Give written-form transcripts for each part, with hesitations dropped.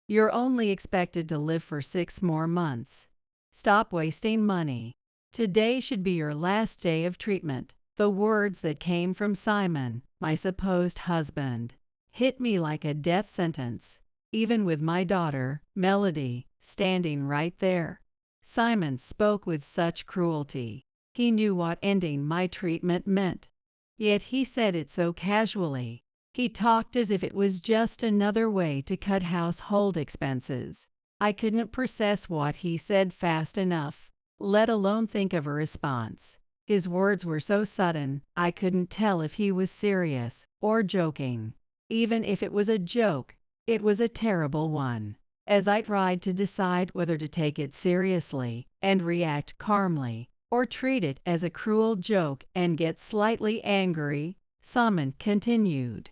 You're only expected to live for 6 more months. Stop wasting money. Today should be your last day of treatment." The words that came from Simon, my supposed husband, hit me like a death sentence, even with my daughter, Melody, standing right there. Simon spoke with such cruelty. He knew what ending my treatment meant. Yet he said it so casually. He talked as if it was just another way to cut household expenses. I couldn't process what he said fast enough, let alone think of a response. His words were so sudden, I couldn't tell if he was serious or joking. Even if it was a joke, it was a terrible one. As I tried to decide whether to take it seriously and react calmly, or treat it as a cruel joke and get slightly angry, Simon continued.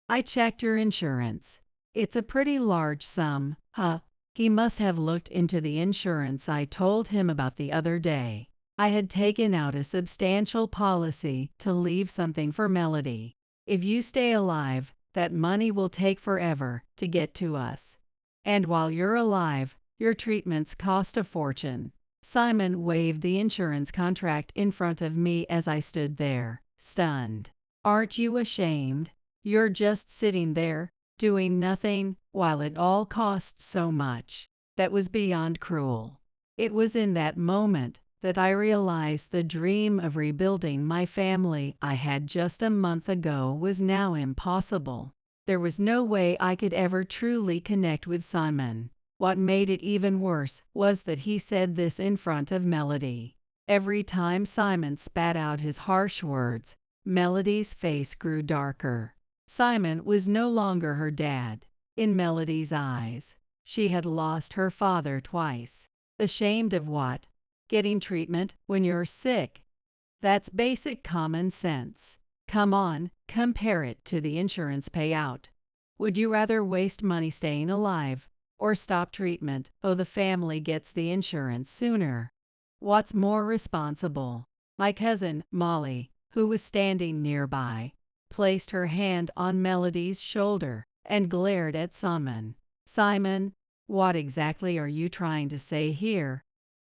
"I checked your insurance. It's a pretty large sum, huh?" He must have looked into the insurance I told him about the other day. I had taken out a substantial policy to leave something for Melody. If you stay alive, that money will take forever to get to us. And while you're alive, your treatments cost a fortune. Simon waved the insurance contract in front of me as I stood there, stunned. "Aren't you ashamed? You're just sitting there, doing nothing, while it all costs so much." That was beyond cruel. It was in that moment that I realized the dream of rebuilding my family I had just a month ago was now impossible. There was no way I could ever truly connect with Simon. What made it even worse was that he said this in front of Melody. Every time Simon spat out his harsh words, Melody's face grew darker. Simon was no longer her dad. In Melody's eyes, she had lost her father twice. Ashamed of what? Getting treatment when you're sick. That's basic common sense. Come on, compare it to the insurance payout. Would you rather waste money staying alive, or stop treatment so the family gets the insurance sooner? What's more responsible? My cousin, Molly, who was standing nearby, placed her hand on Melody's shoulder and glared at Simon. "Simon, what exactly are you trying to say here?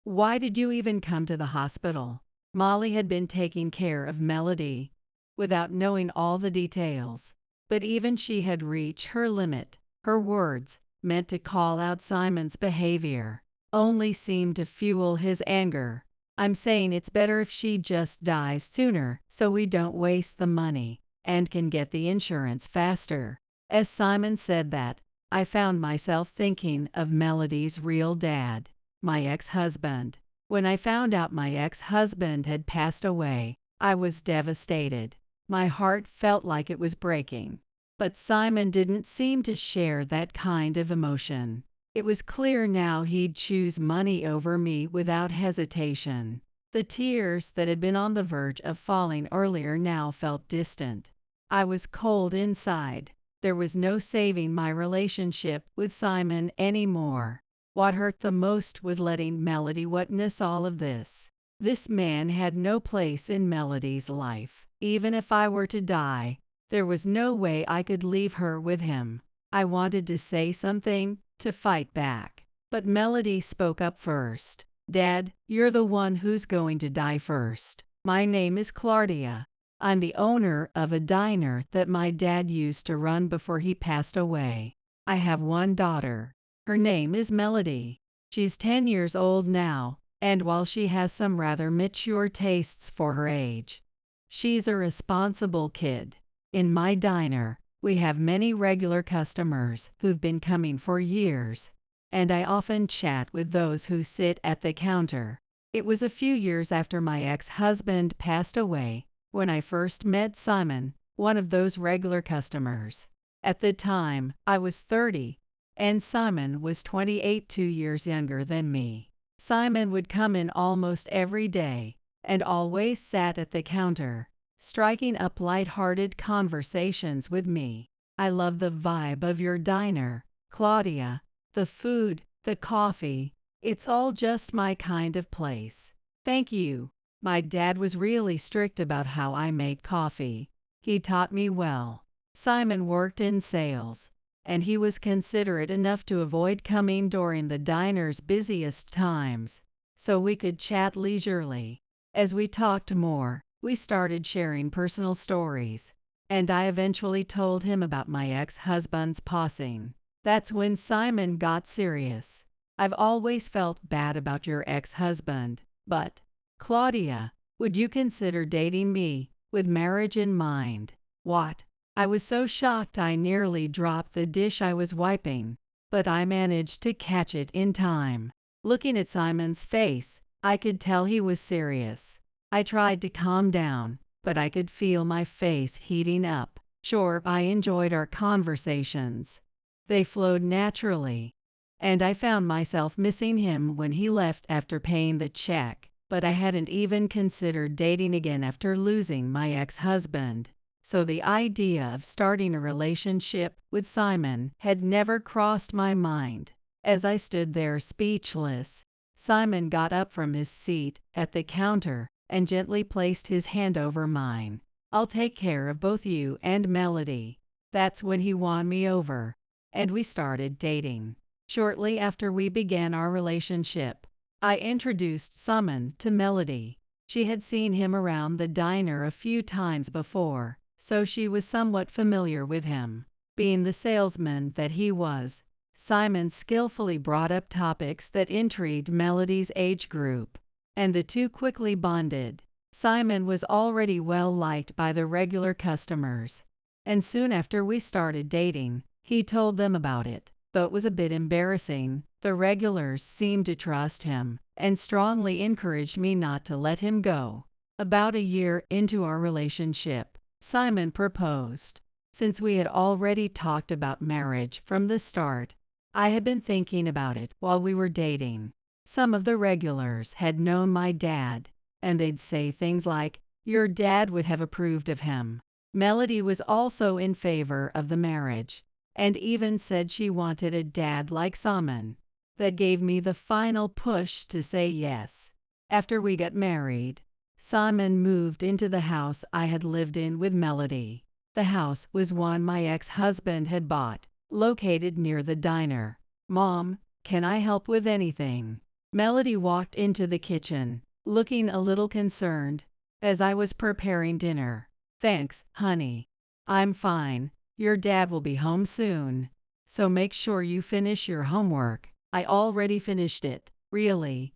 Why did you even come to the hospital?" Molly had been taking care of Melody without knowing all the details, but even she had reached her limit. Her words, meant to call out Simon's behavior, only seemed to fuel his anger. "I'm saying it's better if she just dies sooner so we don't waste the money and can get the insurance faster." As Simon said that, I found myself thinking of Melody's real dad, my ex-husband. When I found out my ex-husband had passed away, I was devastated. My heart felt like it was breaking. But Simon didn't seem to share that kind of emotion. It was clear now he'd choose money over me without hesitation. The tears that had been on the verge of falling earlier now felt distant. I was cold inside. There was no saving my relationship with Simon anymore. What hurt the most was letting Melody witness all of this. This man had no place in Melody's life. Even if I were to die, there was no way I could leave her with him. I wanted to say something, to fight back. But Melody spoke up first. "Dad, you're the one who's going to die first. My name is Claudia. I'm the owner of a diner that my dad used to run before he passed away. I have one daughter. Her name is Melody. She's 10 years old now, and while she has some rather mature tastes for her age, she's a responsible kid. In my diner, we have many regular customers who've been coming for years, and I often chat with those who sit at the counter. It was a few years after my ex-husband passed away when I first met Simon, one of those regular customers. At the time, I was 30, and Simon was 28, 2 years younger than me. Simon would come in almost every day, and always sat at the counter, striking up light-hearted conversations with me. "I love the vibe of your diner, Claudia. The food, the coffee, it's all just my kind of place. Thank you." My dad was really strict about how I made coffee. He taught me well. Simon worked in sales, and he was considerate enough to avoid coming during the diner's busiest times, so we could chat leisurely. As we talked more, we started sharing personal stories, and I eventually told him about my ex-husband's passing. That's when Simon got serious. I've always felt bad about your ex-husband, but, Claudia, would you consider dating me, with marriage in mind? What? I was so shocked I nearly dropped the dish I was wiping, but I managed to catch it in time. Looking at Simon's face, I could tell he was serious. I tried to calm down, but I could feel my face heating up. Sure, I enjoyed our conversations. They flowed naturally, and I found myself missing him when he left after paying the check, but I hadn't even considered dating again after losing my ex-husband. So the idea of starting a relationship with Simon had never crossed my mind. As I stood there speechless, Simon got up from his seat at the counter and gently placed his hand over mine. I'll take care of both you and Melody. That's when he won me over, and we started dating. Shortly after we began our relationship, I introduced Simon to Melody. She had seen him around the diner a few times before, so she was somewhat familiar with him. Being the salesman that he was, Simon skillfully brought up topics that intrigued Melody's age group, and the two quickly bonded. Simon was already well liked by the regular customers, and soon after we started dating, he told them about it. Though it was a bit embarrassing, the regulars seemed to trust him and strongly encouraged me not to let him go. About a year into our relationship, Simon proposed. Since we had already talked about marriage from the start, I had been thinking about it while we were dating. Some of the regulars had known my dad, and they'd say things like, "Your dad would have approved of him." Melody was also in favor of the marriage, and even said she wanted a dad like Simon. That gave me the final push to say yes. After we got married, Simon moved into the house I had lived in with Melody. The house was one my ex-husband had bought, located near the diner. "Mom, can I help with anything?" Melody walked into the kitchen, looking a little concerned, as I was preparing dinner. "Thanks, honey. I'm fine. Your dad will be home soon, so make sure you finish your homework." "I already finished it." "Really?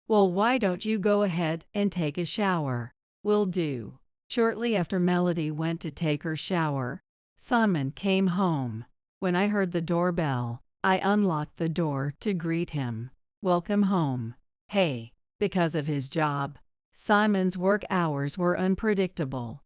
Well, why don't you go ahead and take a shower?" "Will do." Shortly after Melody went to take her shower, Simon came home. When I heard the doorbell, I unlocked the door to greet him. "Welcome home." Hey, because of his job, Simon's work hours were unpredictable.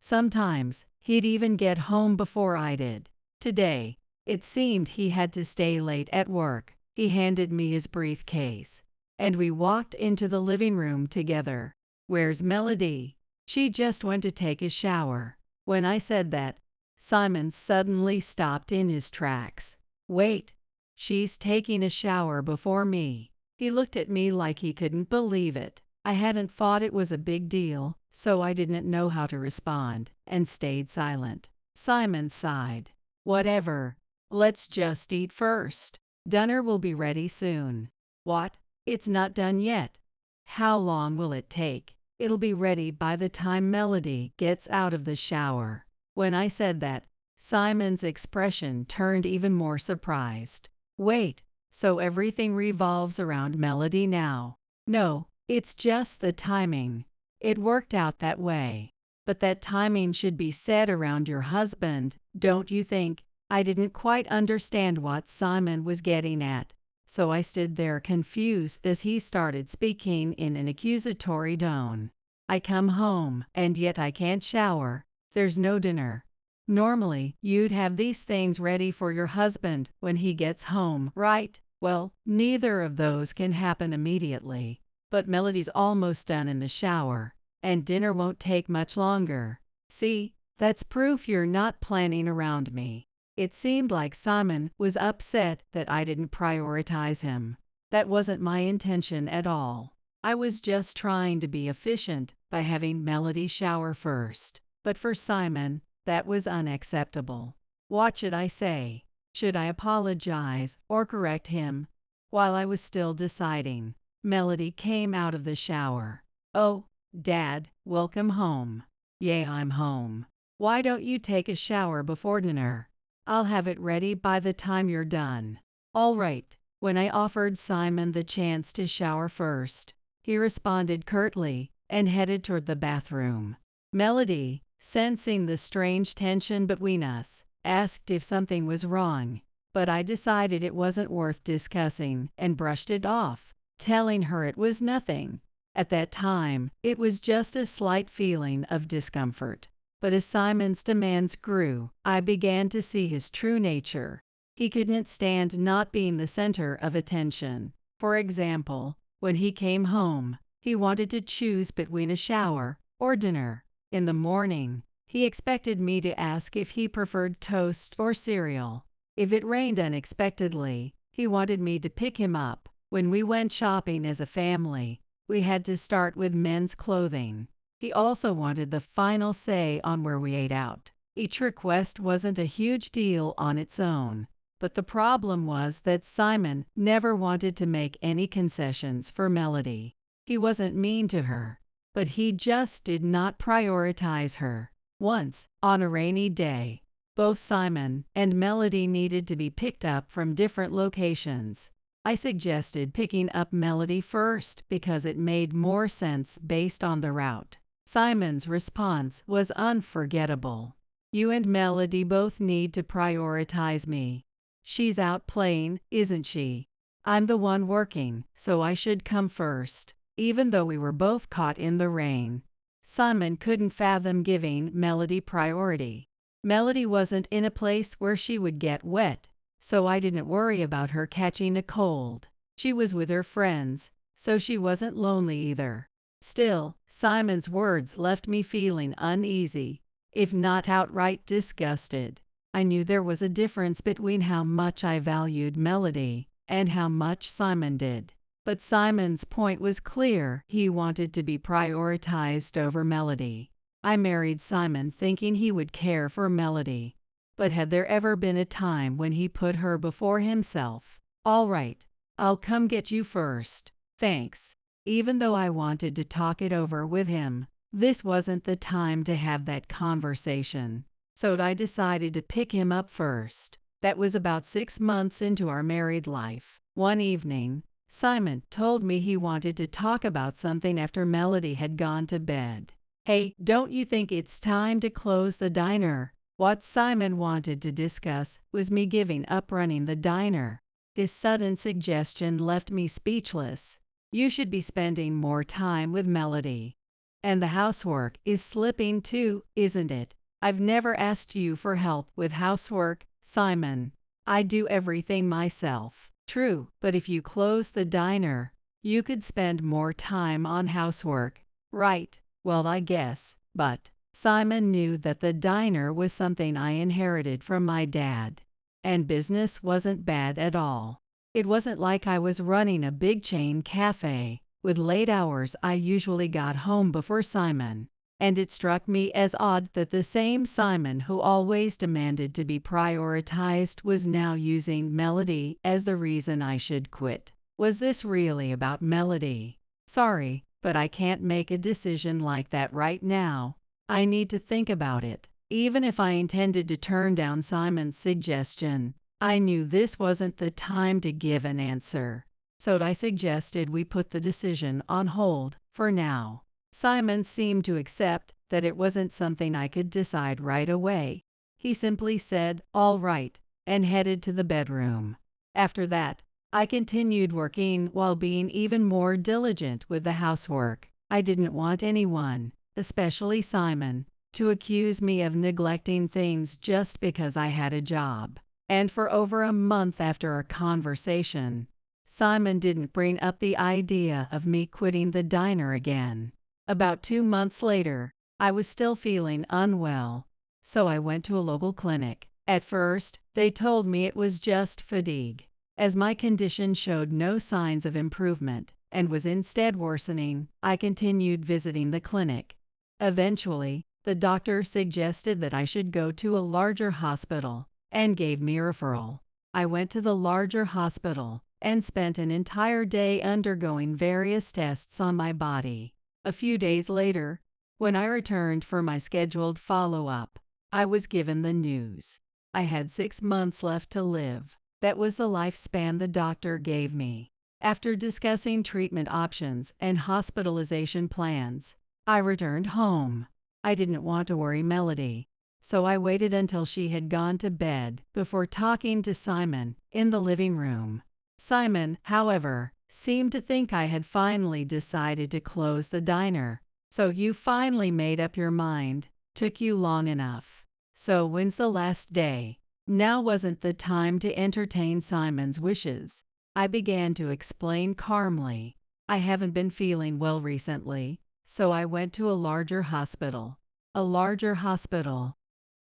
Sometimes, he'd even get home before I did. Today, it seemed he had to stay late at work. He handed me his briefcase, and we walked into the living room together. "Where's Melody?" "She just went to take a shower." When I said that, Simon suddenly stopped in his tracks. "Wait, she's taking a shower before me." He looked at me like he couldn't believe it. I hadn't thought it was a big deal, so I didn't know how to respond, and stayed silent. Simon sighed. "Whatever. Let's just eat first. Dinner will be ready soon." "What? It's not done yet." "How long will it take?" "It'll be ready by the time Melody gets out of the shower." When I said that, Simon's expression turned even more surprised. "Wait, so everything revolves around Melody now?" "No, it's just the timing. It worked out that way. But that timing should be set around your husband, don't you think?" I didn't quite understand what Simon was getting at, so I stood there confused as he started speaking in an accusatory tone. "I come home, and yet I can't shower. There's no dinner. Normally, you'd have these things ready for your husband when he gets home, right? Well, neither of those can happen immediately. But Melody's almost done in the shower, and dinner won't take much longer. See, that's proof you're not planning around me." It seemed like Simon was upset that I didn't prioritize him. That wasn't my intention at all. I was just trying to be efficient by having Melody shower first. But for Simon, that was unacceptable. What should I say? Should I apologize or correct him? While I was still deciding, Melody came out of the shower. "Oh, Dad, welcome home." "Yeah, I'm home. Why don't you take a shower before dinner? I'll have it ready by the time you're done." "All right." When I offered Simon the chance to shower first, he responded curtly and headed toward the bathroom. Melody, sensing the strange tension between us, asked if something was wrong, but I decided it wasn't worth discussing and brushed it off, telling her it was nothing. At that time, it was just a slight feeling of discomfort. But as Simon's demands grew, I began to see his true nature. He couldn't stand not being the center of attention. For example, when he came home, he wanted to choose between a shower or dinner. In the morning, he expected me to ask if he preferred toast or cereal. If it rained unexpectedly, he wanted me to pick him up. When we went shopping as a family, we had to start with men's clothing. He also wanted the final say on where we ate out. Each request wasn't a huge deal on its own, but the problem was that Simon never wanted to make any concessions for Melody. He wasn't mean to her, but he just did not prioritize her. Once, on a rainy day, both Simon and Melody needed to be picked up from different locations. I suggested picking up Melody first because it made more sense based on the route. Simon's response was unforgettable. "You and Melody both need to prioritize me. She's out playing, isn't she? I'm the one working, so I should come first." Even though we were both caught in the rain, Simon couldn't fathom giving Melody priority. Melody wasn't in a place where she would get wet, so I didn't worry about her catching a cold. She was with her friends, so she wasn't lonely either. Still, Simon's words left me feeling uneasy, if not outright disgusted. I knew there was a difference between how much I valued Melody and how much Simon did. But Simon's point was clear. He wanted to be prioritized over Melody. I married Simon thinking he would care for Melody. But had there ever been a time when he put her before himself? "All right, I'll come get you first. Thanks." Even though I wanted to talk it over with him, this wasn't the time to have that conversation. So I decided to pick him up first. That was about 6 months into our married life. One evening, Simon told me he wanted to talk about something after Melody had gone to bed. "Hey, don't you think it's time to close the diner?" What Simon wanted to discuss was me giving up running the diner. This sudden suggestion left me speechless. "You should be spending more time with Melody. And the housework is slipping too, isn't it?" "I've never asked you for help with housework, Simon. I do everything myself." "True, but if you close the diner, you could spend more time on housework." "Right, well I guess, but..." Simon knew that the diner was something I inherited from my dad, and business wasn't bad at all. It wasn't like I was running a big chain cafe. With late hours, I usually got home before Simon, and it struck me as odd that the same Simon who always demanded to be prioritized was now using Melody as the reason I should quit. Was this really about Melody? "Sorry, but I can't make a decision like that right now. I need to think about it." Even if I intended to turn down Simon's suggestion, I knew this wasn't the time to give an answer. So I suggested we put the decision on hold for now. Simon seemed to accept that it wasn't something I could decide right away. He simply said, "All right," and headed to the bedroom. After that, I continued working while being even more diligent with the housework. I didn't want anyone, especially Simon, to accuse me of neglecting things just because I had a job. And for over a month after our conversation, Simon didn't bring up the idea of me quitting the diner again. About 2 months later, I was still feeling unwell, so I went to a local clinic. At first, they told me it was just fatigue. As my condition showed no signs of improvement and was instead worsening, I continued visiting the clinic. Eventually, the doctor suggested that I should go to a larger hospital and gave me a referral. I went to the larger hospital and spent an entire day undergoing various tests on my body. A few days later, when I returned for my scheduled follow-up, I was given the news. I had 6 months left to live. That was the lifespan the doctor gave me. After discussing treatment options and hospitalization plans, I returned home. I didn't want to worry Melody, so I waited until she had gone to bed before talking to Simon in the living room. Simon, however, seemed to think I had finally decided to close the diner. So you finally made up your mind. Took you long enough. So when's the last day? Now wasn't the time to entertain Simon's wishes. I began to explain calmly. I haven't been feeling well recently, so I went to a larger hospital. A larger hospital?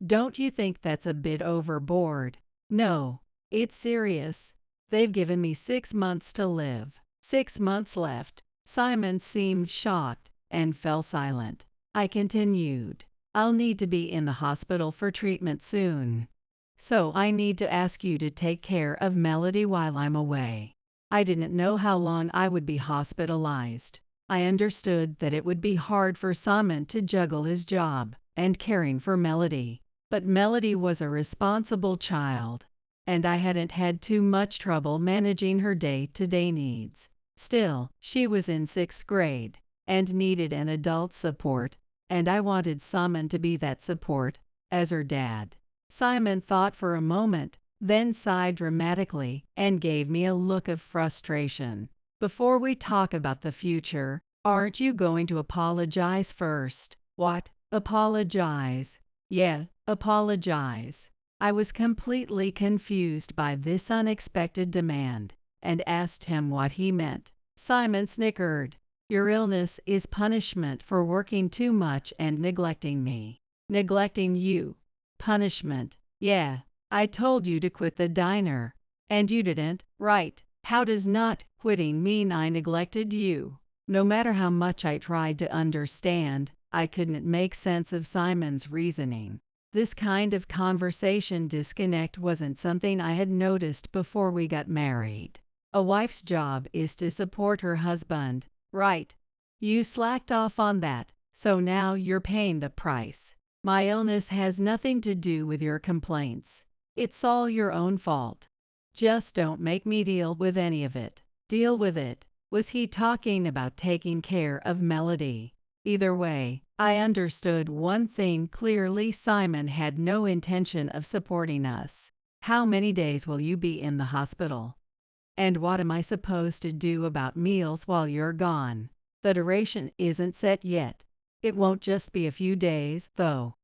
Don't you think that's a bit overboard? No, it's serious. They've given me 6 months to live. 6 months left. Simon seemed shocked and fell silent. I continued. I'll need to be in the hospital for treatment soon. So I need to ask you to take care of Melody while I'm away. I didn't know how long I would be hospitalized. I understood that it would be hard for Simon to juggle his job and caring for Melody. But Melody was a responsible child, and I hadn't had too much trouble managing her day-to-day needs. Still, she was in 6th grade and needed an adult support, and I wanted Simon to be that support as her dad. Simon thought for a moment, then sighed dramatically and gave me a look of frustration. Before we talk about the future, aren't you going to apologize first? What? Apologize? Yeah, apologize. I was completely confused by this unexpected demand and asked him what he meant. Simon snickered. Your illness is punishment for working too much and neglecting me. Neglecting you? Punishment? Yeah, I told you to quit the diner, and you didn't, right? How does not quitting mean I neglected you? No matter how much I tried to understand, I couldn't make sense of Simon's reasoning. This kind of conversation disconnect wasn't something I had noticed before we got married. A wife's job is to support her husband, right? You slacked off on that, so now you're paying the price. My illness has nothing to do with your complaints. It's all your own fault. Just don't make me deal with any of it. Deal with it. Was he talking about taking care of Melody? Either way, I understood one thing clearly: Simon had no intention of supporting us. How many days will you be in the hospital? And what am I supposed to do about meals while you're gone? The duration isn't set yet. It won't just be a few days, though.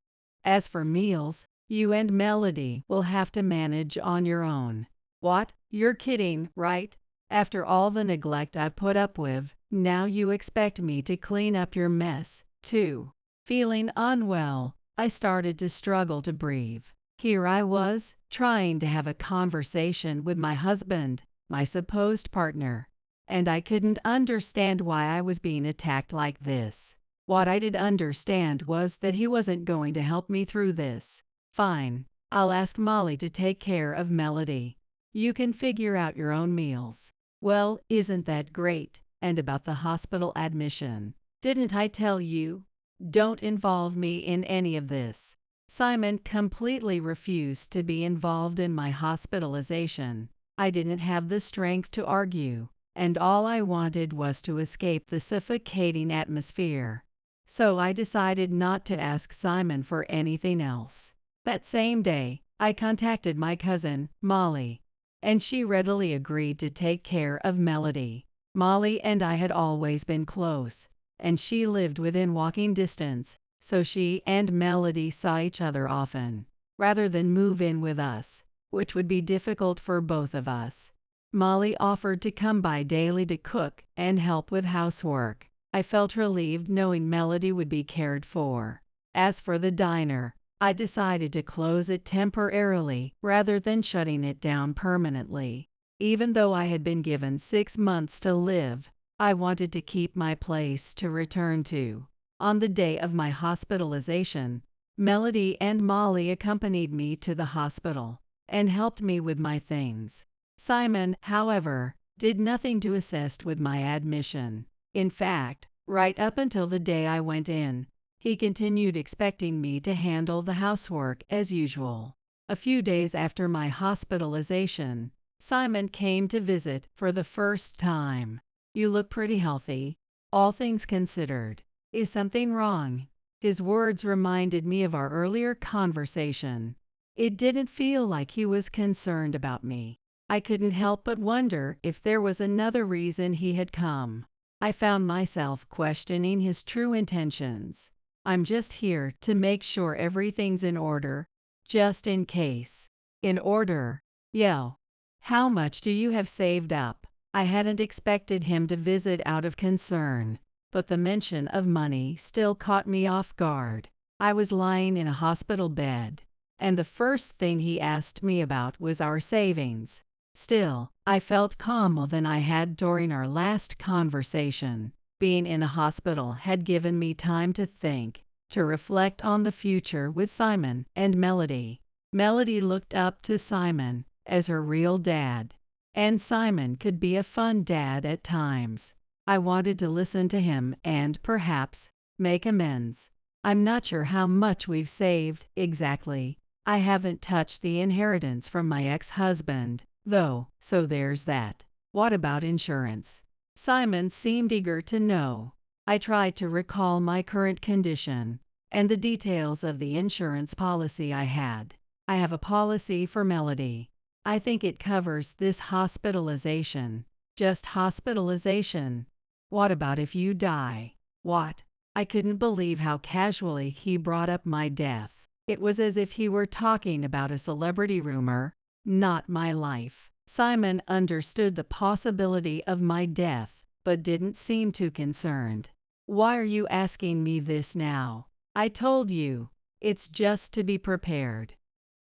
As for meals, you and Melody will have to manage on your own. What? You're kidding, right? After all the neglect I've put up with, now you expect me to clean up your mess, too. Feeling unwell, I started to struggle to breathe. Here I was, trying to have a conversation with my husband, my supposed partner, and I couldn't understand why I was being attacked like this. What I did understand was that he wasn't going to help me through this. Fine, I'll ask Molly to take care of Melody. You can figure out your own meals. Well, isn't that great? And about the hospital admission. Didn't I tell you? Don't involve me in any of this. Simon completely refused to be involved in my hospitalization. I didn't have the strength to argue, and all I wanted was to escape the suffocating atmosphere. So I decided not to ask Simon for anything else. That same day, I contacted my cousin, Molly, and she readily agreed to take care of Melody. Molly and I had always been close, and she lived within walking distance, so she and Melody saw each other often. Rather than move in with us, which would be difficult for both of us, Molly offered to come by daily to cook and help with housework. I felt relieved knowing Melody would be cared for. As for the diner, I decided to close it temporarily rather than shutting it down permanently. Even though I had been given 6 months to live, I wanted to keep my place to return to. On the day of my hospitalization, Melody and Molly accompanied me to the hospital. and helped me with my things. Simon, however, did nothing to assist with my admission. In fact, right up until the day I went in, he continued expecting me to handle the housework as usual. A few days after my hospitalization, Simon came to visit for the first time. "You look pretty healthy, all things considered. Is something wrong?" His words reminded me of our earlier conversation. It didn't feel like he was concerned about me. I couldn't help but wonder if there was another reason he had come. I found myself questioning his true intentions. "I'm just here to make sure everything's in order, just in case." "In order? Yo. How much do you have saved up?" I hadn't expected him to visit out of concern, but the mention of money still caught me off guard. I was lying in a hospital bed, and the first thing he asked me about was our savings. Still, I felt calmer than I had during our last conversation. Being in a hospital had given me time to think, to reflect on the future with Simon and Melody. Melody looked up to Simon as her real dad, and Simon could be a fun dad at times. I wanted to listen to him and, perhaps, make amends. "I'm not sure how much we've saved, exactly. I haven't touched the inheritance from my ex-husband, though, so there's that." "What about insurance?" Simon seemed eager to know. I tried to recall my current condition and the details of the insurance policy I had. "I have a policy for Melody. I think it covers this hospitalization." "Just hospitalization? What about if you die?" "What?" I couldn't believe how casually he brought up my death. It was as if he were talking about a celebrity rumor, not my life. Simon understood the possibility of my death, but didn't seem too concerned. "Why are you asking me this now?" "I told you. It's just to be prepared.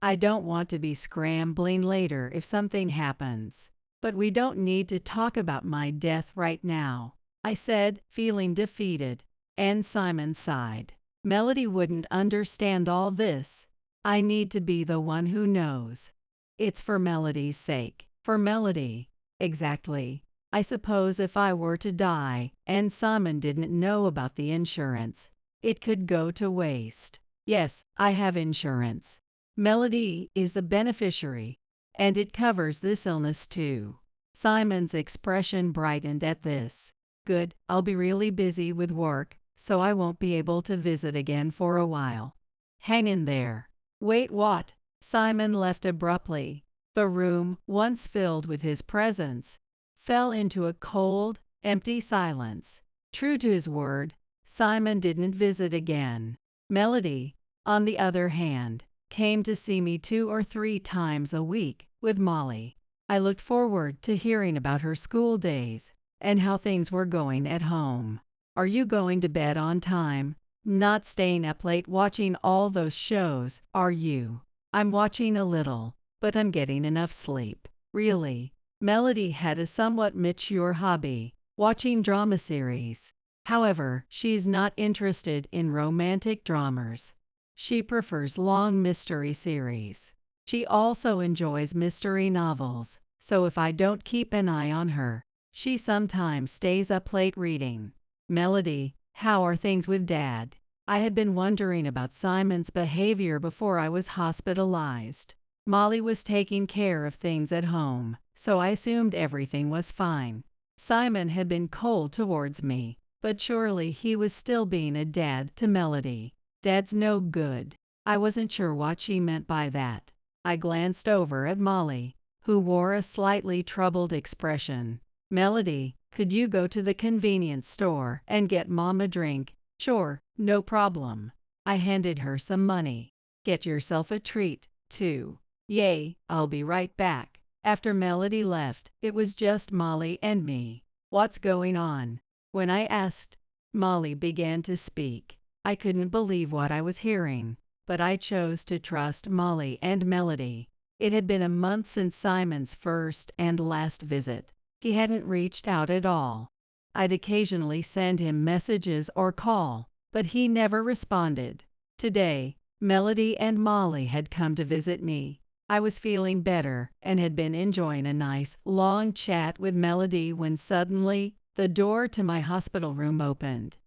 I don't want to be scrambling later if something happens." "But we don't need to talk about my death right now," I said, feeling defeated, and Simon sighed. "Melody wouldn't understand all this. I need to be the one who knows. It's for Melody's sake." "For Melody?" "Exactly. I suppose if I were to die and Simon didn't know about the insurance, it could go to waste." "Yes, I have insurance. Melody is the beneficiary, and it covers this illness too." Simon's expression brightened at this. "Good, I'll be really busy with work, so I won't be able to visit again for a while. Hang in there." "Wait, what?" Simon left abruptly. The room, once filled with his presence, fell into a cold, empty silence. True to his word, Simon didn't visit again. Melody, on the other hand, came to see me 2 or 3 times a week with Molly. I looked forward to hearing about her school days and how things were going at home. "Are you going to bed on time? Not staying up late watching all those shows, are you?" "I'm watching a little, but I'm getting enough sleep." "Really?" Melody had a somewhat mature hobby, watching drama series. However, she's not interested in romantic dramas. She prefers long mystery series. She also enjoys mystery novels, so if I don't keep an eye on her, she sometimes stays up late reading. "Melody, how are things with Dad?" I had been wondering about Simon's behavior before I was hospitalized. Molly was taking care of things at home, so I assumed everything was fine. Simon had been cold towards me, but surely he was still being a dad to Melody. "Dad's no good." I wasn't sure what she meant by that. I glanced over at Molly, who wore a slightly troubled expression. "Melody, could you go to the convenience store and get Mom a drink?" "Sure, no problem." I handed her some money. "Get yourself a treat, too." "Yay, I'll be right back." After Melody left, it was just Molly and me. "What's going on?" When I asked, Molly began to speak. I couldn't believe what I was hearing, but I chose to trust Molly and Melody. It had been a month since Simon's first and last visit. He hadn't reached out at all. I'd occasionally send him messages or call, but he never responded. Today, Melody and Molly had come to visit me. I was feeling better and had been enjoying a nice, long chat with Melody when suddenly, the door to my hospital room opened.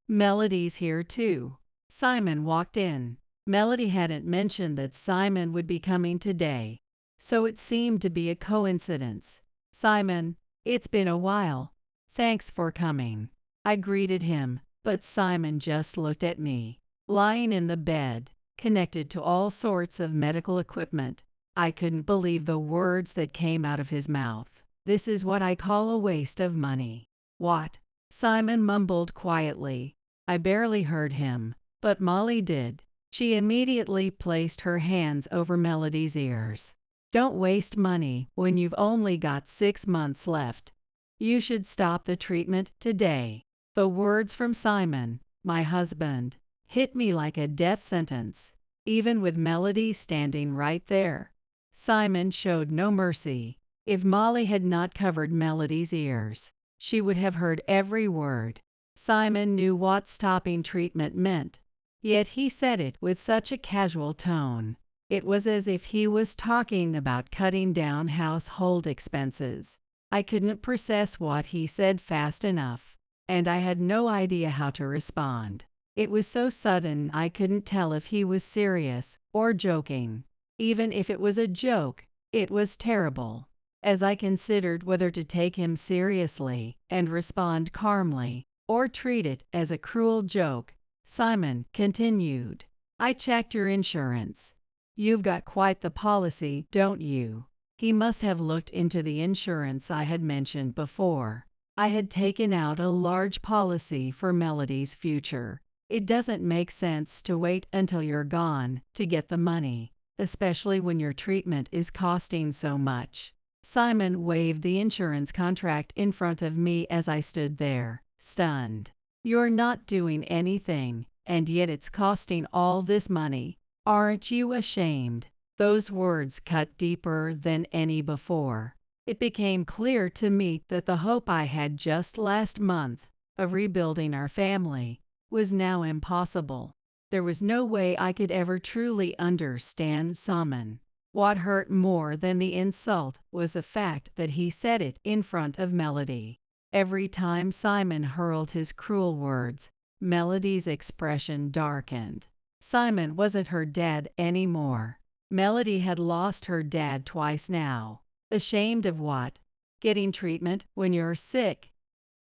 Melody's here too. Simon walked in. Melody hadn't mentioned that Simon would be coming today, so it seemed to be a coincidence. "Simon, it's been a while. Thanks for coming." I greeted him, but Simon just looked at me. Lying in the bed, connected to all sorts of medical equipment, I couldn't believe the words that came out of his mouth. "This is what I call a waste of money." "What?" Simon mumbled quietly. I barely heard him, but Molly did. She immediately placed her hands over Melody's ears. "Don't waste money when you've only got 6 months left. You should stop the treatment today." The words from Simon, my husband, hit me like a death sentence, even with Melody standing right there. Simon showed no mercy. If Molly had not covered Melody's ears, she would have heard every word. Simon knew what stopping treatment meant, yet he said it with such a casual tone. It was as if he was talking about cutting down household expenses. I couldn't process what he said fast enough, and I had no idea how to respond. It was so sudden I couldn't tell if he was serious or joking. Even if it was a joke, it was terrible. As I considered whether to take him seriously and respond calmly, or treat it as a cruel joke, Simon continued. "I checked your insurance. You've got quite the policy, don't you?" He must have looked into the insurance I had mentioned before. I had taken out a large policy for Melody's future. It doesn't make sense to wait until you're gone to get the money, especially when your treatment is costing so much. Simon waved the insurance contract in front of me as I stood there, stunned. "You're not doing anything, and yet it's costing all this money. Aren't you ashamed?" Those words cut deeper than any before. It became clear to me that the hope I had just last month of rebuilding our family was now impossible. There was no way I could ever truly understand Simon. What hurt more than the insult was the fact that he said it in front of Melody. Every time Simon hurled his cruel words, Melody's expression darkened. Simon wasn't her dad anymore. Melody had lost her dad twice now. Ashamed of what? Getting treatment when you're sick.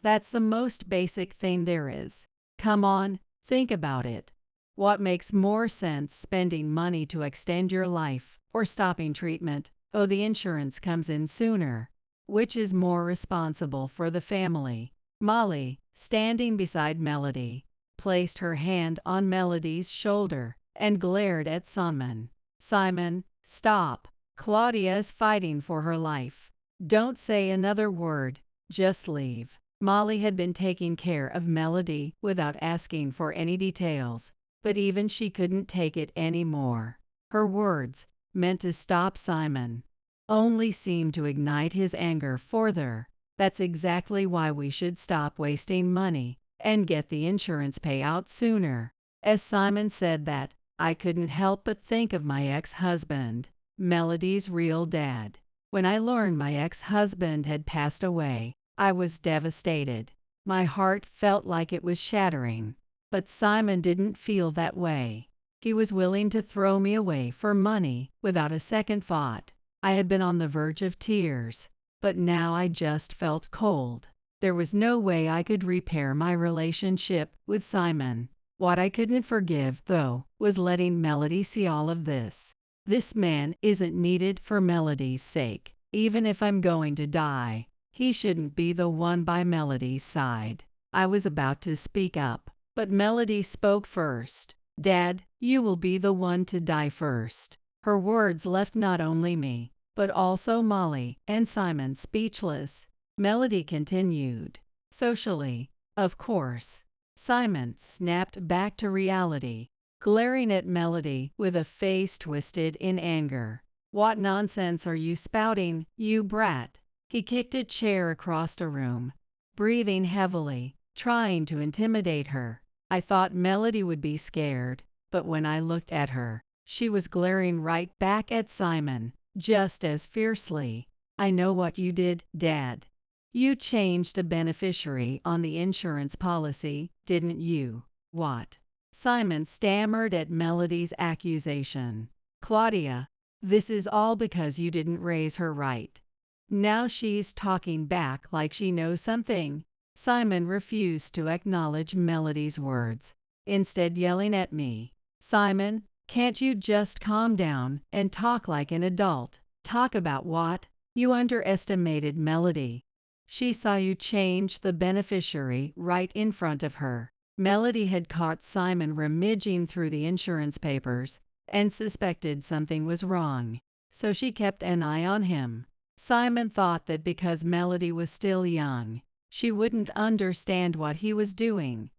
That's the most basic thing there is. Come on, think about it. What makes more sense, spending money to extend your life or stopping treatment? Oh, the insurance comes in sooner. Which is more responsible for the family? Molly, standing beside Melody, placed her hand on Melody's shoulder and glared at Simon. "Simon, stop. Claudia's fighting for her life. Don't say another word, just leave." Molly had been taking care of Melody without asking for any details, but even she couldn't take it anymore. Her words, meant to stop Simon, only seemed to ignite his anger further. "That's exactly why we should stop wasting money and get the insurance payout sooner." As Simon said that, I couldn't help but think of my ex-husband, Melody's real dad. When I learned my ex-husband had passed away, I was devastated. My heart felt like it was shattering. But Simon didn't feel that way. He was willing to throw me away for money without a second thought. I had been on the verge of tears, but now I just felt cold. There was no way I could repair my relationship with Simon. What I couldn't forgive, though, was letting Melody see all of this. This man isn't needed for Melody's sake. Even if I'm going to die, he shouldn't be the one by Melody's side. I was about to speak up, but Melody spoke first. "Dad, you will be the one to die first." Her words left not only me, but also Molly and Simon speechless. Melody continued. "Socially, of course." Simon snapped back to reality, glaring at Melody with a face twisted in anger. "What nonsense are you spouting, you brat?" He kicked a chair across the room, breathing heavily, trying to intimidate her. I thought Melody would be scared, but when I looked at her, She was glaring right back at Simon, just as fiercely. I know what you did, Dad. You changed a beneficiary on the insurance policy, didn't you? What? Simon stammered at Melody's accusation. Claudia, this is all because you didn't raise her right. Now she's talking back like she knows something. Simon refused to acknowledge Melody's words, instead yelling at me. Simon, can't you just calm down and talk like an adult? Talk about what? You underestimated Melody. She saw you change the beneficiary right in front of her. Melody had caught Simon rummaging through the insurance papers and suspected something was wrong, so she kept an eye on him. Simon thought that because Melody was still young, she wouldn't understand what he was doing.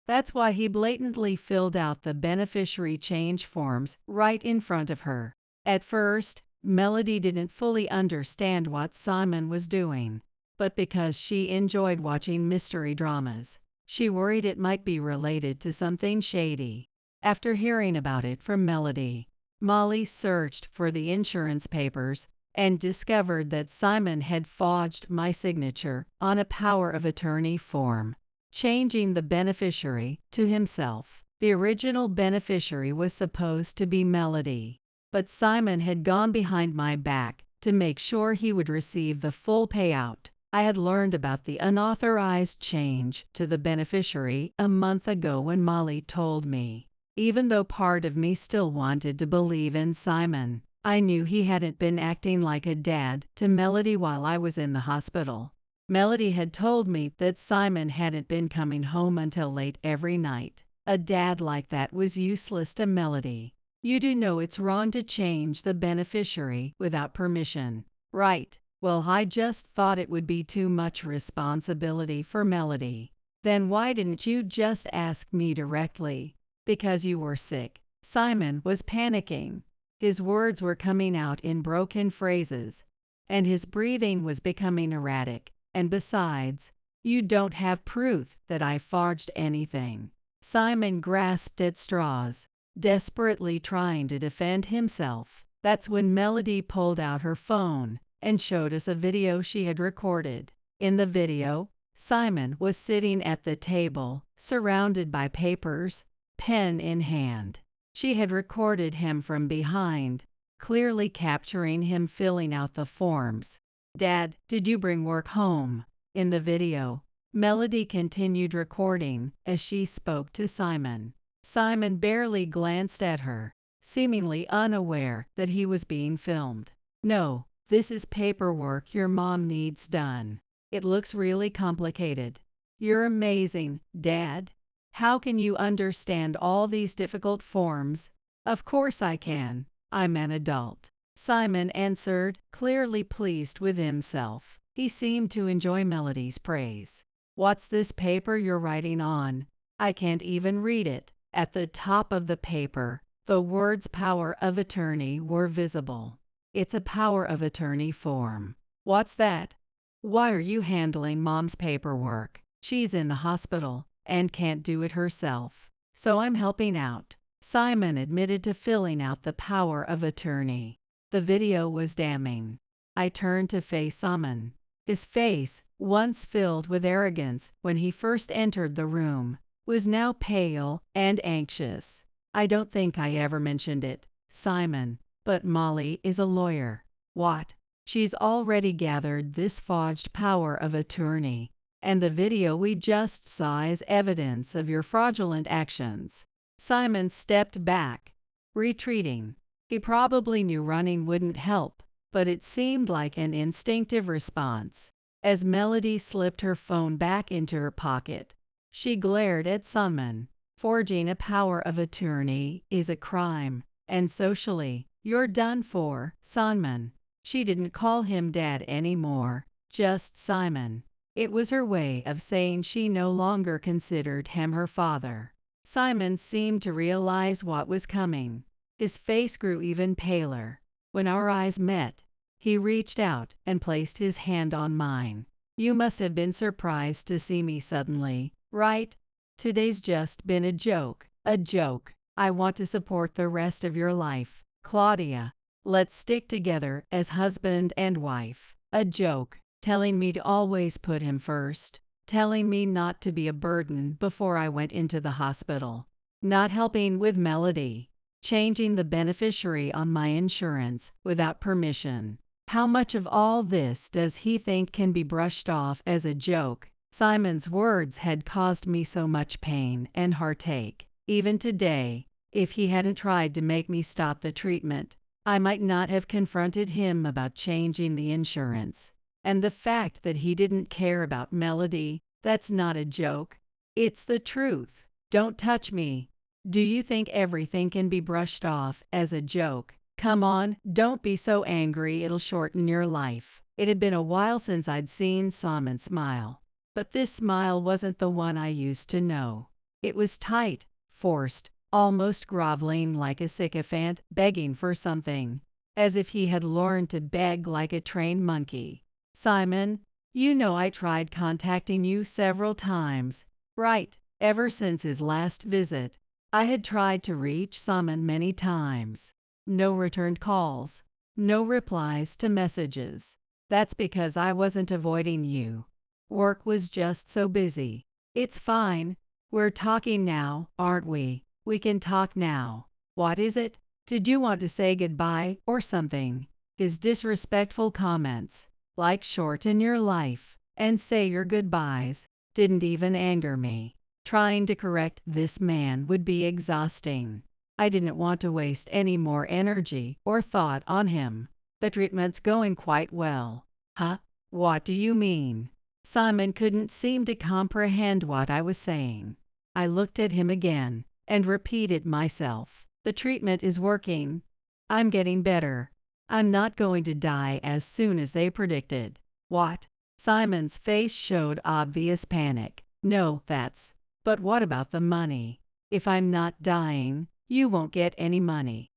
That's why he blatantly filled out the beneficiary change forms right in front of her. At first, Melody didn't fully understand what Simon was doing, but because she enjoyed watching mystery dramas, she worried it might be related to something shady. After hearing about it from Melody, Molly searched for the insurance papers and discovered that Simon had forged my signature on a power of attorney form, changing the beneficiary to himself. The original beneficiary was supposed to be Melody, but Simon had gone behind my back to make sure he would receive the full payout. I had learned about the unauthorized change to the beneficiary a month ago when Molly told me. Even though part of me still wanted to believe in Simon, I knew he hadn't been acting like a dad to Melody while I was in the hospital. Melody had told me that Simon hadn't been coming home until late every night. A dad like that was useless to Melody. You do know it's wrong to change the beneficiary without permission, right? Well, I just thought it would be too much responsibility for Melody. Then why didn't you just ask me directly? Because you were sick. Simon was panicking. His words were coming out in broken phrases, and his breathing was becoming erratic. And besides, you don't have proof that I forged anything. Simon grasped at straws, desperately trying to defend himself. That's when Melody pulled out her phone and showed us a video she had recorded. In the video, Simon was sitting at the table, surrounded by papers, pen in hand. She had recorded him from behind, clearly capturing him filling out the forms. Dad, did you bring work home? In the video, Melody continued recording as she spoke to Simon. Simon barely glanced at her, seemingly unaware that he was being filmed. No, this is paperwork your mom needs done. It looks really complicated. You're amazing, Dad. How can you understand all these difficult forms? Of course I can. I'm an adult. Simon answered, clearly pleased with himself. He seemed to enjoy Melody's praise. What's this paper you're writing on? I can't even read it. At the top of the paper, the words power of attorney were visible. It's a power of attorney form. What's that? Why are you handling Mom's paperwork? She's in the hospital and can't do it herself, so I'm helping out. Simon admitted to filling out the power of attorney. The video was damning. I turned to face Simon. His face, once filled with arrogance when he first entered the room, was now pale and anxious. I don't think I ever mentioned it, Simon, but Molly is a lawyer. What? She's already gathered this forged power of attorney, and the video we just saw is evidence of your fraudulent actions. Simon stepped back, retreating. He probably knew running wouldn't help, but it seemed like an instinctive response. As Melody slipped her phone back into her pocket, she glared at Simon. Forging a power of attorney is a crime, and socially, you're done for, Simon. She didn't call him Dad anymore, just Simon. It was her way of saying she no longer considered him her father. Simon seemed to realize what was coming. His face grew even paler. When our eyes met, he reached out and placed his hand on mine. You must have been surprised to see me suddenly, right? Today's just been a joke. A joke. I want to support the rest of your life, Claudia. Let's stick together as husband and wife. A joke, telling me to always put him first, telling me not to be a burden before I went into the hospital, not helping with Melody, changing the beneficiary on my insurance without permission. How much of all this does he think can be brushed off as a joke? Simon's words had caused me so much pain and heartache. Even today, if he hadn't tried to make me stop the treatment, I might not have confronted him about changing the insurance. And the fact that he didn't care about Melody, that's not a joke. It's the truth. Don't touch me. Do you think everything can be brushed off as a joke? Come on, don't be so angry, it'll shorten your life. It had been a while since I'd seen Simon smile. But this smile wasn't the one I used to know. It was tight, forced, almost groveling like a sycophant begging for something, as if he had learned to beg like a trained monkey. Simon, you know I tried contacting you several times, right? Ever since his last visit, I had tried to reach Simon many times. No returned calls, no replies to messages. That's because I wasn't avoiding you. Work was just so busy. It's fine. We're talking now, aren't we? We can talk now. What is it? Did you want to say goodbye or something? His disrespectful comments, like shorten your life and say your goodbyes, didn't even anger me. Trying to correct this man would be exhausting. I didn't want to waste any more energy or thought on him. The treatment's going quite well. Huh? What do you mean? Simon couldn't seem to comprehend what I was saying. I looked at him again and repeated myself. The treatment is working. I'm getting better. I'm not going to die as soon as they predicted. What? Simon's face showed obvious panic. No, but what about the money? If I'm not dying, you won't get any money.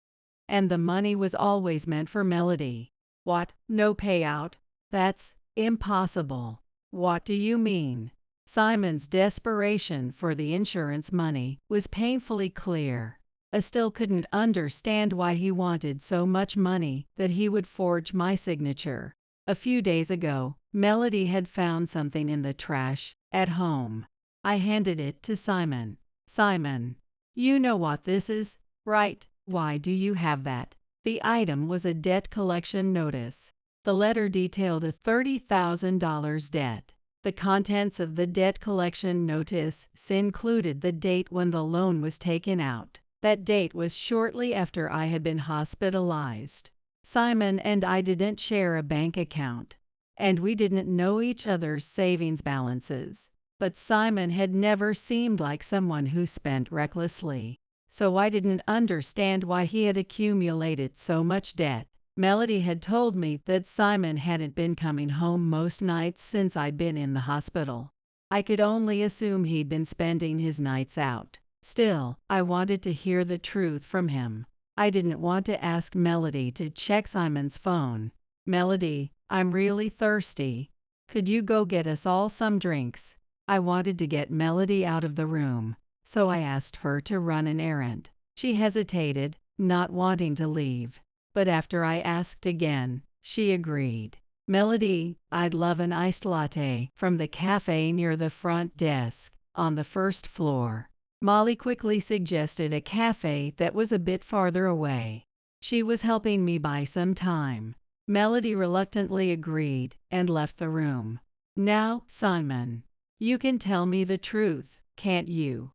And the money was always meant for Melody. What? No payout? That's impossible. What do you mean? Simon's desperation for the insurance money was painfully clear. I still couldn't understand why he wanted so much money that he would forge my signature. A few days ago, Melody had found something in the trash at home. I handed it to Simon. Simon, you know what this is, right? Why do you have that? The item was a debt collection notice. The letter detailed a $30,000 debt. The contents of the debt collection notice included the date when the loan was taken out. That date was shortly after I had been hospitalized. Simon and I didn't share a bank account, and we didn't know each other's savings balances. But Simon had never seemed like someone who spent recklessly, so I didn't understand why he had accumulated so much debt. Melody had told me that Simon hadn't been coming home most nights since I'd been in the hospital. I could only assume he'd been spending his nights out. Still, I wanted to hear the truth from him. I didn't want to ask Melody to check Simon's phone. Melody, I'm really thirsty. Could you go get us all some drinks? I wanted to get Melody out of the room, so I asked her to run an errand. She hesitated, not wanting to leave. But after I asked again, she agreed. Melody, I'd love an iced latte from the cafe near the front desk on the first floor. Molly quickly suggested a cafe that was a bit farther away. She was helping me buy some time. Melody reluctantly agreed and left the room. Now, Simon, you can tell me the truth, can't you?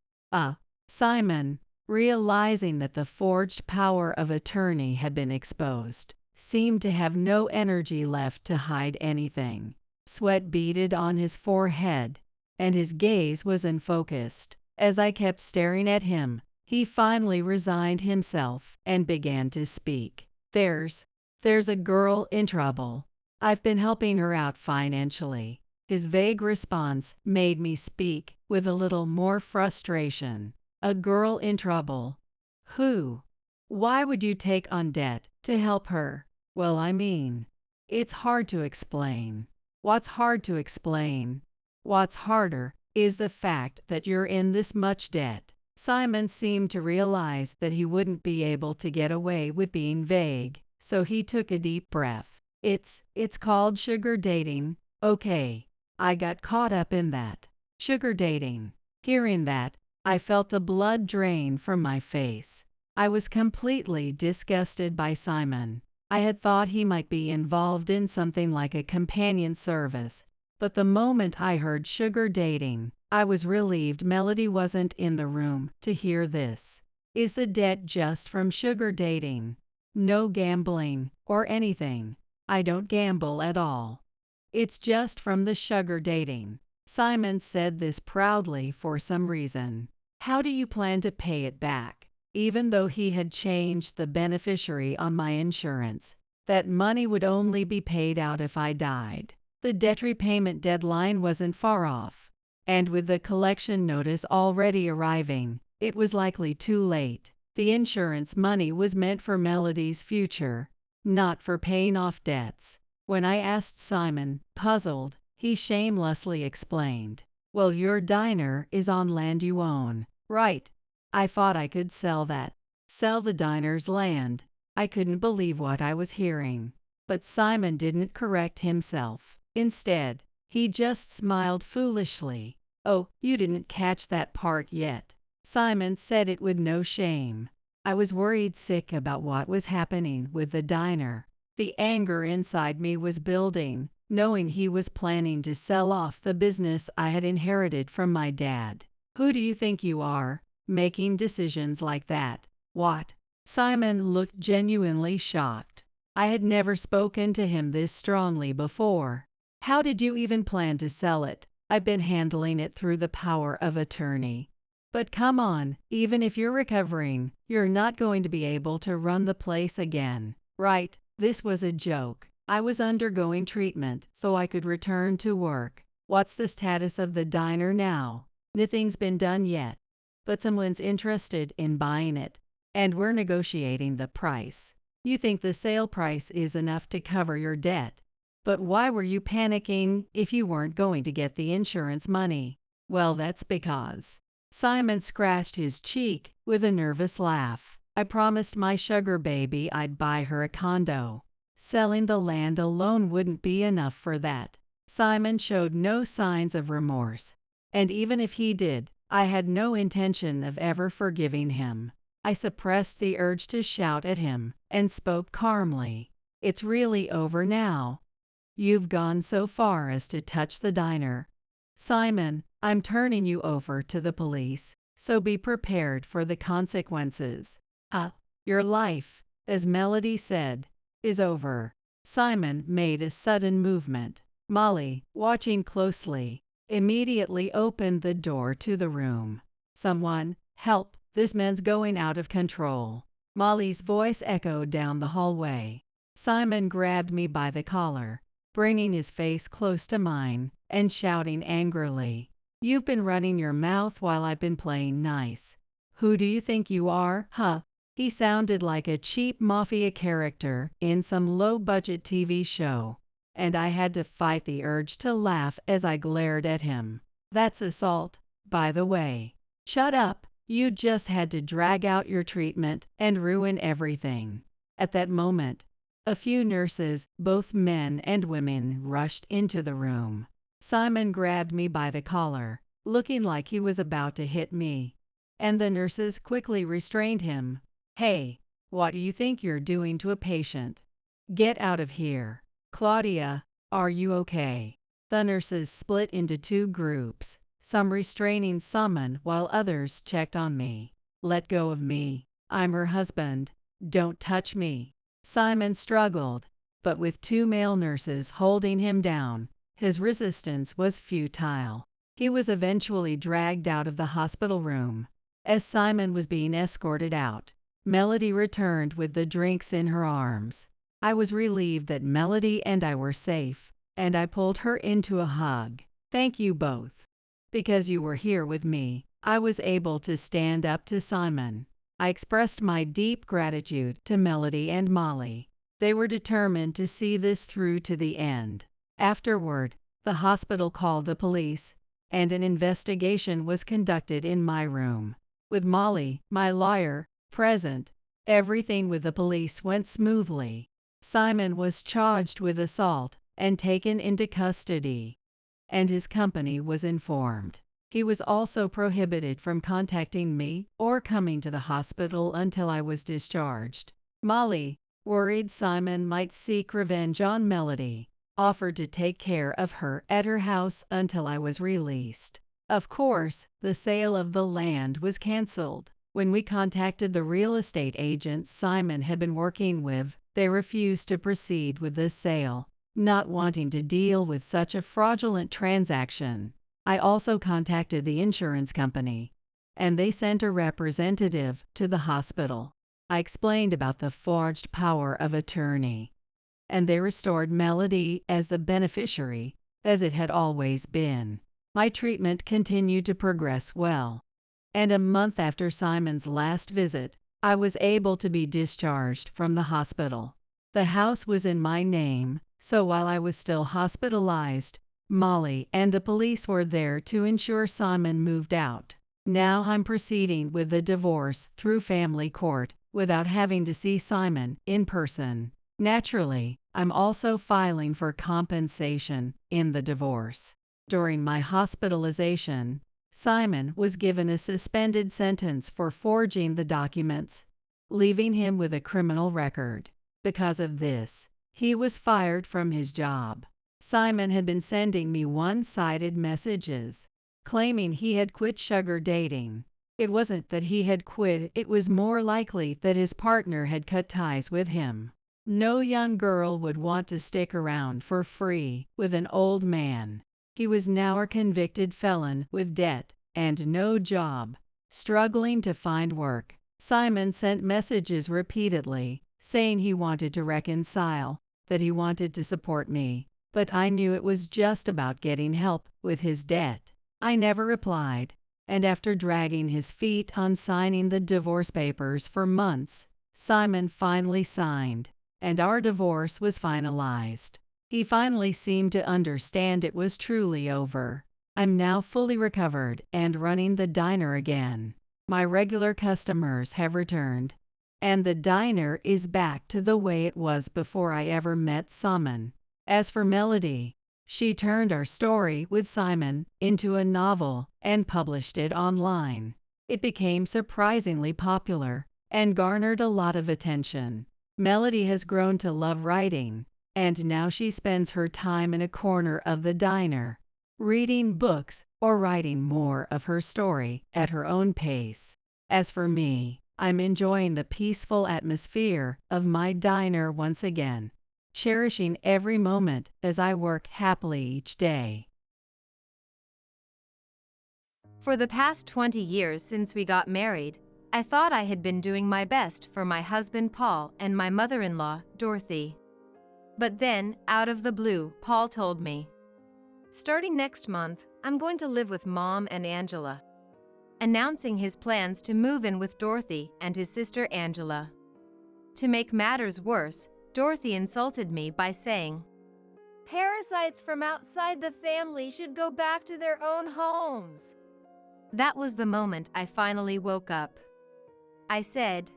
Simon, realizing that the forged power of attorney had been exposed, seemed to have no energy left to hide anything. Sweat beaded on his forehead, and his gaze was unfocused. As I kept staring at him, he finally resigned himself and began to speak. There's a girl in trouble. I've been helping her out financially. His vague response made me speak with a little more frustration. A girl in trouble? Who? Why would you take on debt to help her? Well, I mean, it's hard to explain. What's hard to explain? What's harder is the fact that you're in this much debt. Simon seemed to realize that he wouldn't be able to get away with being vague, so he took a deep breath. It's called sugar dating, okay. I got caught up in that. Sugar dating. Hearing that, I felt the blood drain from my face. I was completely disgusted by Simon. I had thought he might be involved in something like a companion service, but the moment I heard sugar dating, I was relieved Melody wasn't in the room to hear this. Is the debt just from sugar dating? No gambling or anything. I don't gamble at all. It's just from the sugar dating. Simon said this proudly for some reason. How do you plan to pay it back? Even though he had changed the beneficiary on my insurance, that money would only be paid out if I died. The debt repayment deadline wasn't far off, and with the collection notice already arriving, it was likely too late. The insurance money was meant for Melody's future, not for paying off debts. When I asked Simon, puzzled, he shamelessly explained, "Well, your diner is on land you own, right? I thought I could sell that." Sell the diner's land. I couldn't believe what I was hearing. But Simon didn't correct himself. Instead, he just smiled foolishly. "Oh, you didn't catch that part yet." Simon said it with no shame. I was worried sick about what was happening with the diner. The anger inside me was building, knowing he was planning to sell off the business I had inherited from my dad. "Who do you think you are, making decisions like that?" "What?" Simon looked genuinely shocked. I had never spoken to him this strongly before. "How did you even plan to sell it?" "I've been handling it through the power of attorney." "But come on, even if you're recovering, you're not going to be able to run the place again, right?" This was a joke. I was undergoing treatment so I could return to work. "What's the status of the diner now?" "Nothing's been done yet, but someone's interested in buying it, and we're negotiating the price." "You think the sale price is enough to cover your debt? But why were you panicking if you weren't going to get the insurance money?" "Well, that's because..." Simon scratched his cheek with a nervous laugh. "I promised my sugar baby I'd buy her a condo. Selling the land alone wouldn't be enough for that." Simon showed no signs of remorse. And even if he did, I had no intention of ever forgiving him. I suppressed the urge to shout at him and spoke calmly. "It's really over now. You've gone so far as to touch the diner. Simon, I'm turning you over to the police, so be prepared for the consequences." Your life, as Melody said, is over." Simon made a sudden movement. Molly, watching closely, immediately opened the door to the room. "Someone, help, this man's going out of control." Molly's voice echoed down the hallway. Simon grabbed me by the collar, bringing his face close to mine, and shouting angrily, "You've been running your mouth while I've been playing nice. Who do you think you are, huh?" He sounded like a cheap mafia character in some low-budget TV show, and I had to fight the urge to laugh as I glared at him. "That's assault, by the way." "Shut up, you just had to drag out your treatment and ruin everything." At that moment, a few nurses, both men and women, rushed into the room. Simon grabbed me by the collar, looking like he was about to hit me, and the nurses quickly restrained him. "Hey, what do you think you're doing to a patient? Get out of here." "Claudia, are you okay?" The nurses split into two groups, some restraining Simon while others checked on me. "Let go of me. I'm her husband. Don't touch me." Simon struggled, but with two male nurses holding him down, his resistance was futile. He was eventually dragged out of the hospital room. As Simon was being escorted out, Melody returned with the drinks in her arms. I was relieved that Melody and I were safe, and I pulled her into a hug. "Thank you both. Because you were here with me, I was able to stand up to Simon." I expressed my deep gratitude to Melody and Molly. They were determined to see this through to the end. Afterward, the hospital called the police, and an investigation was conducted in my room. With Molly, my lawyer, present, everything with the police went smoothly. Simon was charged with assault and taken into custody, and his company was informed. He was also prohibited from contacting me or coming to the hospital until I was discharged. Molly, worried Simon might seek revenge on Melody, offered to take care of her at her house until I was released. Of course, the sale of the land was canceled. When we contacted the real estate agents Simon had been working with, they refused to proceed with the sale, not wanting to deal with such a fraudulent transaction. I also contacted the insurance company, and they sent a representative to the hospital. I explained about the forged power of attorney, and they restored Melody as the beneficiary, as it had always been. My treatment continued to progress well, and a month after Simon's last visit, I was able to be discharged from the hospital. The house was in my name, so while I was still hospitalized, Molly and the police were there to ensure Simon moved out. Now I'm proceeding with the divorce through family court without having to see Simon in person. Naturally, I'm also filing for compensation in the divorce. During my hospitalization, Simon was given a suspended sentence for forging the documents, leaving him with a criminal record. Because of this, he was fired from his job. Simon had been sending me one-sided messages, claiming he had quit sugar dating. It wasn't that he had quit, it was more likely that his partner had cut ties with him. No young girl would want to stick around for free with an old man. He was now a convicted felon with debt and no job, struggling to find work. Simon sent messages repeatedly, saying he wanted to reconcile, that he wanted to support me, but I knew it was just about getting help with his debt. I never replied, and after dragging his feet on signing the divorce papers for months, Simon finally signed, and our divorce was finalized. He finally seemed to understand it was truly over. I'm now fully recovered and running the diner again. My regular customers have returned, and the diner is back to the way it was before I ever met Simon. As for Melody, she turned our story with Simon into a novel and published it online. It became surprisingly popular and garnered a lot of attention. Melody has grown to love writing, and now she spends her time in a corner of the diner, reading books or writing more of her story at her own pace. As for me, I'm enjoying the peaceful atmosphere of my diner once again, cherishing every moment as I work happily each day. For the past 20 years since we got married, I thought I had been doing my best for my husband Paul and my mother-in-law, Dorothy. But then, out of the blue, Paul told me, "Starting next month, I'm going to live with Mom and Angela," announcing his plans to move in with Dorothy and his sister Angela. To make matters worse, Dorothy insulted me by saying, "Parasites from outside the family should go back to their own homes." That was the moment I finally woke up. I said,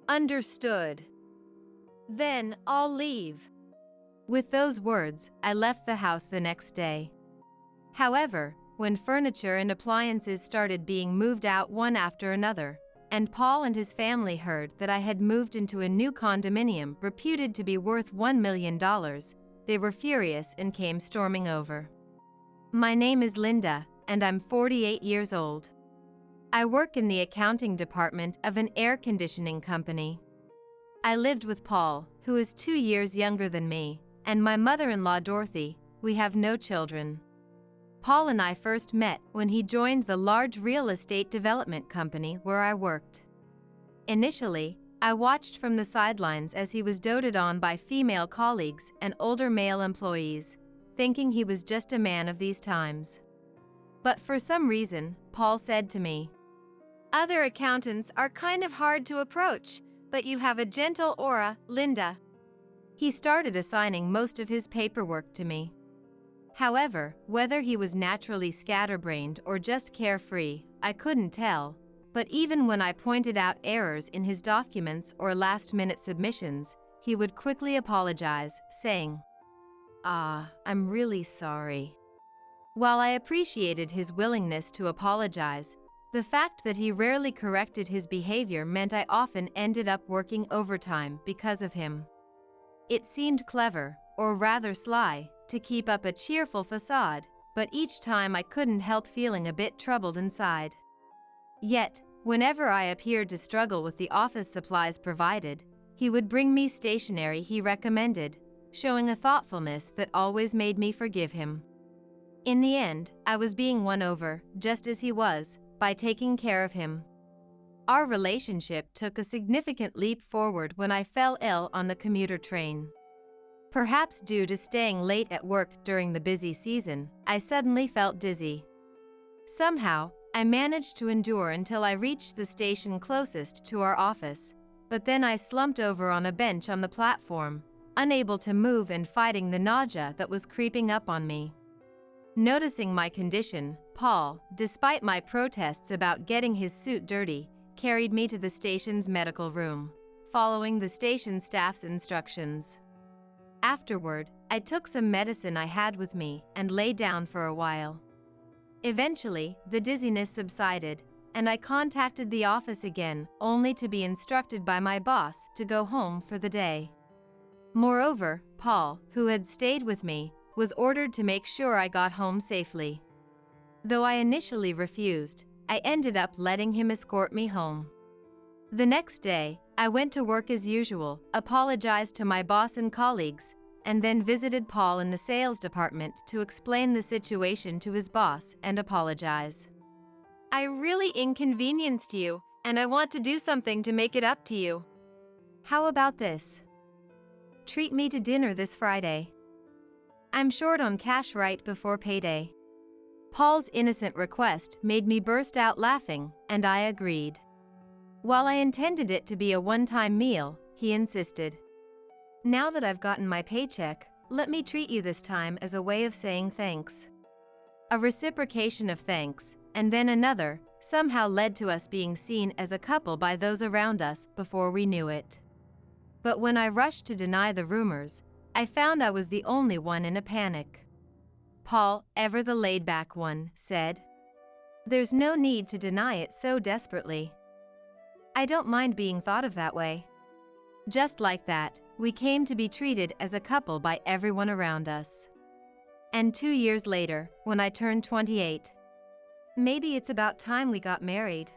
"Understood. Then I'll leave." With those words, I left the house the next day. However, when furniture and appliances started being moved out one after another, and Paul and his family heard that I had moved into a new condominium reputed to be worth $1 million, they were furious and came storming over. My name is Linda, and I'm 48 years old. I work in the accounting department of an air conditioning company. I lived with Paul, who is 2 years younger than me, and my mother-in-law Dorothy. We have no children. Paul and I first met when he joined the large real estate development company where I worked. Initially, I watched from the sidelines as he was doted on by female colleagues and older male employees, thinking he was just a man of these times. But for some reason, Paul said to me, "Other accountants are kind of hard to approach, but you have a gentle aura, Linda." He started assigning most of his paperwork to me. However, whether he was naturally scatterbrained or just carefree, I couldn't tell. But even when I pointed out errors in his documents or last-minute submissions, he would quickly apologize, saying, I'm really sorry." While I appreciated his willingness to apologize, the fact that he rarely corrected his behavior meant I often ended up working overtime because of him. It seemed clever, or rather sly, to keep up a cheerful facade, but each time I couldn't help feeling a bit troubled inside. Yet, whenever I appeared to struggle with the office supplies provided, he would bring me stationery he recommended, showing a thoughtfulness that always made me forgive him. In the end, I was being won over, just as he was, by taking care of him. Our relationship took a significant leap forward when I fell ill on the commuter train. Perhaps due to staying late at work during the busy season, I suddenly felt dizzy. Somehow, I managed to endure until I reached the station closest to our office, but then I slumped over on a bench on the platform, unable to move and fighting the nausea that was creeping up on me. Noticing my condition, Paul, despite my protests about getting his suit dirty, carried me to the station's medical room, following the station staff's instructions. Afterward, I took some medicine I had with me and lay down for a while. Eventually, the dizziness subsided, and I contacted the office again, only to be instructed by my boss to go home for the day. Moreover, Paul, who had stayed with me, was ordered to make sure I got home safely. Though I initially refused, I ended up letting him escort me home. The next day, I went to work as usual, apologized to my boss and colleagues, and then visited Paul in the sales department to explain the situation to his boss and apologize. "I really inconvenienced you, and I want to do something to make it up to you. How about this? Treat me to dinner this Friday. I'm short on cash right before payday." Paul's innocent request made me burst out laughing, and I agreed. While I intended it to be a one-time meal, he insisted. "Now that I've gotten my paycheck, let me treat you this time as a way of saying thanks." A reciprocation of thanks, and then another, somehow led to us being seen as a couple by those around us before we knew it. But when I rushed to deny the rumors, I found I was the only one in a panic. Paul, ever the laid-back one, said, "There's no need to deny it so desperately. I don't mind being thought of that way." Just like that, we came to be treated as a couple by everyone around us. And 2 years later, when I turned 28, "Maybe it's about time we got married.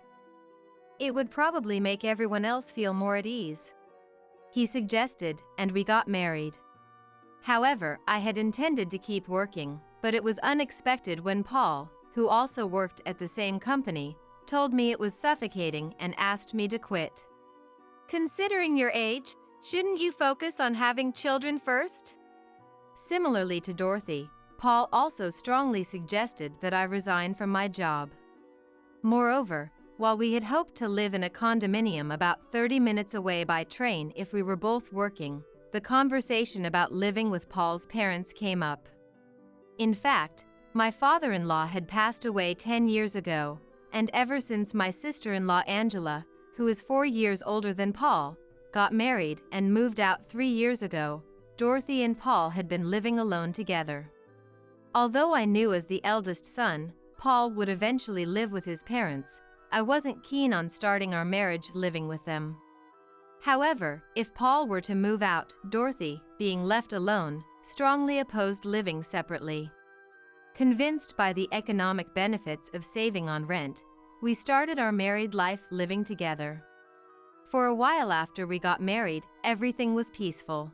It would probably make everyone else feel more at ease," he suggested, and we got married. However, I had intended to keep working, but it was unexpected when Paul, who also worked at the same company, told me it was suffocating and asked me to quit. "Considering your age, shouldn't you focus on having children first?" Similarly to Dorothy, Paul also strongly suggested that I resign from my job. Moreover, while we had hoped to live in a condominium about 30 minutes away by train if we were both working, the conversation about living with Paul's parents came up. In fact, my father-in-law had passed away 10 years ago, and ever since my sister-in-law Angela, who is 4 years older than Paul, got married and moved out 3 years ago, Dorothy and Paul had been living alone together. Although I knew as the eldest son, Paul would eventually live with his parents, I wasn't keen on starting our marriage living with them. However, if Paul were to move out, Dorothy, being left alone, strongly opposed living separately. Convinced by the economic benefits of saving on rent, we started our married life living together. For a while after we got married, everything was peaceful.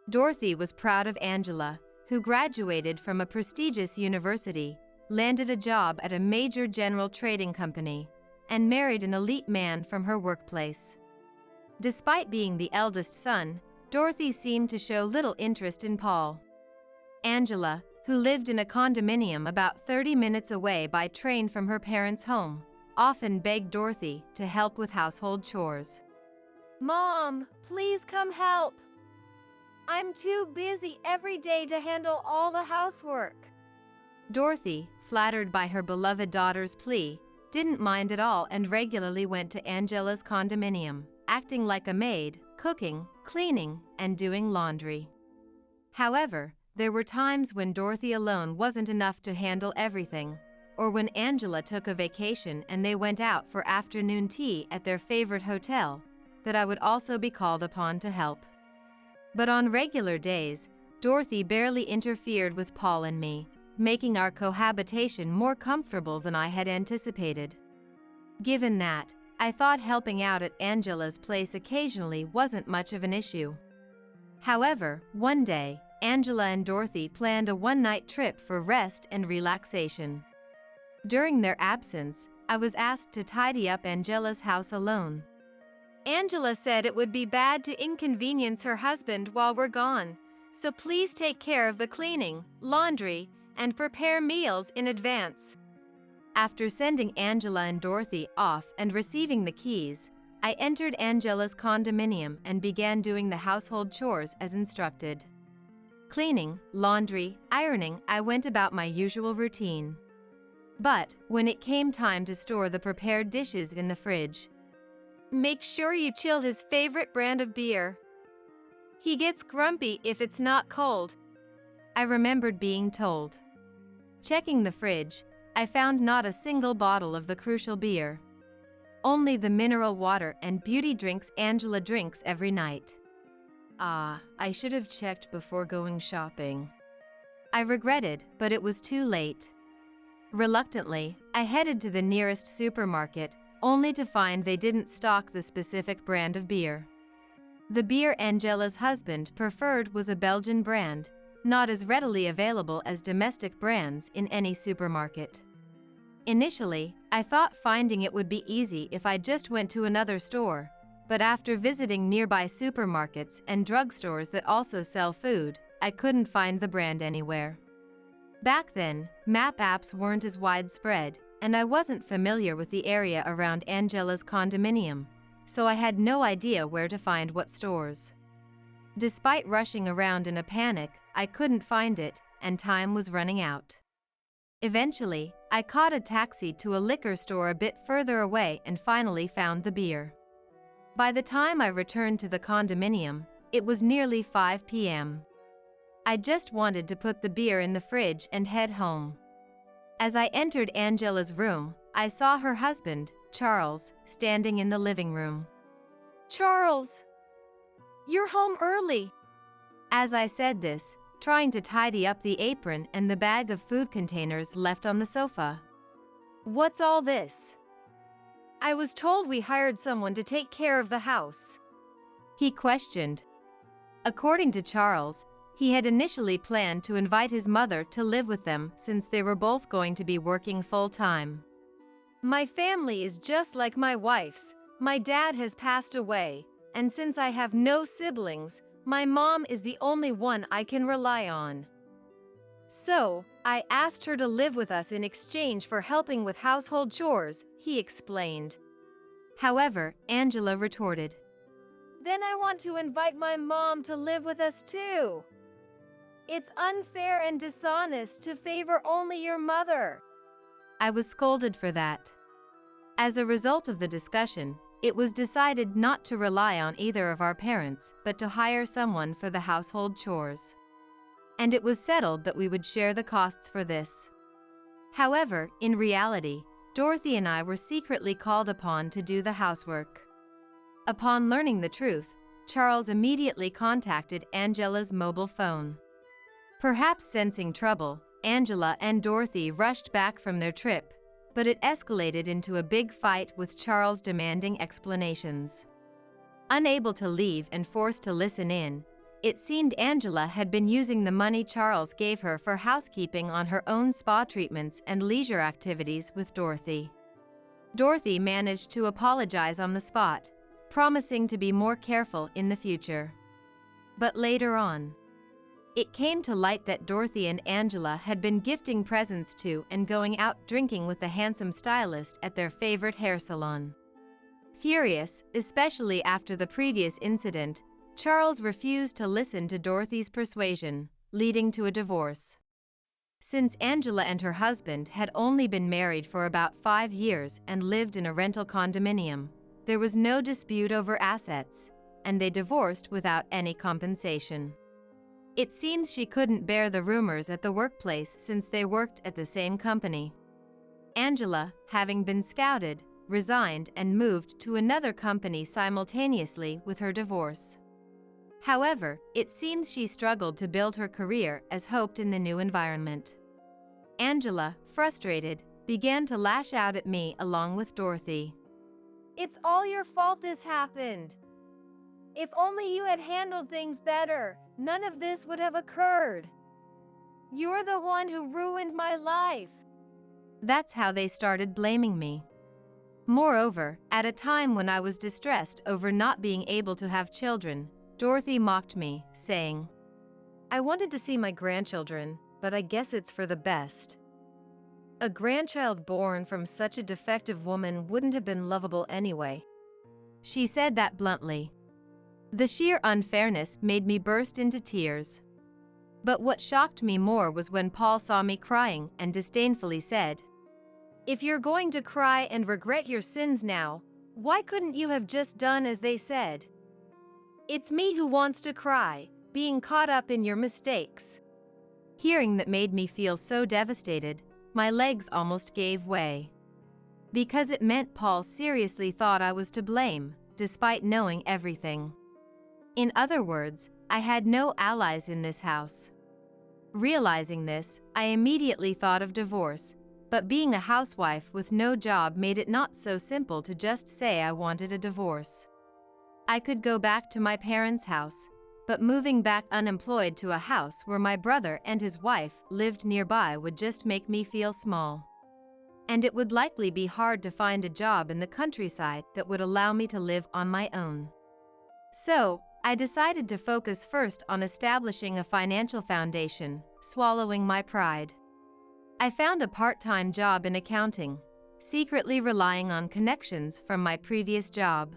Dorothy was proud of Angela, who graduated from a prestigious university, landed a job at a major general trading company, and married an elite man from her workplace. Despite being the eldest son, Dorothy seemed to show little interest in Paul. Angela, who lived in a condominium about 30 minutes away by train from her parents' home, often begged Dorothy to help with household chores. "Mom, please come help. I'm too busy every day to handle all the housework." Dorothy, flattered by her beloved daughter's plea, didn't mind at all and regularly went to Angela's condominium, acting like a maid, cooking, cleaning, and doing laundry. However, there were times when Dorothy alone wasn't enough to handle everything, or when Angela took a vacation and they went out for afternoon tea at their favorite hotel, that I would also be called upon to help. But on regular days, Dorothy barely interfered with Paul and me, making our cohabitation more comfortable than I had anticipated. Given that, I thought helping out at Angela's place occasionally wasn't much of an issue. However, one day, Angela and Dorothy planned a one-night trip for rest and relaxation. During their absence, I was asked to tidy up Angela's house alone. Angela said it would be bad to inconvenience her husband while we're gone, so please take care of the cleaning, laundry, and prepare meals in advance. After sending Angela and Dorothy off and receiving the keys, I entered Angela's condominium and began doing the household chores as instructed. Cleaning, laundry, ironing, I went about my usual routine. But when it came time to store the prepared dishes in the fridge, make sure you chill his favorite brand of beer. He gets grumpy if it's not cold, I remembered being told. Checking the fridge, I found not a single bottle of the crucial beer. Only the mineral water and beauty drinks Angela drinks every night. I should have checked before going shopping. I regretted, but it was too late. Reluctantly, I headed to the nearest supermarket, only to find they didn't stock the specific brand of beer. The beer Angela's husband preferred was a Belgian brand, not as readily available as domestic brands in any supermarket. Initially, I thought finding it would be easy if I just went to another store, but after visiting nearby supermarkets and drugstores that also sell food, I couldn't find the brand anywhere. Back then, map apps weren't as widespread, and I wasn't familiar with the area around Angela's condominium, so I had no idea where to find what stores. Despite rushing around in a panic, I couldn't find it, and time was running out. Eventually, I caught a taxi to a liquor store a bit further away and finally found the beer. By the time I returned to the condominium, it was nearly 5 p.m. I just wanted to put the beer in the fridge and head home. As I entered Angela's room, I saw her husband, Charles, standing in the living room. "Charles, you're home early." As I said this, trying to tidy up the apron and the bag of food containers left on the sofa. "What's all this?" "I was told we hired someone to take care of the house," he questioned. According to Charles, he had initially planned to invite his mother to live with them since they were both going to be working full-time. "My family is just like my wife's. My dad has passed away, and since I have no siblings, my mom is the only one I can rely on. So, I asked her to live with us in exchange for helping with household chores," he explained. However, Angela retorted, "Then I want to invite my mom to live with us too. It's unfair and dishonest to favor only your mother." I was scolded for that. As a result of the discussion, it was decided not to rely on either of our parents, but to hire someone for the household chores. And it was settled that we would share the costs for this. However, in reality, Dorothy and I were secretly called upon to do the housework. Upon learning the truth, Charles immediately contacted Angela's mobile phone. Perhaps sensing trouble, Angela and Dorothy rushed back from their trip, but it escalated into a big fight with Charles demanding explanations. Unable to leave and forced to listen in, it seemed Angela had been using the money Charles gave her for housekeeping on her own spa treatments and leisure activities with Dorothy. Dorothy managed to apologize on the spot, promising to be more careful in the future. But later on, it came to light that Dorothy and Angela had been gifting presents to and going out drinking with the handsome stylist at their favorite hair salon. Furious, especially after the previous incident, Charles refused to listen to Dorothy's persuasion, leading to a divorce. Since Angela and her husband had only been married for about 5 years and lived in a rental condominium, there was no dispute over assets, and they divorced without any compensation. It seems she couldn't bear the rumors at the workplace since they worked at the same company. Angela, having been scouted, resigned and moved to another company simultaneously with her divorce. However, it seems she struggled to build her career as hoped in the new environment. Angela, frustrated, began to lash out at me along with Dorothy. "It's all your fault this happened. If only you had handled things better, none of this would have occurred. You're the one who ruined my life." That's how they started blaming me. Moreover, at a time when I was distressed over not being able to have children, Dorothy mocked me, saying, "I wanted to see my grandchildren, but I guess it's for the best. A grandchild born from such a defective woman wouldn't have been lovable anyway." She said that bluntly. The sheer unfairness made me burst into tears. But what shocked me more was when Paul saw me crying and disdainfully said, "If you're going to cry and regret your sins now, why couldn't you have just done as they said? It's me who wants to cry, being caught up in your mistakes." Hearing that made me feel so devastated, my legs almost gave way. Because it meant Paul seriously thought I was to blame, despite knowing everything. In other words, I had no allies in this house. Realizing this, I immediately thought of divorce, but being a housewife with no job made it not so simple to just say I wanted a divorce. I could go back to my parents' house, but moving back unemployed to a house where my brother and his wife lived nearby would just make me feel small. And it would likely be hard to find a job in the countryside that would allow me to live on my own. So, I decided to focus first on establishing a financial foundation, swallowing my pride. I found a part-time job in accounting, secretly relying on connections from my previous job.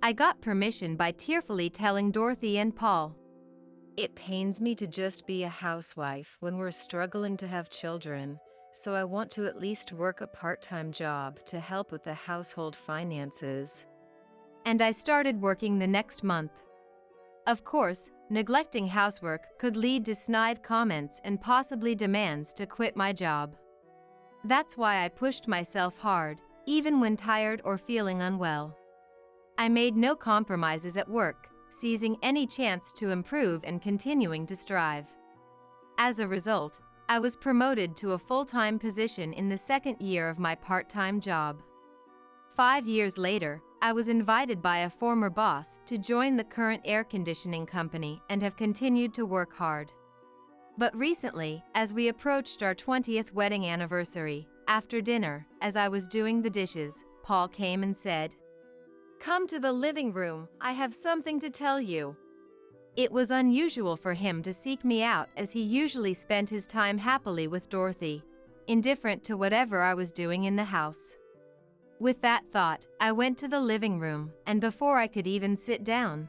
I got permission by tearfully telling Dorothy and Paul, "It pains me to just be a housewife when we're struggling to have children, so I want to at least work a part-time job to help with the household finances." And I started working the next month. Of course, neglecting housework could lead to snide comments and possibly demands to quit my job. That's why I pushed myself hard, even when tired or feeling unwell. I made no compromises at work, seizing any chance to improve and continuing to strive. As a result, I was promoted to a full-time position in the second year of my part-time job. 5 years later, I was invited by a former boss to join the current air conditioning company and have continued to work hard. But recently, as we approached our 20th wedding anniversary, after dinner, as I was doing the dishes, Paul came and said, "Come to the living room, I have something to tell you." It was unusual for him to seek me out as he usually spent his time happily with Dorothy, indifferent to whatever I was doing in the house. With that thought, I went to the living room, and before I could even sit down,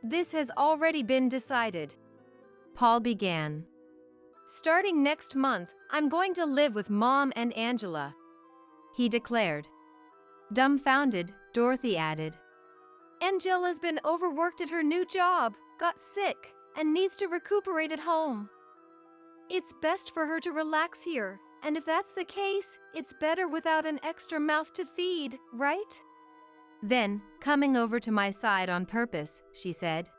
"This has already been decided," Paul began. "Starting next month, I'm going to live with Mom and Angela," he declared. Dumbfounded, Dorothy added, "Angela's been overworked at her new job, got sick, and needs to recuperate at home. It's best for her to relax here, and if that's the case, it's better without an extra mouth to feed, right?" Then, coming over to my side on purpose, she said,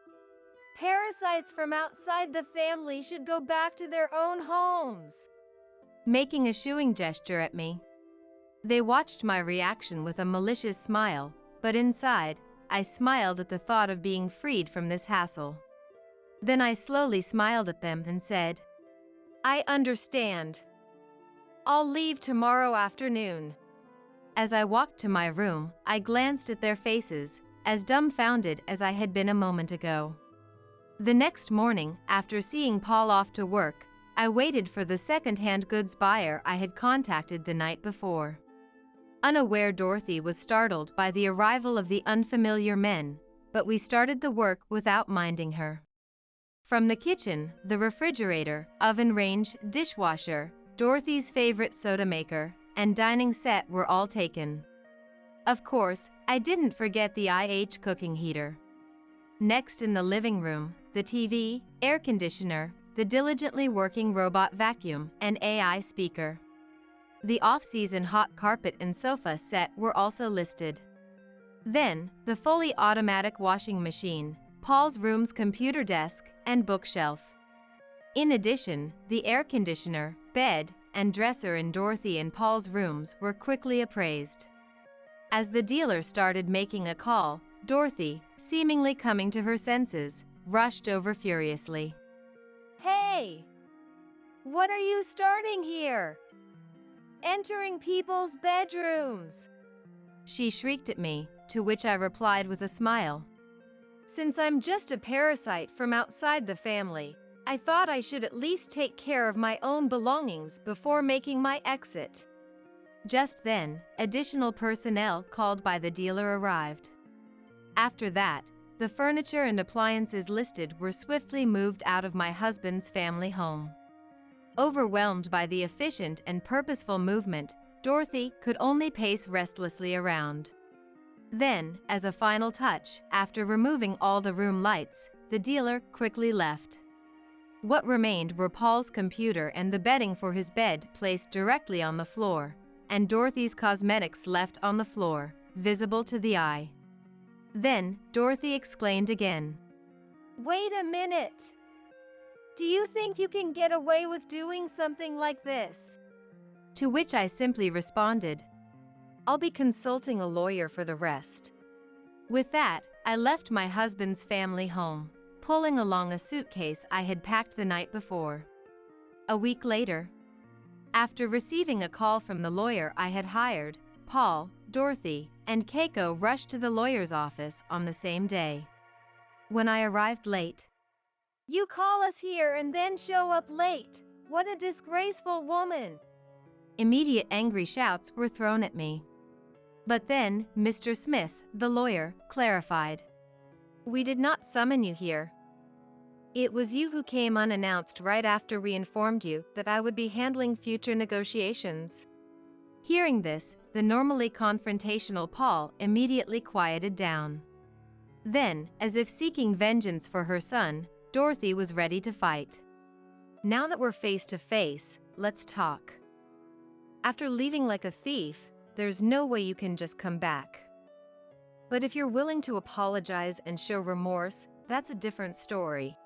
"Parasites from outside the family should go back to their own homes," making a shooing gesture at me. They watched my reaction with a malicious smile, but inside, I smiled at the thought of being freed from this hassle. Then I slowly smiled at them and said, "I understand. I'll leave tomorrow afternoon." As I walked to my room, I glanced at their faces, as dumbfounded as I had been a moment ago. The next morning, after seeing Paul off to work, I waited for the second-hand goods buyer I had contacted the night before. Unaware, Dorothy was startled by the arrival of the unfamiliar men, but we started the work without minding her. From the kitchen, the refrigerator, oven range, dishwasher, Dorothy's favorite soda maker, and dining set were all taken. Of course, I didn't forget the IH cooking heater. Next in the living room, the TV, air conditioner, the diligently working robot vacuum, and AI speaker. The off-season hot carpet and sofa set were also listed. Then, the fully automatic washing machine, Paul's room's computer desk, and bookshelf. In addition, the air conditioner, bed, and dresser in Dorothy and Paul's rooms were quickly appraised. As the dealer started making a call, Dorothy, seemingly coming to her senses, rushed over furiously. Hey! What are you starting here? Entering people's bedrooms! She shrieked at me, to which I replied with a smile. Since I'm just a parasite from outside the family, I thought I should at least take care of my own belongings before making my exit. Just then, additional personnel called by the dealer arrived. After that, the furniture and appliances listed were swiftly moved out of my husband's family home. Overwhelmed by the efficient and purposeful movement, Dorothy could only pace restlessly around. Then, as a final touch, after removing all the room lights, the dealer quickly left. What remained were Paul's computer and the bedding for his bed placed directly on the floor, and Dorothy's cosmetics left on the floor, visible to the eye. Then, Dorothy exclaimed again. Wait a minute! Do you think you can get away with doing something like this? To which I simply responded, I'll be consulting a lawyer for the rest. With that, I left my husband's family home, pulling along a suitcase I had packed the night before. A week later, after receiving a call from the lawyer I had hired, Paul, Dorothy, and Keiko rushed to the lawyer's office on the same day. When I arrived late, You call us here and then show up late. What a disgraceful woman! immediate angry shouts were thrown at me. But then, Mr. Smith, the lawyer, clarified. We did not summon you here. It was you who came unannounced right after we informed you that I would be handling future negotiations. Hearing this, the normally confrontational Paul immediately quieted down. Then, as if seeking vengeance for her son, Dorothy was ready to fight. Now that we're face to face, let's talk. After leaving like a thief, there's no way you can just come back. But if you're willing to apologize and show remorse, that's a different story.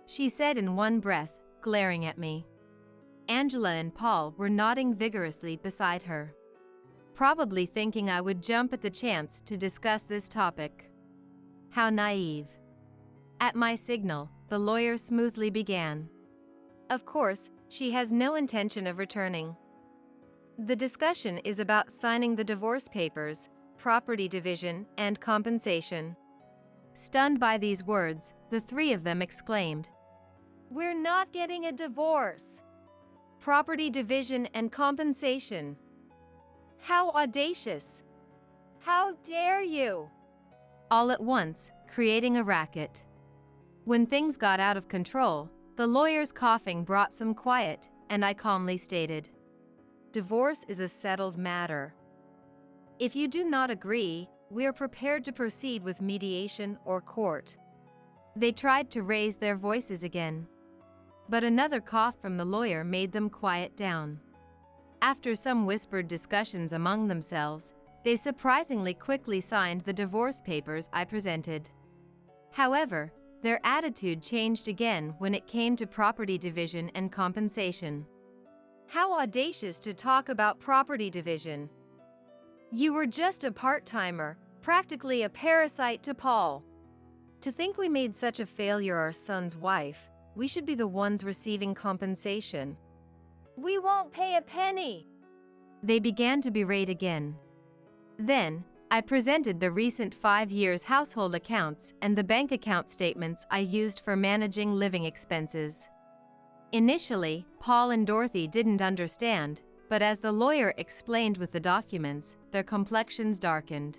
She said in one breath, glaring at me. Angela and Paul were nodding vigorously beside her, probably thinking I would jump at the chance to discuss this topic. How naive. At my signal, the lawyer smoothly began. Of course, she has no intention of returning. The discussion is about signing the divorce papers, property division, and compensation. Stunned by these words, the three of them exclaimed, We're not getting a divorce. Property division and compensation. How audacious! How dare you! All at once, creating a racket. When things got out of control, the lawyer's coughing brought some quiet, and I calmly stated, Divorce is a settled matter. If you do not agree, we are prepared to proceed with mediation or court. They tried to raise their voices again, but another cough from the lawyer made them quiet down. After some whispered discussions among themselves, they surprisingly quickly signed the divorce papers I presented. However, their attitude changed again when it came to property division and compensation. How audacious to talk about property division. You were just a part-timer, practically a parasite to Paul. To think we made such a failure our son's wife, we should be the ones receiving compensation. We won't pay a penny. They began to berate again. Then, I presented the recent 5 years household accounts and the bank account statements I used for managing living expenses. Initially, Paul and Dorothy didn't understand, but as the lawyer explained with the documents, their complexions darkened.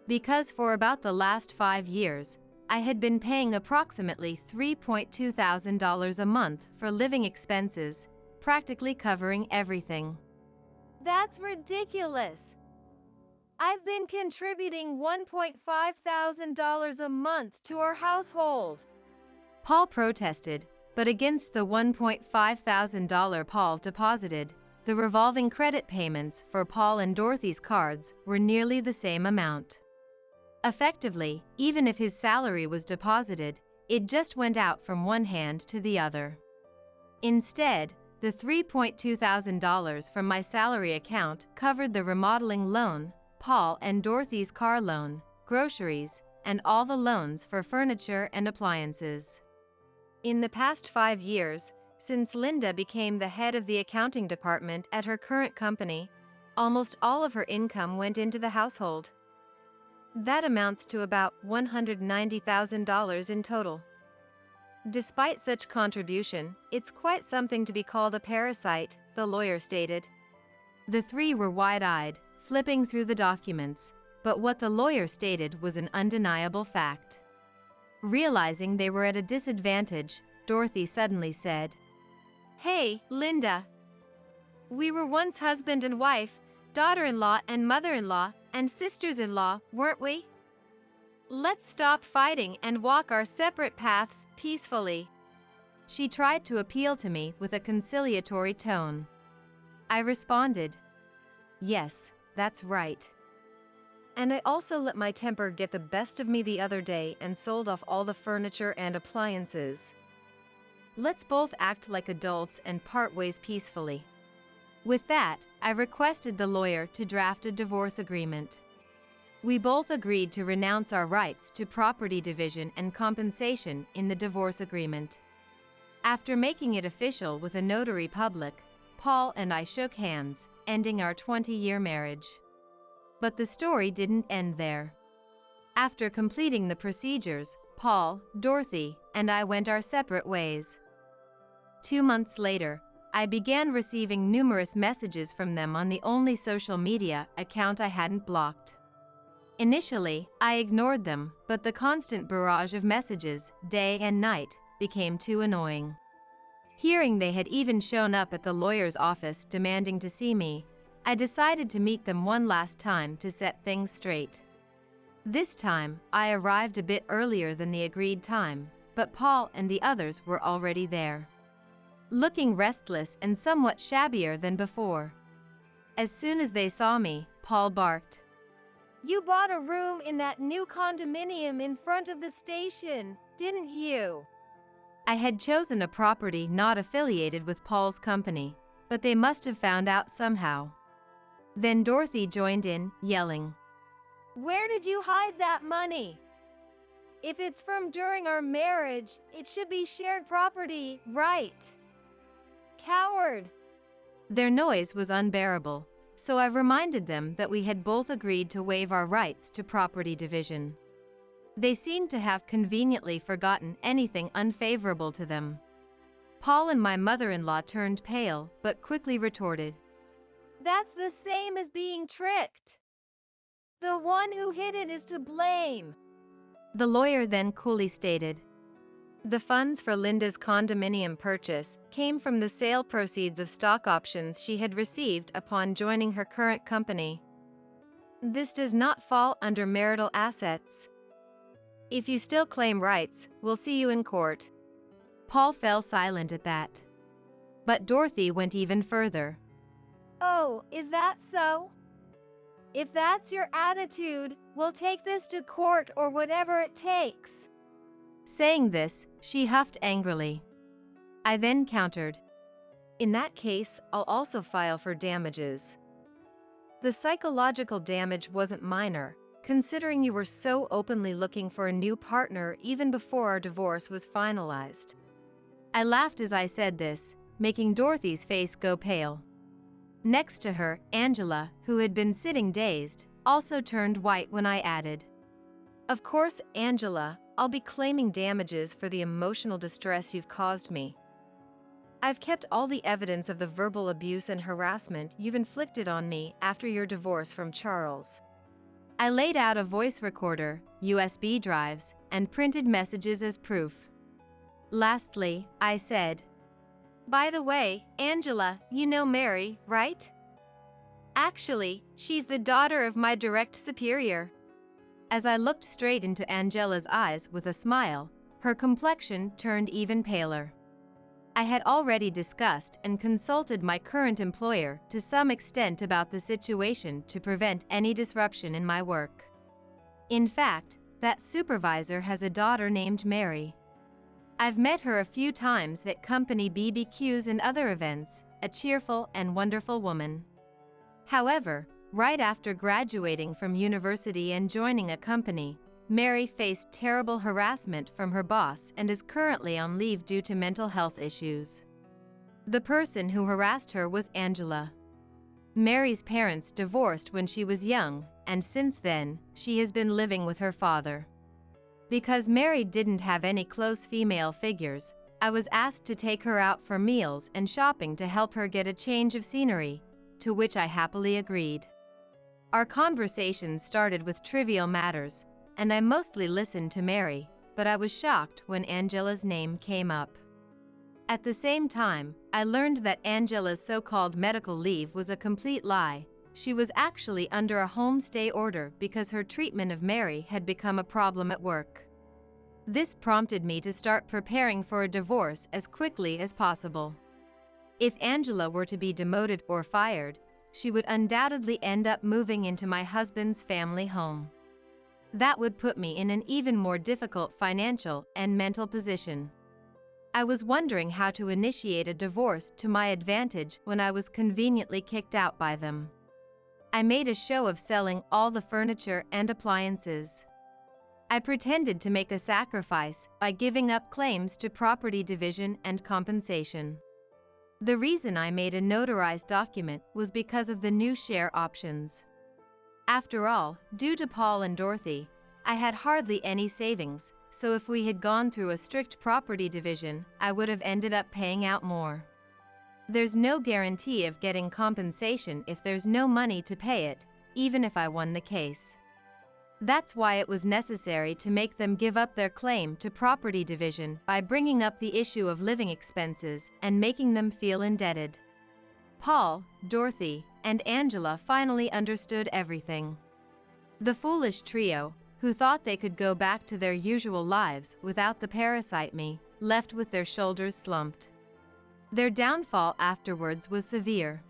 Because for about the last 5 years, I had been paying approximately $3,200 a month for living expenses, practically covering everything. That's ridiculous. I've been contributing $1,500 a month to our household. Paul protested, but against the $1,500 Paul deposited, the revolving credit payments for Paul and Dorothy's cards were nearly the same amount. Effectively, even if his salary was deposited, it just went out from one hand to the other. Instead, the $3,200 from my salary account covered the remodeling loan, Paul and Dorothy's car loan, groceries, and all the loans for furniture and appliances. In the past 5 years, since Linda became the head of the accounting department at her current company, almost all of her income went into the household. That amounts to about $190,000 in total. Despite such contribution, it's quite something to be called a parasite, the lawyer stated. The three were wide-eyed, flipping through the documents, but what the lawyer stated was an undeniable fact. Realizing they were at a disadvantage, Dorothy suddenly said, Hey, Linda. We were once husband and wife, daughter-in-law and mother-in-law, and sisters-in-law, weren't we? Let's stop fighting and walk our separate paths peacefully. She tried to appeal to me with a conciliatory tone. I responded, Yes, that's right. And I also let my temper get the best of me the other day and sold off all the furniture and appliances. Let's both act like adults and part ways peacefully. With that, I requested the lawyer to draft a divorce agreement. We both agreed to renounce our rights to property division and compensation in the divorce agreement. After making it official with a notary public, Paul and I shook hands, ending our 20-year marriage. But the story didn't end there. After completing the procedures, Paul, Dorothy, and I went our separate ways. 2 months later, I began receiving numerous messages from them on the only social media account I hadn't blocked. Initially, I ignored them, but the constant barrage of messages, day and night, became too annoying. Hearing they had even shown up at the lawyer's office demanding to see me, I decided to meet them one last time to set things straight. This time, I arrived a bit earlier than the agreed time, but Paul and the others were already there. Looking restless and somewhat shabbier than before. As soon as they saw me, Paul barked, You bought a room in that new condominium in front of the station, didn't you? I had chosen a property not affiliated with Paul's company, but they must have found out somehow. Then Dorothy joined in, yelling, Where did you hide that money? If it's from during our marriage, it should be shared property, right? Coward! Their noise was unbearable, so I reminded them that we had both agreed to waive our rights to property division. They seemed to have conveniently forgotten anything unfavorable to them. Paul and my mother-in-law turned pale, but quickly retorted, That's the same as being tricked. The one who hid it is to blame. The lawyer then coolly stated, The funds for Linda's condominium purchase came from the sale proceeds of stock options she had received upon joining her current company. This does not fall under marital assets. If you still claim rights, we'll see you in court. Paul fell silent at that. But Dorothy went even further. Oh, is that so? If that's your attitude, we'll take this to court or whatever it takes. Saying this, she huffed angrily. I then countered, In that case, I'll also file for damages. The psychological damage wasn't minor, considering you were so openly looking for a new partner even before our divorce was finalized. I laughed as I said this, making Dorothy's face go pale. Next to her, Angela, who had been sitting dazed, also turned white when I added, Of course, Angela, I'll be claiming damages for the emotional distress you've caused me. I've kept all the evidence of the verbal abuse and harassment you've inflicted on me after your divorce from Charles. I laid out a voice recorder, USB drives, and printed messages as proof. Lastly, I said, By the way, Angela, you know Mary, right? Actually, she's the daughter of my direct superior. As I looked straight into Angela's eyes with a smile, her complexion turned even paler. I had already discussed and consulted my current employer to some extent about the situation to prevent any disruption in my work. In fact, that supervisor has a daughter named Mary. I've met her a few times at company BBQs and other events, a cheerful and wonderful woman. However, right after graduating from university and joining a company, Mary faced terrible harassment from her boss and is currently on leave due to mental health issues. The person who harassed her was Angela. Mary's parents divorced when she was young, and since then, she has been living with her father. Because Mary didn't have any close female figures, I was asked to take her out for meals and shopping to help her get a change of scenery, to which I happily agreed. Our conversations started with trivial matters, and I mostly listened to Mary, but I was shocked when Angela's name came up. At the same time, I learned that Angela's so-called medical leave was a complete lie. She was actually under a home stay order because her treatment of Mary had become a problem at work. This prompted me to start preparing for a divorce as quickly as possible. If Angela were to be demoted or fired, she would undoubtedly end up moving into my husband's family home. That would put me in an even more difficult financial and mental position. I was wondering how to initiate a divorce to my advantage when I was conveniently kicked out by them. I made a show of selling all the furniture and appliances. I pretended to make a sacrifice by giving up claims to property division and compensation. The reason I made a notarized document was because of the new share options. After all, due to Paul and Dorothy, I had hardly any savings, so if we had gone through a strict property division, I would have ended up paying out more. There's no guarantee of getting compensation if there's no money to pay it, even if I won the case. That's why it was necessary to make them give up their claim to property division by bringing up the issue of living expenses and making them feel indebted. Paul, Dorothy, and Angela finally understood everything. The foolish trio, who thought they could go back to their usual lives without the parasite me, left with their shoulders slumped. Their downfall afterwards was severe.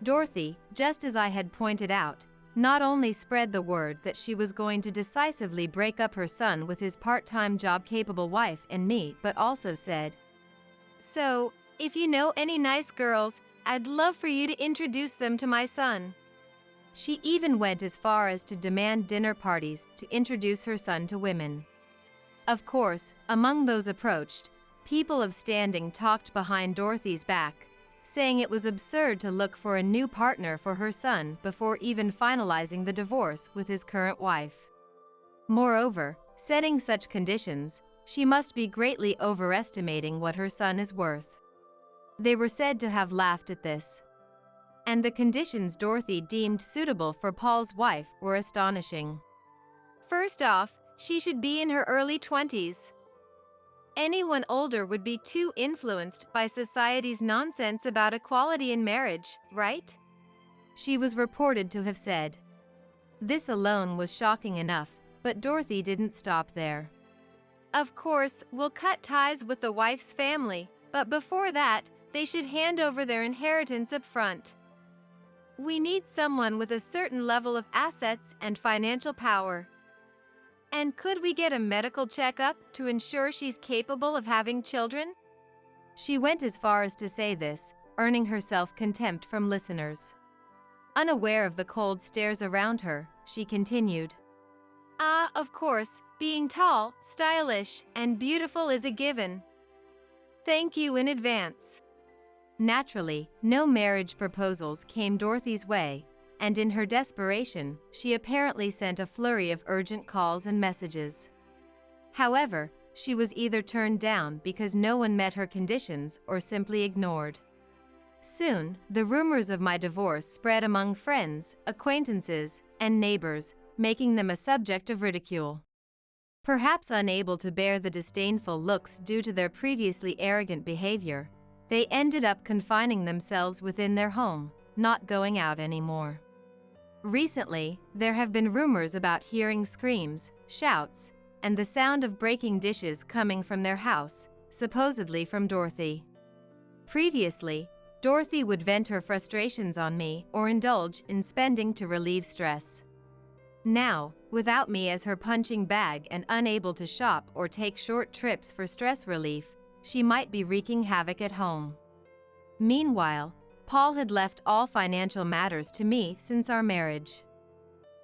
Dorothy, just as I had pointed out, not only spread the word that she was going to decisively break up her son with his part-time job-capable wife and me, but also said, So, if you know any nice girls, I'd love for you to introduce them to my son. She even went as far as to demand dinner parties to introduce her son to women. Of course, among those approached, people of standing talked behind Dorothy's back, saying it was absurd to look for a new partner for her son before even finalizing the divorce with his current wife. Moreover, setting such conditions, she must be greatly overestimating what her son is worth. They were said to have laughed at this. And the conditions Dorothy deemed suitable for Paul's wife were astonishing. First off, she should be in her early 20s. Anyone older would be too influenced by society's nonsense about equality in marriage, right? She was reported to have said. This alone was shocking enough, but Dorothy didn't stop there. Of course, we'll cut ties with the wife's family, but before that, they should hand over their inheritance up front. We need someone with a certain level of assets and financial power. And could we get a medical checkup to ensure she's capable of having children? She went as far as to say this, earning herself contempt from listeners. Unaware of the cold stares around her, she continued. Of course, being tall, stylish, and beautiful is a given. Thank you in advance. Naturally, no marriage proposals came Dorothy's way, and in her desperation, she apparently sent a flurry of urgent calls and messages. However, she was either turned down because no one met her conditions or simply ignored. Soon, the rumors of my divorce spread among friends, acquaintances, and neighbors, making them a subject of ridicule. Perhaps unable to bear the disdainful looks due to their previously arrogant behavior, they ended up confining themselves within their home, not going out anymore. Recently, there have been rumors about hearing screams, shouts, and the sound of breaking dishes coming from their house, supposedly from Dorothy. Previously, Dorothy would vent her frustrations on me or indulge in spending to relieve stress. Now, without me as her punching bag and unable to shop or take short trips for stress relief, she might be wreaking havoc at home. Meanwhile, Paul had left all financial matters to me since our marriage.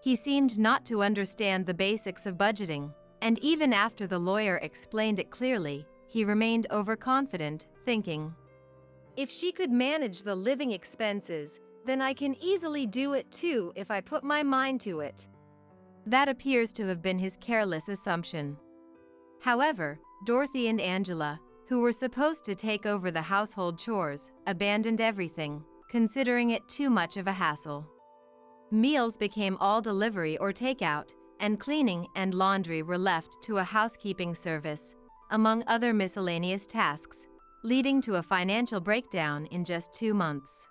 He seemed not to understand the basics of budgeting, and even after the lawyer explained it clearly, he remained overconfident, thinking, If she could manage the living expenses, then I can easily do it too if I put my mind to it. That appears to have been his careless assumption. However, Dorothy and Angela, who were supposed to take over the household chores, abandoned everything, considering it too much of a hassle. Meals became all delivery or takeout, and cleaning and laundry were left to a housekeeping service, among other miscellaneous tasks, leading to a financial breakdown in just 2 months.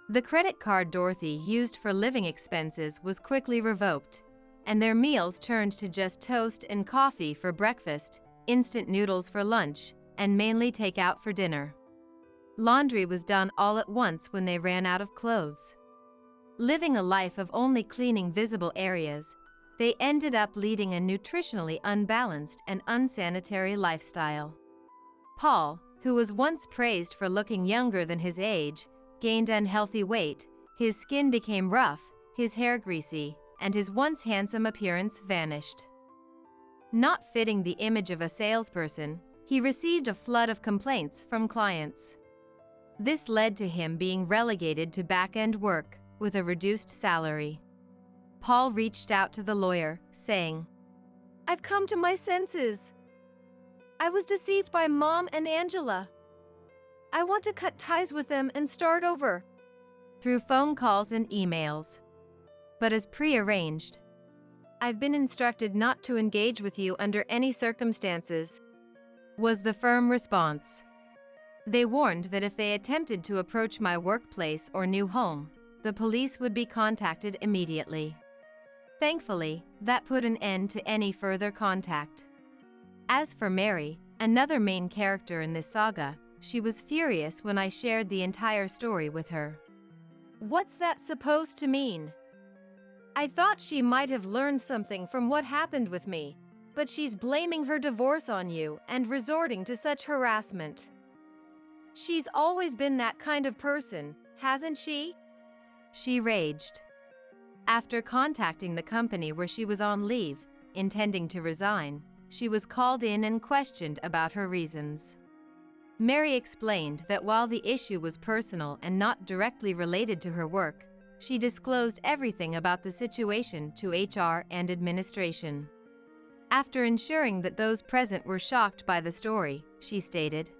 The credit card Dorothy used for living expenses was quickly revoked, and their meals turned to just toast and coffee for breakfast, instant noodles for lunch, and mainly takeout for dinner. Laundry was done all at once when they ran out of clothes. Living a life of only cleaning visible areas, they ended up leading a nutritionally unbalanced and unsanitary lifestyle. Paul, who was once praised for looking younger than his age, gained unhealthy weight, his skin became rough, his hair greasy, and his once handsome appearance vanished. Not fitting the image of a salesperson, he received a flood of complaints from clients. This led to him being relegated to back-end work with a reduced salary. Paul reached out to the lawyer, saying, I've come to my senses. I was deceived by Mom and Angela. I want to cut ties with them and start over. Through phone calls and emails. But as prearranged, I've been instructed not to engage with you under any circumstances, was the firm response. They warned that if they attempted to approach my workplace or new home, the police would be contacted immediately. Thankfully, that put an end to any further contact. As for Mary, another main character in this saga, she was furious when I shared the entire story with her. What's that supposed to mean? I thought she might have learned something from what happened with me, but she's blaming her divorce on you and resorting to such harassment. She's always been that kind of person, hasn't she? She raged. After contacting the company where she was on leave, intending to resign, she was called in and questioned about her reasons. Mary explained that while the issue was personal and not directly related to her work, she disclosed everything about the situation to HR and administration. After ensuring that those present were shocked by the story, she stated,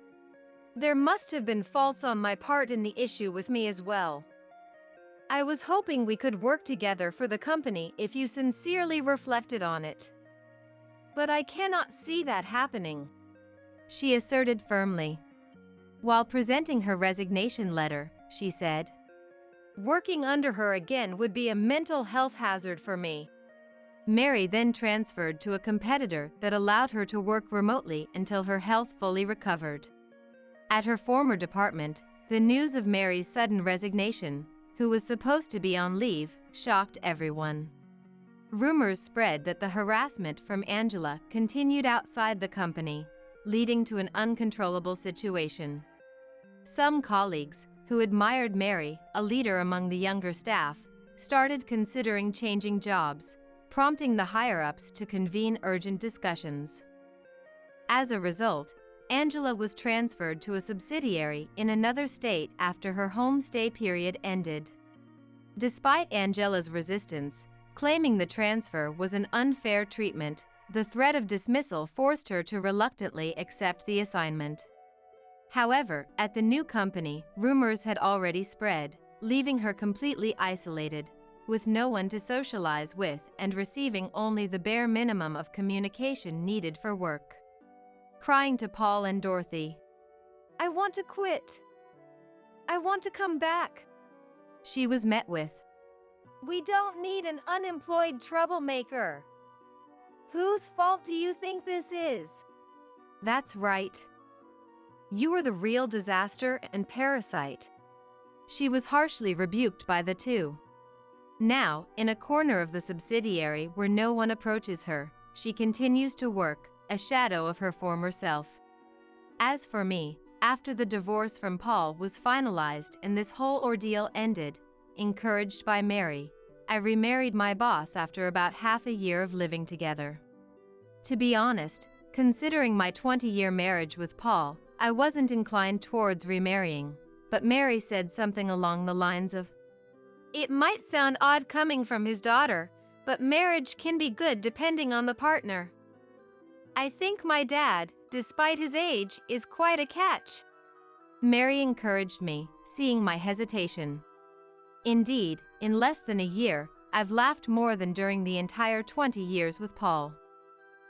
There must have been faults on my part in the issue with me as well. I was hoping we could work together for the company if you sincerely reflected on it. But I cannot see that happening, she asserted firmly. While presenting her resignation letter, she said, Working under her again would be a mental health hazard for me. Mary then transferred to a competitor that allowed her to work remotely until her health fully recovered. At her former department, the news of Mary's sudden resignation, who was supposed to be on leave, shocked everyone. Rumors spread that the harassment from Angela continued outside the company, leading to an uncontrollable situation. Some colleagues, who admired Mary, a leader among the younger staff, started considering changing jobs, prompting the higher-ups to convene urgent discussions. As a result, Angela was transferred to a subsidiary in another state after her home stay period ended. Despite Angela's resistance, claiming the transfer was an unfair treatment, the threat of dismissal forced her to reluctantly accept the assignment. However, at the new company, rumors had already spread, leaving her completely isolated, with no one to socialize with and receiving only the bare minimum of communication needed for work. Crying to Paul and Dorothy. I want to quit. I want to come back. She was met with, We don't need an unemployed troublemaker. Whose fault do you think this is? That's right. You are the real disaster and parasite. She was harshly rebuked by the two. Now, in a corner of the subsidiary where no one approaches her, she continues to work, a shadow of her former self. As for me, after the divorce from Paul was finalized and this whole ordeal ended, encouraged by Mary, I remarried my boss after about half a year of living together. To be honest, considering my 20-year marriage with Paul, I wasn't inclined towards remarrying, but Mary said something along the lines of, It might sound odd coming from his daughter, but marriage can be good depending on the partner. I think my dad, despite his age, is quite a catch. Mary encouraged me, seeing my hesitation. Indeed, in less than a year, I've laughed more than during the entire 20 years with Paul.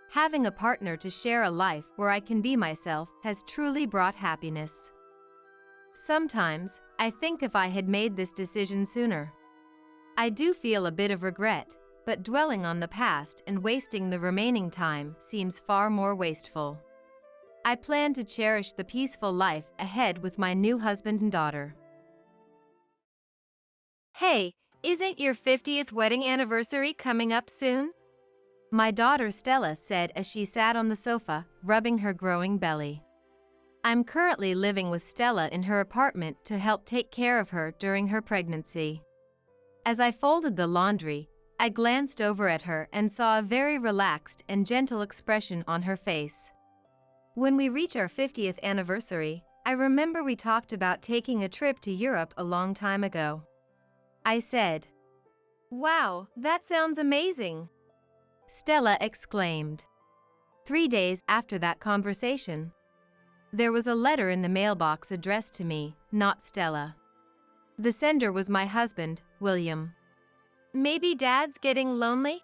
Having a partner to share a life where I can be myself has truly brought happiness. Sometimes, I think if I had made this decision sooner. I do feel a bit of regret, but dwelling on the past and wasting the remaining time seems far more wasteful. I plan to cherish the peaceful life ahead with my new husband and daughter. Hey, isn't your 50th wedding anniversary coming up soon? My daughter Stella said as she sat on the sofa, rubbing her growing belly. I'm currently living with Stella in her apartment to help take care of her during her pregnancy. As I folded the laundry, I glanced over at her and saw a very relaxed and gentle expression on her face. When we reach our 50th anniversary, I remember we talked about taking a trip to Europe a long time ago. I said, Wow, that sounds amazing. Stella exclaimed. 3 days after that conversation, there was a letter in the mailbox addressed to me, not Stella. The sender was my husband, William. Maybe Dad's getting lonely?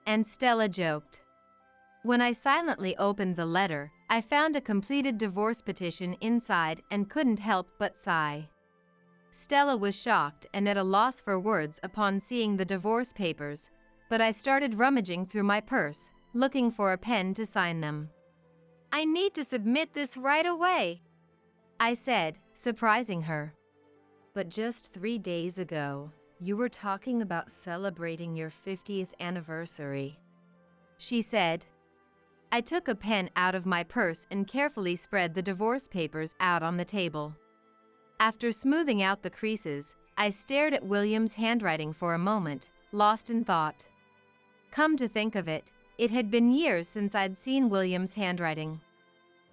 And Stella joked. When I silently opened the letter, I found a completed divorce petition inside and couldn't help but sigh. Stella was shocked and at a loss for words upon seeing the divorce papers, but I started rummaging through my purse, looking for a pen to sign them. I need to submit this right away, I said, surprising her. But just 3 days ago, you were talking about celebrating your 50th anniversary, she said. I took a pen out of my purse and carefully spread the divorce papers out on the table. After smoothing out the creases, I stared at William's handwriting for a moment, lost in thought. Come to think of it, it had been years since I'd seen William's handwriting.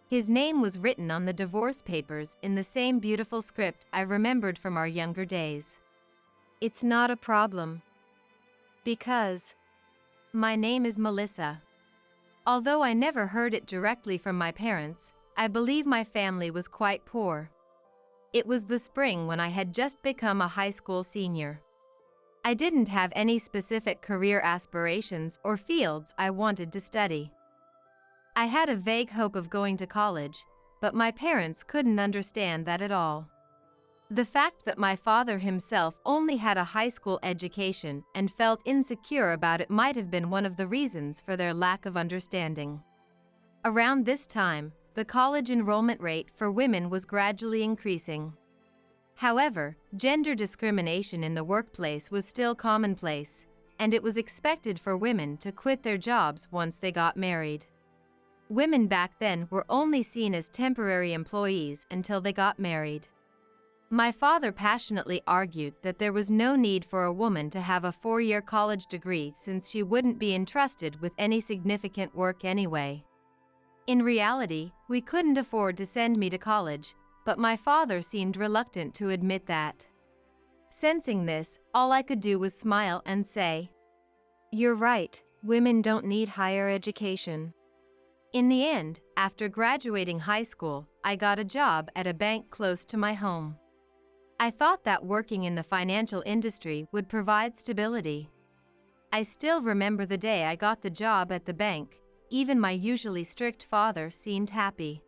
His name was written on the divorce papers in the same beautiful script I remembered from our younger days. It's not a problem. Because my name is Melissa. Although I never heard it directly from my parents, I believe my family was quite poor. It was the spring when I had just become a high school senior. I didn't have any specific career aspirations or fields I wanted to study. I had a vague hope of going to college, but my parents couldn't understand that at all. The fact that my father himself only had a high school education and felt insecure about it might have been one of the reasons for their lack of understanding. Around this time, the college enrollment rate for women was gradually increasing. However, gender discrimination in the workplace was still commonplace, and it was expected for women to quit their jobs once they got married. Women back then were only seen as temporary employees until they got married. My father passionately argued that there was no need for a woman to have a 4-year college degree since she wouldn't be entrusted with any significant work anyway. In reality, we couldn't afford to send me to college, but my father seemed reluctant to admit that. Sensing this, all I could do was smile and say, You're right, women don't need higher education. In the end, after graduating high school, I got a job at a bank close to my home. I thought that working in the financial industry would provide stability. I still remember the day I got the job at the bank. Even my usually strict father seemed happy.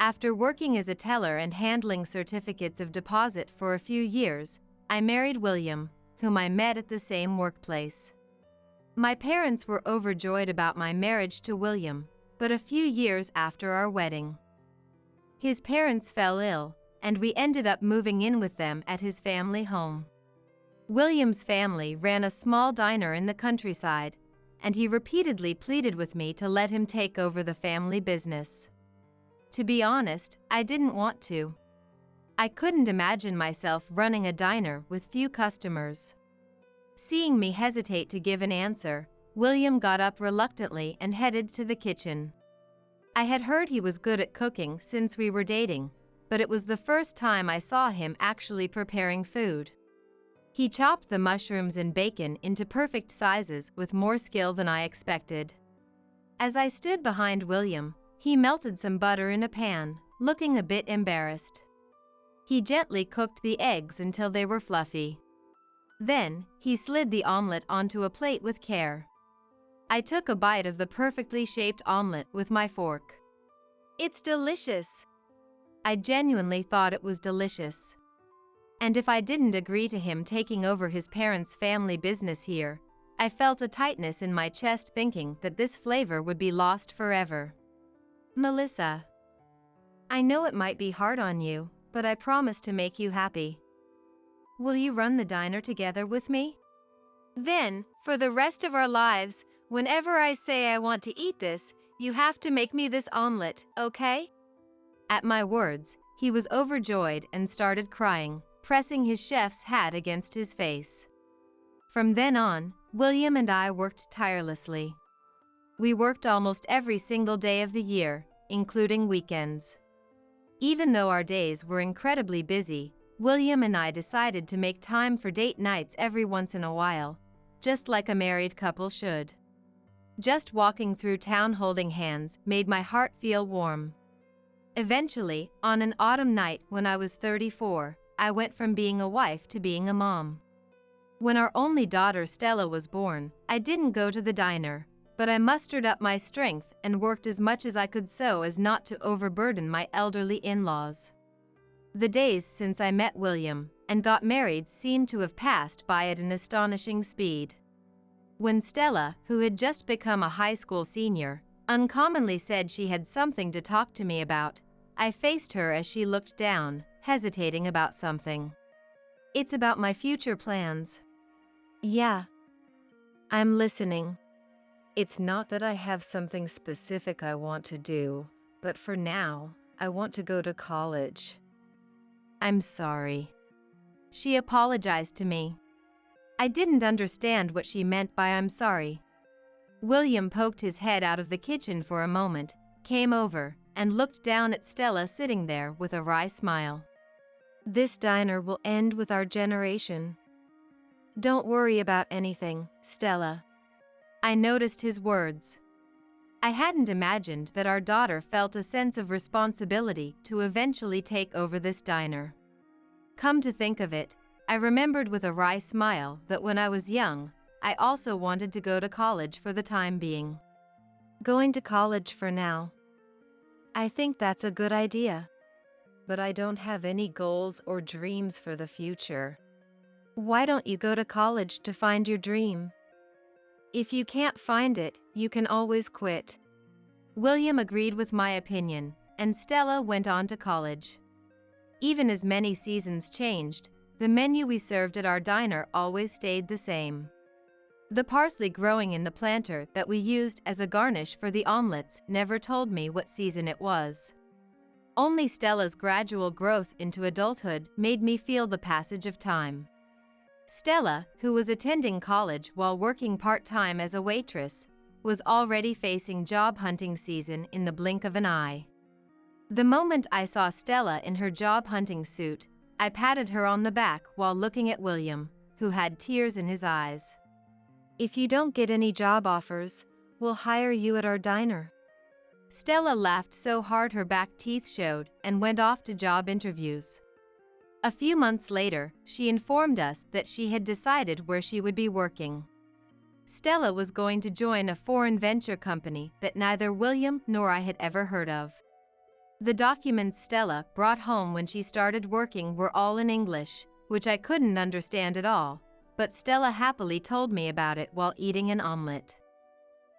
After working as a teller and handling certificates of deposit for a few years, I married William, whom I met at the same workplace. My parents were overjoyed about my marriage to William, but a few years after our wedding, his parents fell ill, and we ended up moving in with them at his family home. William's family ran a small diner in the countryside, and he repeatedly pleaded with me to let him take over the family business. To be honest, I didn't want to. I couldn't imagine myself running a diner with few customers. Seeing me hesitate to give an answer, William got up reluctantly and headed to the kitchen. I had heard he was good at cooking since we were dating, but it was the first time I saw him actually preparing food. He chopped the mushrooms and bacon into perfect sizes with more skill than I expected. As I stood behind William, he melted some butter in a pan, looking a bit embarrassed. He gently cooked the eggs until they were fluffy. Then, he slid the omelet onto a plate with care. I took a bite of the perfectly shaped omelet with my fork. It's delicious. I genuinely thought it was delicious. And if I didn't agree to him taking over his parents' family business here, I felt a tightness in my chest thinking that this flavor would be lost forever. Melissa, I know it might be hard on you, but I promise to make you happy. Will you run the diner together with me? Then, for the rest of our lives, whenever I say I want to eat this, you have to make me this omelet, okay? At my words, he was overjoyed and started crying, pressing his chef's hat against his face. From then on, William and I worked tirelessly. We worked almost every single day of the year, including weekends. Even though our days were incredibly busy, William and I decided to make time for date nights every once in a while, just like a married couple should. Just walking through town holding hands made my heart feel warm. Eventually, on an autumn night when I was 34, I went from being a wife to being a mom. When our only daughter Stella was born, I didn't go to the diner, but I mustered up my strength and worked as much as I could so as not to overburden my elderly in-laws. The days since I met William and got married seemed to have passed by at an astonishing speed. When Stella, who had just become a high school senior, uncommonly said she had something to talk to me about, I faced her as she looked down, hesitating about something. It's about my future plans. Yeah. I'm listening. It's not that I have something specific I want to do, but for now, I want to go to college. I'm sorry. She apologized to me. I didn't understand what she meant by I'm sorry. William poked his head out of the kitchen for a moment, came over, and looked down at Stella sitting there with a wry smile. This diner will end with our generation. Don't worry about anything, Stella. I noticed his words. I hadn't imagined that our daughter felt a sense of responsibility to eventually take over this diner. Come to think of it, I remembered with a wry smile that when I was young, I also wanted to go to college for the time being. Going to college for now. I think that's a good idea. But I don't have any goals or dreams for the future. Why don't you go to college to find your dream? If you can't find it, you can always quit. William agreed with my opinion, and Stella went on to college. Even as many seasons changed, the menu we served at our diner always stayed the same. The parsley growing in the planter that we used as a garnish for the omelets never told me what season it was. Only Stella's gradual growth into adulthood made me feel the passage of time. Stella, who was attending college while working part-time as a waitress, was already facing job hunting season in the blink of an eye. The moment I saw Stella in her job hunting suit, I patted her on the back while looking at William, who had tears in his eyes. If you don't get any job offers, we'll hire you at our diner. Stella laughed so hard her back teeth showed and went off to job interviews. A few months later, she informed us that she had decided where she would be working. Stella was going to join a foreign venture company that neither William nor I had ever heard of. The documents Stella brought home when she started working were all in English, which I couldn't understand at all, but Stella happily told me about it while eating an omelette.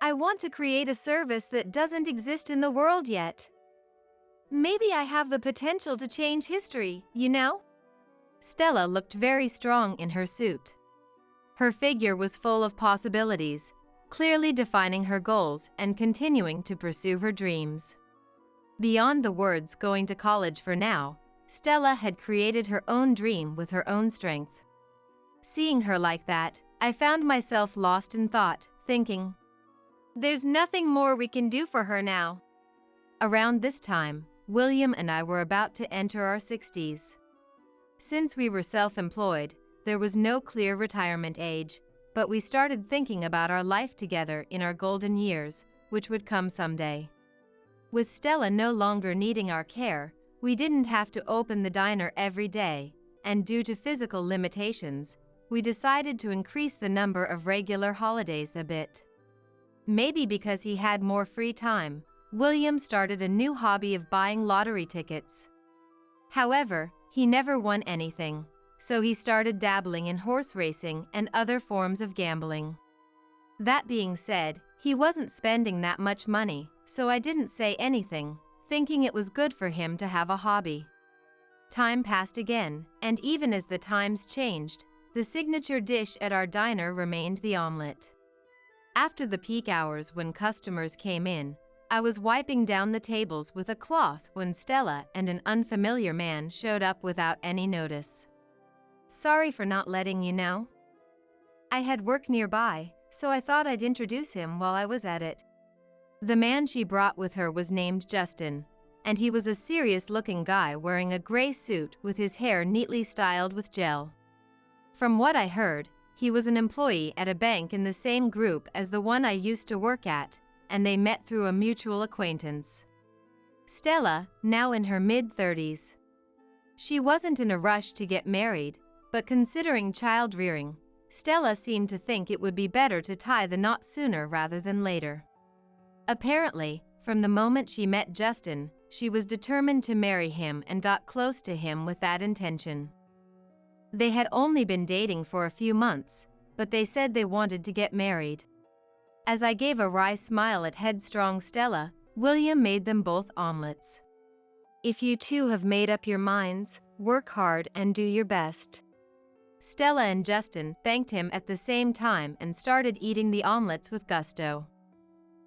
I want to create a service that doesn't exist in the world yet. Maybe I have the potential to change history, you know? Stella looked very strong in her suit. Her figure was full of possibilities, clearly defining her goals and continuing to pursue her dreams. Beyond the words "going to college for now," Stella had created her own dream with her own strength. Seeing her like that, I found myself lost in thought, thinking, there's nothing more we can do for her now. Around this time, William and I were about to enter our 60s. Since we were self-employed, there was no clear retirement age, but we started thinking about our life together in our golden years, which would come someday. With Stella no longer needing our care, we didn't have to open the diner every day, and due to physical limitations, we decided to increase the number of regular holidays a bit. Maybe because he had more free time, William started a new hobby of buying lottery tickets. However, he never won anything, so he started dabbling in horse racing and other forms of gambling. That being said, he wasn't spending that much money, so I didn't say anything, thinking it was good for him to have a hobby. Time passed again, and even as the times changed, the signature dish at our diner remained the omelette. After the peak hours when customers came in, I was wiping down the tables with a cloth when Stella and an unfamiliar man showed up without any notice. Sorry for not letting you know. I had work nearby, so I thought I'd introduce him while I was at it. The man she brought with her was named Justin, and he was a serious-looking guy wearing a gray suit with his hair neatly styled with gel. From what I heard, he was an employee at a bank in the same group as the one I used to work at, and they met through a mutual acquaintance. Stella, now in her mid-30s. She wasn't in a rush to get married, but considering child-rearing, Stella seemed to think it would be better to tie the knot sooner rather than later. Apparently, from the moment she met Justin, she was determined to marry him and got close to him with that intention. They had only been dating for a few months, but they said they wanted to get married. As I gave a wry smile at headstrong Stella, William made them both omelettes. If you two have made up your minds, work hard and do your best. Stella and Justin thanked him at the same time and started eating the omelettes with gusto.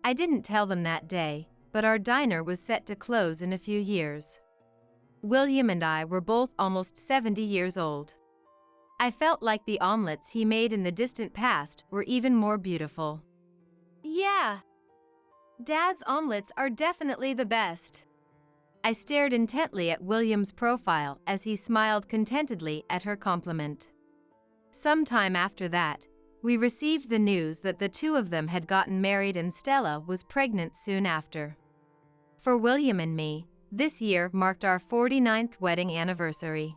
I didn't tell them that day, but our diner was set to close in a few years. William and I were both almost 70 years old. I felt like the omelettes he made in the distant past were even more beautiful. Yeah. Dad's omelettes are definitely the best. I stared intently at William's profile as he smiled contentedly at her compliment. Sometime after that, we received the news that the two of them had gotten married and Stella was pregnant soon after. For William and me, this year marked our 49th wedding anniversary.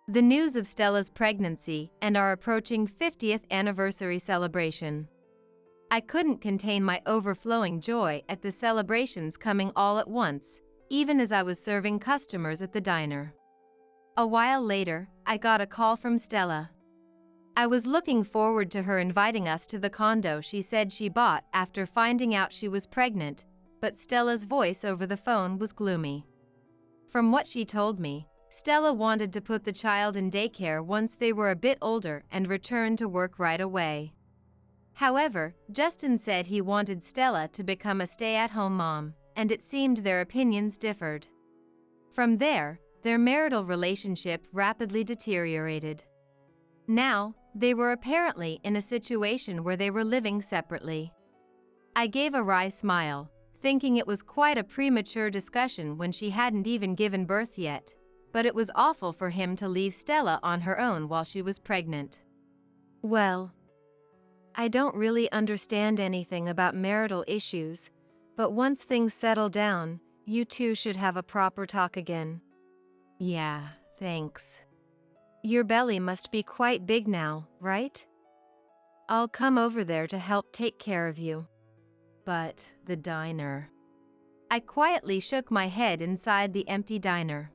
The news of Stella's pregnancy and our approaching 50th anniversary celebration. I couldn't contain my overflowing joy at the celebrations coming all at once, even as I was serving customers at the diner. A while later, I got a call from Stella. I was looking forward to her inviting us to the condo she said she bought after finding out she was pregnant, but Stella's voice over the phone was gloomy. From what she told me, Stella wanted to put the child in daycare once they were a bit older and return to work right away. However, Justin said he wanted Stella to become a stay-at-home mom, and it seemed their opinions differed. From there, their marital relationship rapidly deteriorated. Now, they were apparently in a situation where they were living separately. I gave a wry smile, thinking it was quite a premature discussion when she hadn't even given birth yet, but it was awful for him to leave Stella on her own while she was pregnant. Well, I don't really understand anything about marital issues, but once things settle down, you two should have a proper talk again. Yeah, thanks. Your belly must be quite big now, right? I'll come over there to help take care of you. But the diner. I quietly shook my head inside the empty diner.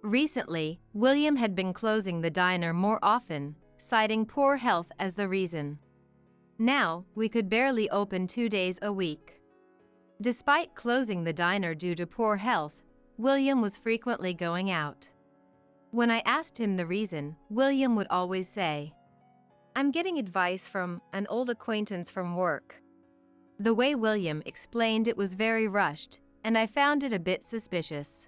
Recently, William had been closing the diner more often, citing poor health as the reason. Now, we could barely open 2 days a week. Despite closing the diner due to poor health, William was frequently going out. When I asked him the reason, William would always say, "I'm getting advice from an old acquaintance from work." The way William explained it was very rushed, and I found it a bit suspicious.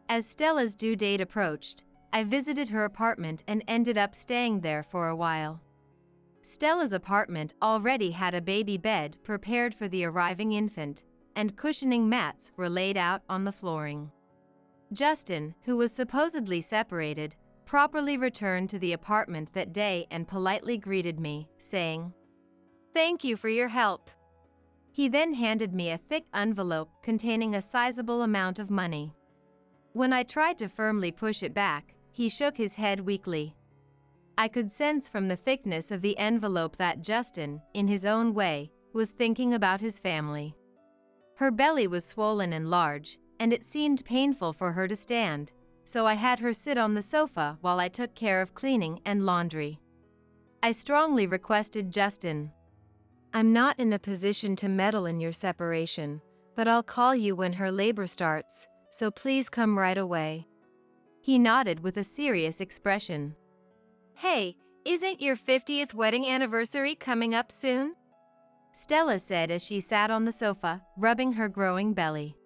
As Stella's due date approached, I visited her apartment and ended up staying there for a while. Stella's apartment already had a baby bed prepared for the arriving infant, and cushioning mats were laid out on the flooring. Justin, who was supposedly separated, properly returned to the apartment that day and politely greeted me, saying, "Thank you for your help." He then handed me a thick envelope containing a sizable amount of money. When I tried to firmly push it back, he shook his head weakly. I could sense from the thickness of the envelope that Justin, in his own way, was thinking about his family. Her belly was swollen and large, and it seemed painful for her to stand, so I had her sit on the sofa while I took care of cleaning and laundry. I strongly requested Justin, "I'm not in a position to meddle in your separation, but I'll call you when her labor starts, so please come right away." He nodded with a serious expression. Hey, isn't your 50th wedding anniversary coming up soon? Stella said as she sat on the sofa, rubbing her growing belly.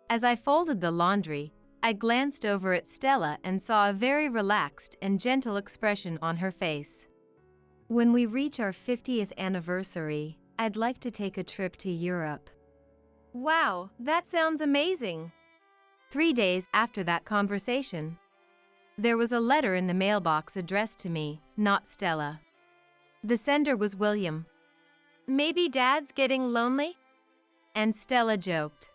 As I folded the laundry, I glanced over at Stella and saw a very relaxed and gentle expression on her face. "When we reach our 50th anniversary, I'd like to take a trip to Europe." Wow, that sounds amazing. 3 days after that conversation, there was a letter in the mailbox addressed to me, not Stella. The sender was William. Maybe Dad's getting lonely? And Stella joked.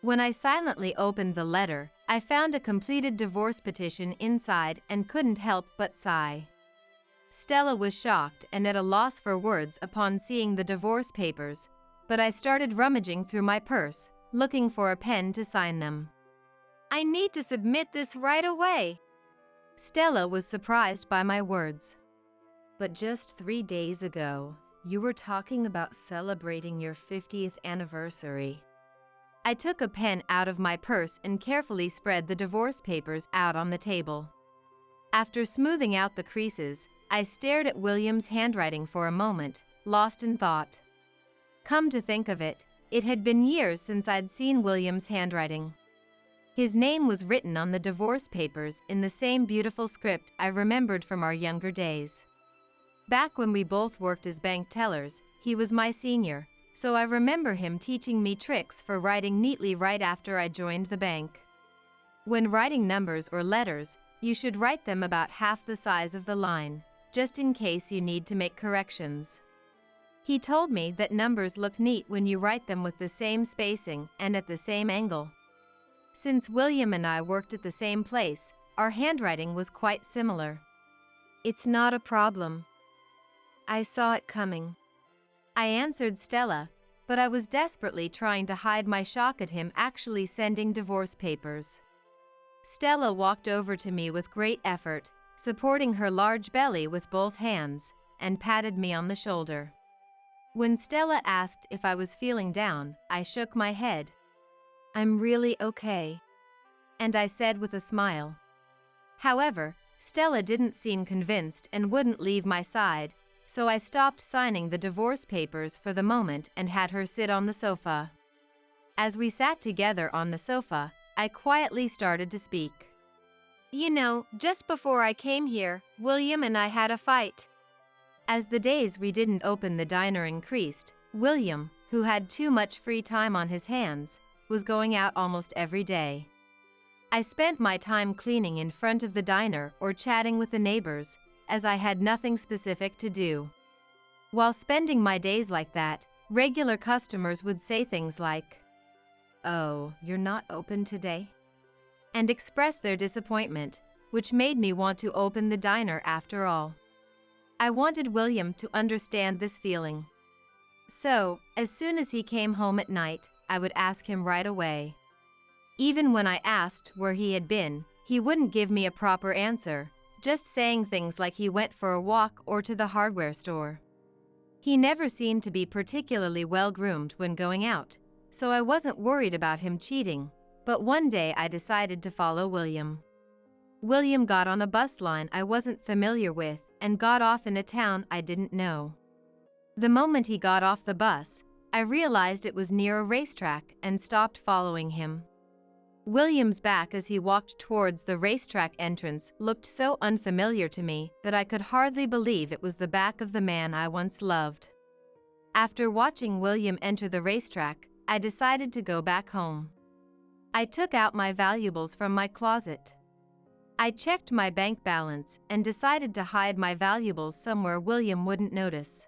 When I silently opened the letter, I found a completed divorce petition inside and couldn't help but sigh. Stella was shocked and at a loss for words upon seeing the divorce papers, but I started rummaging through my purse, looking for a pen to sign them. I need to submit this right away. Stella was surprised by my words. But just 3 days ago, you were talking about celebrating your 50th anniversary. I took a pen out of my purse and carefully spread the divorce papers out on the table. After smoothing out the creases, I stared at William's handwriting for a moment, lost in thought. Come to think of it, it had been years since I'd seen William's handwriting. His name was written on the divorce papers in the same beautiful script I remembered from our younger days. Back when we both worked as bank tellers, he was my senior, so I remember him teaching me tricks for writing neatly right after I joined the bank. When writing numbers or letters, you should write them about half the size of the line, just in case you need to make corrections. He told me that numbers look neat when you write them with the same spacing and at the same angle. Since William and I worked at the same place, our handwriting was quite similar. It's not a problem. I saw it coming. I answered Stella, but I was desperately trying to hide my shock at him actually sending divorce papers. Stella walked over to me with great effort, supporting her large belly with both hands, and patted me on the shoulder. When Stella asked if I was feeling down, I shook my head. I'm really okay. And I said with a smile. However, Stella didn't seem convinced and wouldn't leave my side, so I stopped signing the divorce papers for the moment and had her sit on the sofa. As we sat together on the sofa, I quietly started to speak. You know, just before I came here, William and I had a fight. As the days we didn't open the diner increased, William, who had too much free time on his hands, was going out almost every day. I spent my time cleaning in front of the diner or chatting with the neighbors, as I had nothing specific to do. While spending my days like that, regular customers would say things like, "Oh, you're not open today?" and express their disappointment, which made me want to open the diner after all. I wanted William to understand this feeling. So, as soon as he came home at night, I would ask him right away. Even when I asked where he had been, he wouldn't give me a proper answer, just saying things like he went for a walk or to the hardware store. He never seemed to be particularly well-groomed when going out, so I wasn't worried about him cheating, but one day I decided to follow William. William got on a bus line I wasn't familiar with and got off in a town I didn't know. The moment he got off the bus, I realized it was near a racetrack and stopped following him. William's back as he walked towards the racetrack entrance looked so unfamiliar to me that I could hardly believe it was the back of the man I once loved. After watching William enter the racetrack, I decided to go back home. I took out my valuables from my closet. I checked my bank balance and decided to hide my valuables somewhere William wouldn't notice.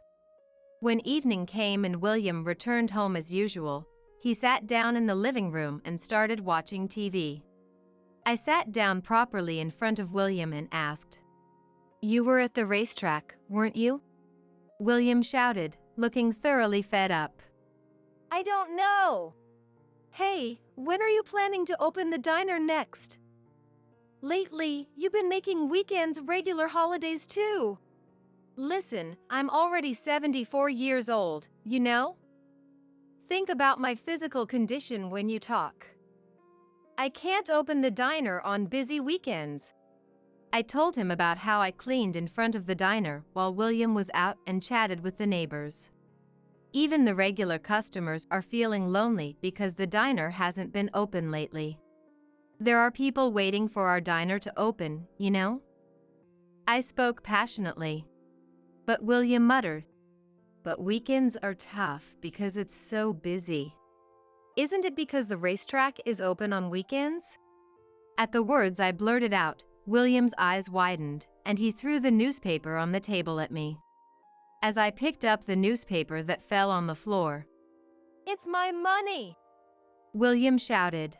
When evening came and William returned home as usual, he sat down in the living room and started watching TV. I sat down properly in front of William and asked, "You were at the racetrack, weren't you?" William shouted, looking thoroughly fed up. I don't know. Hey, when are you planning to open the diner next? Lately, you've been making weekends regular holidays too. Listen, I'm already 74 years old, you know? Think about my physical condition when you talk. I can't open the diner on busy weekends. I told him about how I cleaned in front of the diner while William was out and chatted with the neighbors. Even the regular customers are feeling lonely because the diner hasn't been open lately. There are people waiting for our diner to open, you know? I spoke passionately. But William muttered, "But weekends are tough because it's so busy." Isn't it because the racetrack is open on weekends? At the words I blurted out, William's eyes widened, and he threw the newspaper on the table at me. As I picked up the newspaper that fell on the floor, "It's my money!" William shouted.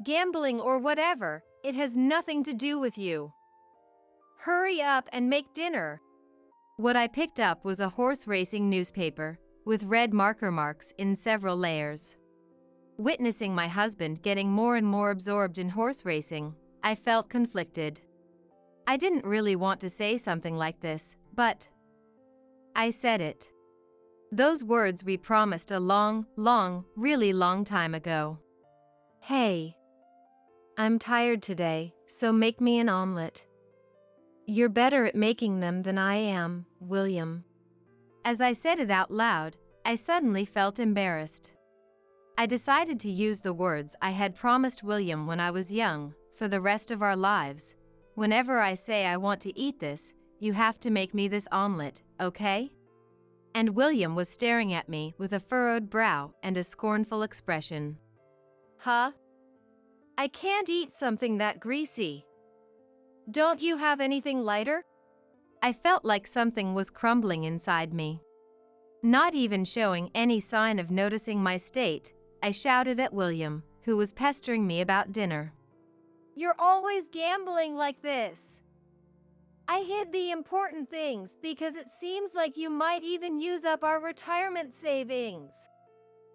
"Gambling or whatever, it has nothing to do with you. Hurry up and make dinner." What I picked up was a horse racing newspaper, with red marker marks in several layers. Witnessing my husband getting more and more absorbed in horse racing, I felt conflicted. I didn't really want to say something like this, but I said it. Those words we promised a really long time ago. "Hey, I'm tired today, so make me an omelet. You're better at making them than I am, William." As I said it out loud, I suddenly felt embarrassed. I decided to use the words I had promised William when I was young, for the rest of our lives. "Whenever I say I want to eat this, you have to make me this omelet, okay?" And William was staring at me with a furrowed brow and a scornful expression. "Huh? I can't eat something that greasy. Don't you have anything lighter?" I felt like something was crumbling inside me. Not even showing any sign of noticing my state, I shouted at William, who was pestering me about dinner. "You're always gambling like this. I hid the important things because it seems like you might even use up our retirement savings."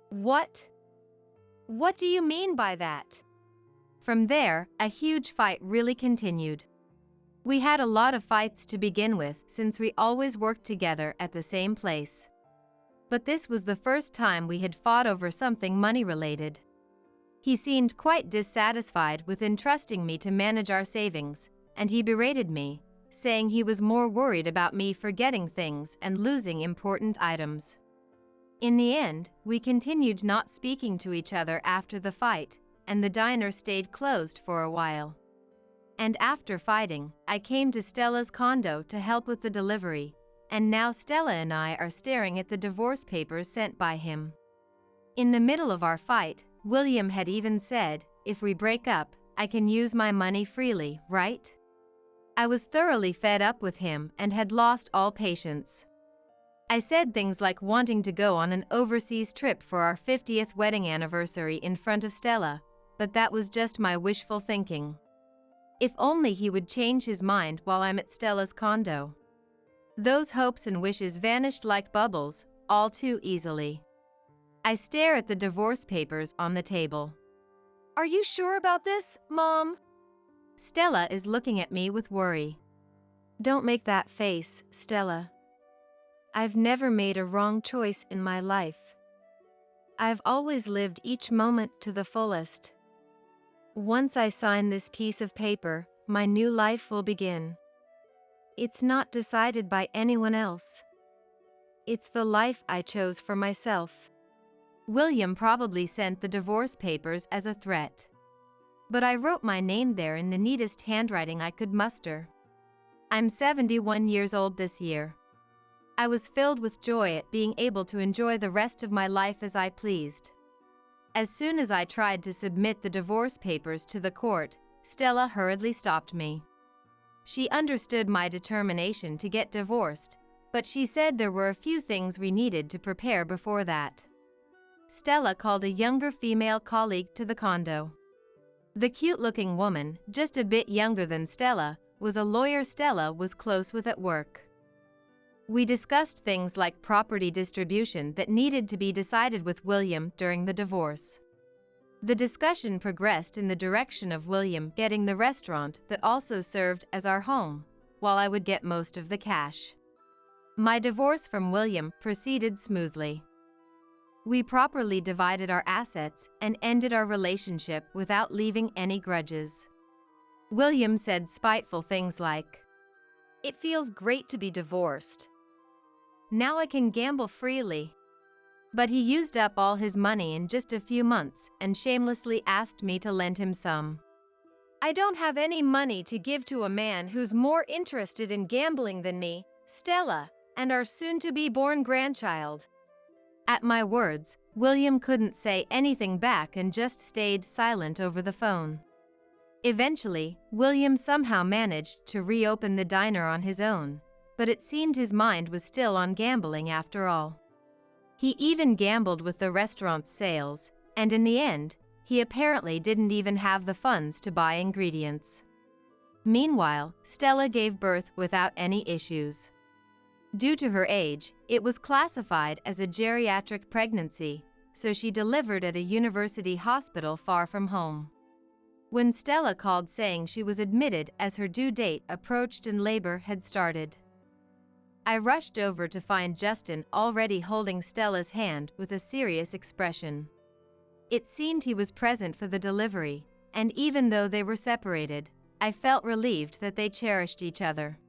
"What? What do you mean by that?" From there, a huge fight really continued. We had a lot of fights to begin with since we always worked together at the same place. But this was the first time we had fought over something money-related. He seemed quite dissatisfied with entrusting me to manage our savings, and he berated me, saying he was more worried about me forgetting things and losing important items. In the end, we continued not speaking to each other after the fight, and the diner stayed closed for a while. And after fighting, I came to Stella's condo to help with the delivery, and now Stella and I are staring at the divorce papers sent by him. In the middle of our fight, William had even said, "If we break up, I can use my money freely, right?" I was thoroughly fed up with him and had lost all patience. I said things like wanting to go on an overseas trip for our 50th wedding anniversary in front of Stella, but that was just my wishful thinking. If only he would change his mind while I'm at Stella's condo. Those hopes and wishes vanished like bubbles, all too easily. I stare at the divorce papers on the table. Are you sure about this, Mom? Stella is looking at me with worry. Don't make that face, Stella. I've never made a wrong choice in my life. I've always lived each moment to the fullest. Once I sign this piece of paper, my new life will begin. It's not decided by anyone else. It's the life I chose for myself. William probably sent the divorce papers as a threat. But I wrote my name there in the neatest handwriting I could muster. I'm 71 years old this year. I was filled with joy at being able to enjoy the rest of my life as I pleased. As soon as I tried to submit the divorce papers to the court, Stella hurriedly stopped me. She understood my determination to get divorced, but she said there were a few things we needed to prepare before that. Stella called a younger female colleague to the condo. The cute-looking woman, just a bit younger than Stella, was a lawyer Stella was close with at work. We discussed things like property distribution that needed to be decided with William during the divorce. The discussion progressed in the direction of William getting the restaurant that also served as our home, while I would get most of the cash. My divorce from William proceeded smoothly. We properly divided our assets and ended our relationship without leaving any grudges. William said spiteful things like, It feels great to be divorced. Now I can gamble freely. But he used up all his money in just a few months and shamelessly asked me to lend him some. I don't have any money to give to a man who's more interested in gambling than me, Stella, and our soon-to-be-born grandchild. At my words, William couldn't say anything back and just stayed silent over the phone. Eventually, William somehow managed to reopen the diner on his own, but it seemed his mind was still on gambling after all. He even gambled with the restaurant's sales, and in the end, he apparently didn't even have the funds to buy ingredients. Meanwhile, Stella gave birth without any issues. Due to her age, it was classified as a geriatric pregnancy, so she delivered at a university hospital far from home. When Stella called saying she was admitted as her due date approached and labor had started, I rushed over to find Justin already holding Stella's hand with a serious expression. It seemed he was present for the delivery, and even though they were separated, I felt relieved that they cherished each other.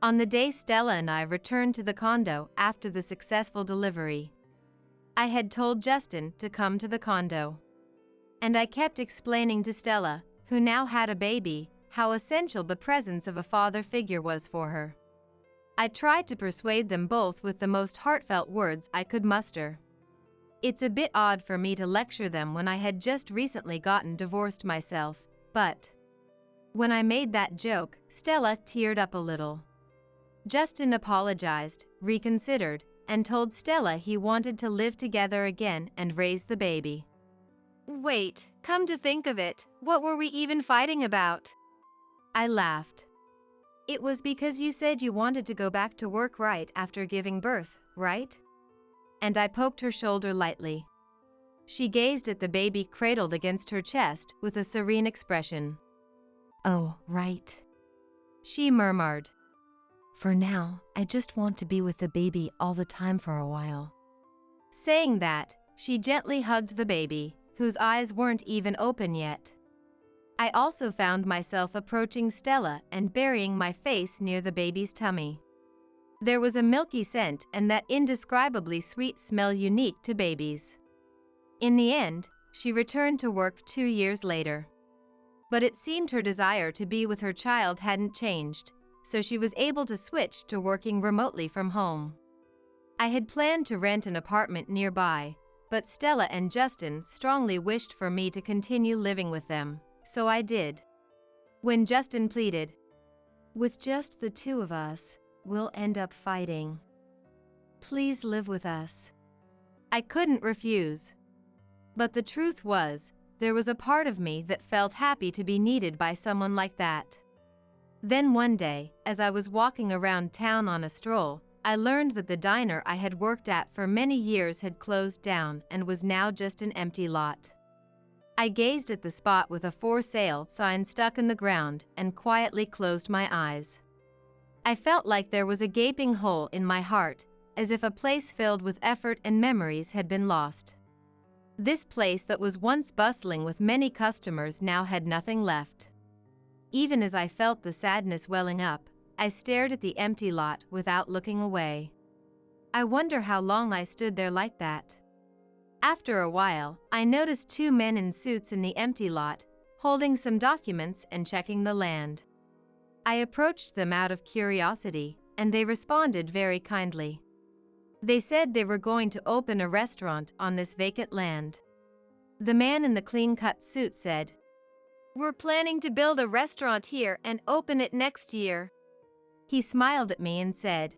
On the day Stella and I returned to the condo after the successful delivery, I had told Justin to come to the condo. And I kept explaining to Stella, who now had a baby, how essential the presence of a father figure was for her. I tried to persuade them both with the most heartfelt words I could muster. It's a bit odd for me to lecture them when I had just recently gotten divorced myself, but when I made that joke, Stella teared up a little. Justin apologized, reconsidered, and told Stella he wanted to live together again and raise the baby. Wait, come to think of it, what were we even fighting about? I laughed. It was because you said you wanted to go back to work right after giving birth, right? And I poked her shoulder lightly. She gazed at the baby cradled against her chest with a serene expression. Oh, right. She murmured. For now, I just want to be with the baby all the time for a while. Saying that, she gently hugged the baby, whose eyes weren't even open yet. I also found myself approaching Stella and burying my face near the baby's tummy. There was a milky scent and that indescribably sweet smell unique to babies. In the end, she returned to work 2 years later. But it seemed her desire to be with her child hadn't changed, so she was able to switch to working remotely from home. I had planned to rent an apartment nearby, but Stella and Justin strongly wished for me to continue living with them, so I did. When Justin pleaded, "With just the two of us, we'll end up fighting. Please live with us," I couldn't refuse. But the truth was, there was a part of me that felt happy to be needed by someone like that. Then one day, as I was walking around town on a stroll, I learned that the diner I had worked at for many years had closed down and was now just an empty lot. I gazed at the spot with a for sale sign stuck in the ground and quietly closed my eyes. I felt like there was a gaping hole in my heart, as if a place filled with effort and memories had been lost. This place that was once bustling with many customers now had nothing left. Even as I felt the sadness welling up, I stared at the empty lot without looking away. I wonder how long I stood there like that. After a while, I noticed two men in suits in the empty lot, holding some documents and checking the land. I approached them out of curiosity, and they responded very kindly. They said they were going to open a restaurant on this vacant land. The man in the clean-cut suit said, "We're planning to build a restaurant here and open it next year." He smiled at me and said,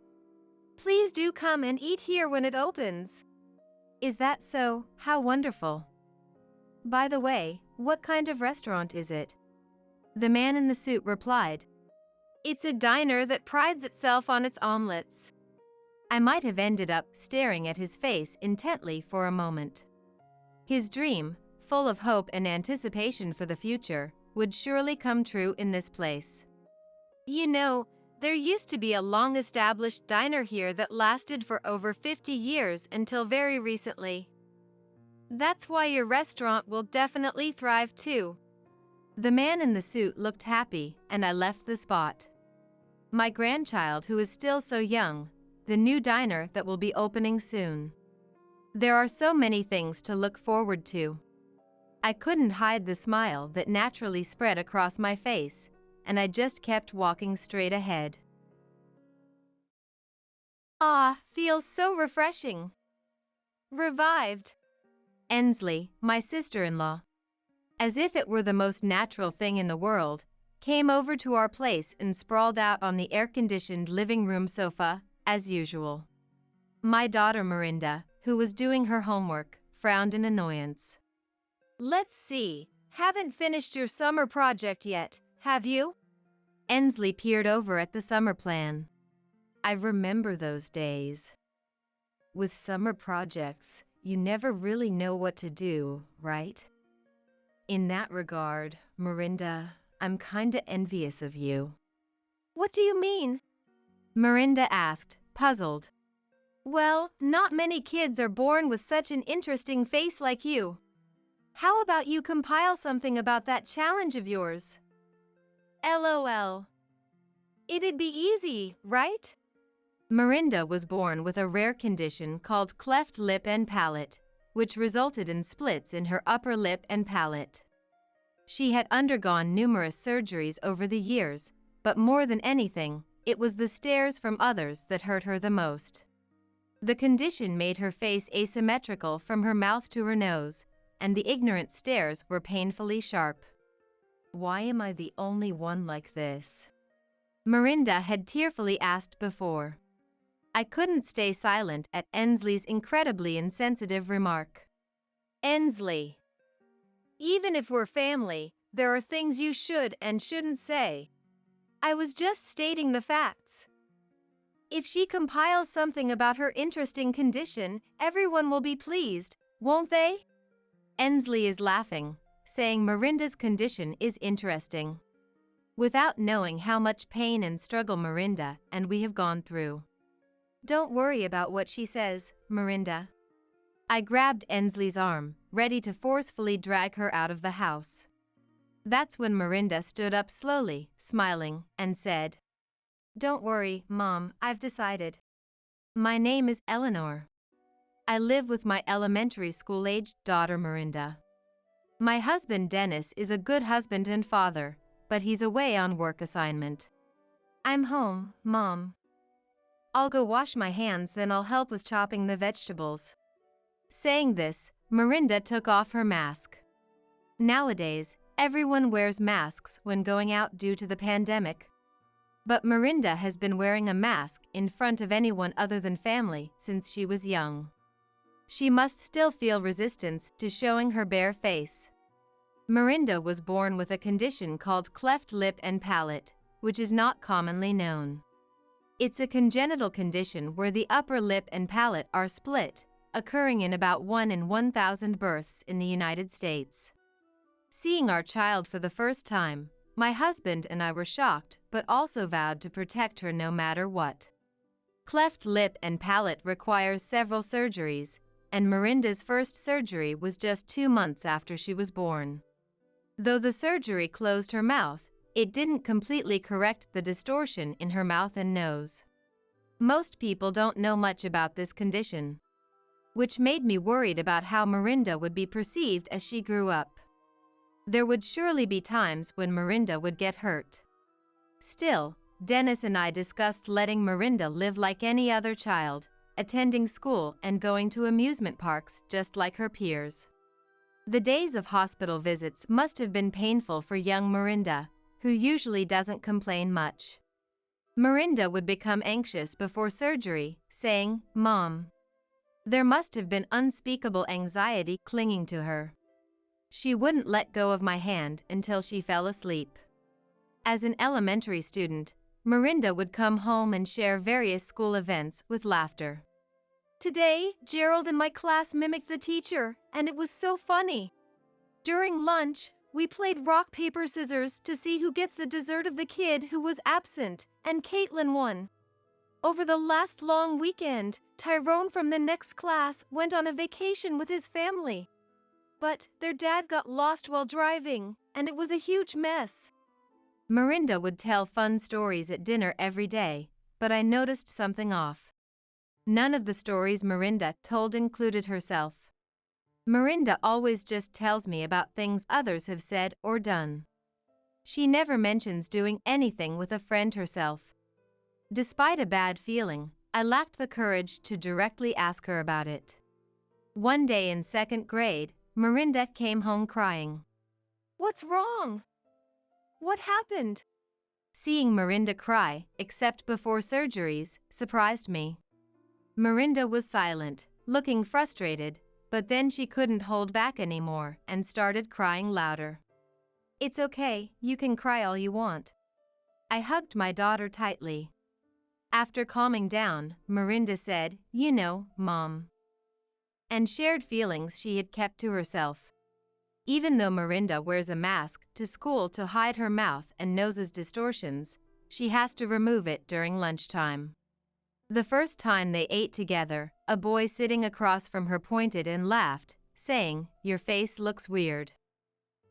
"Please do come and eat here when it opens." "Is that so? How wonderful. By the way, what kind of restaurant is it?" The man in the suit replied, "It's a diner that prides itself on its omelets." I might have ended up staring at his face intently for a moment. His dream, full of hope and anticipation for the future, would surely come true in this place. You know, there used to be a long-established diner here that lasted for over 50 years until very recently. That's why your restaurant will definitely thrive too. The man in the suit looked happy, and I left the spot. My grandchild, who is still so young, the new diner that will be opening soon. There are so many things to look forward to. I couldn't hide the smile that naturally spread across my face, and I just kept walking straight ahead. Ah, feels so refreshing. Revived. Ensley, my sister-in-law, as if it were the most natural thing in the world, came over to our place and sprawled out on the air-conditioned living room sofa, as usual. My daughter Mirinda, who was doing her homework, frowned in annoyance. "Let's see, haven't finished your summer project yet, have you?" Ensley peered over at the summer plan. I remember those days. With summer projects, you never really know what to do, right? In that regard, Mirinda, I'm kinda envious of you. "What do you mean?" Mirinda asked, puzzled. "Well, not many kids are born with such an interesting face like you. How about you compile something about that challenge of yours?" LOL. It'd be easy, right? Mirinda was born with a rare condition called cleft lip and palate, which resulted in splits in her upper lip and palate. She had undergone numerous surgeries over the years, but more than anything, it was the stares from others that hurt her the most. The condition made her face asymmetrical from her mouth to her nose, and the ignorant stares were painfully sharp. Why am I the only one like this? Mirinda had tearfully asked before. I couldn't stay silent at Ensley's incredibly insensitive remark. "Ensley, even if we're family, there are things you should and shouldn't say. I was just stating the facts. If she compiles something about her interesting condition, everyone will be pleased, won't they?" Ensley is laughing, saying Mirinda's condition is interesting, without knowing how much pain and struggle Mirinda and we have gone through. Don't worry about what she says, Mirinda. I grabbed Ensley's arm, ready to forcefully drag her out of the house. That's when Mirinda stood up slowly, smiling, and said, "Don't worry, Mom, I've decided. My name is Eleanor. I live with my elementary school-aged daughter Mirinda. My husband Dennis is a good husband and father, but he's away on work assignment. I'm home, Mom. I'll go wash my hands, then I'll help with chopping the vegetables." Saying this, Mirinda took off her mask. Nowadays, everyone wears masks when going out due to the pandemic. But Mirinda has been wearing a mask in front of anyone other than family since she was young. She must still feel resistance to showing her bare face. Mirinda was born with a condition called cleft lip and palate, which is not commonly known. It's a congenital condition where the upper lip and palate are split, occurring in about 1 in 1,000 births in the United States. Seeing our child for the first time, my husband and I were shocked but also vowed to protect her no matter what. Cleft lip and palate requires several surgeries, and Mirinda's first surgery was just 2 months after she was born. Though the surgery closed her mouth, it didn't completely correct the distortion in her mouth and nose. Most people don't know much about this condition, which made me worried about how Mirinda would be perceived as she grew up. There would surely be times when Mirinda would get hurt. Still, Dennis and I discussed letting Mirinda live like any other child, attending school and going to amusement parks just like her peers. The days of hospital visits must have been painful for young Mirinda, who usually doesn't complain much. Mirinda would become anxious before surgery, saying, "Mom." There must have been unspeakable anxiety clinging to her. She wouldn't let go of my hand until she fell asleep. As an elementary student, Mirinda would come home and share various school events with laughter. Today, Gerald in my class mimicked the teacher, and it was so funny. During lunch, we played rock, paper, scissors to see who gets the dessert of the kid who was absent, and Caitlin won. Over the last long weekend, Tyrone from the next class went on a vacation with his family. But their dad got lost while driving, and it was a huge mess. Mirinda would tell fun stories at dinner every day, but I noticed something off. None of the stories Mirinda told included herself. Mirinda always just tells me about things others have said or done. She never mentions doing anything with a friend herself. Despite a bad feeling, I lacked the courage to directly ask her about it. One day in 2nd grade, Mirinda came home crying. "What's wrong? What happened?" Seeing Mirinda cry, except before surgeries, surprised me. Mirinda was silent, looking frustrated, but then she couldn't hold back anymore and started crying louder. "It's okay, you can cry all you want." I hugged my daughter tightly. After calming down, Mirinda said, "You know, Mom," and shared feelings she had kept to herself. Even though Mirinda wears a mask to school to hide her mouth and nose's distortions, she has to remove it during lunchtime. The first time they ate together, a boy sitting across from her pointed and laughed, saying, "Your face looks weird."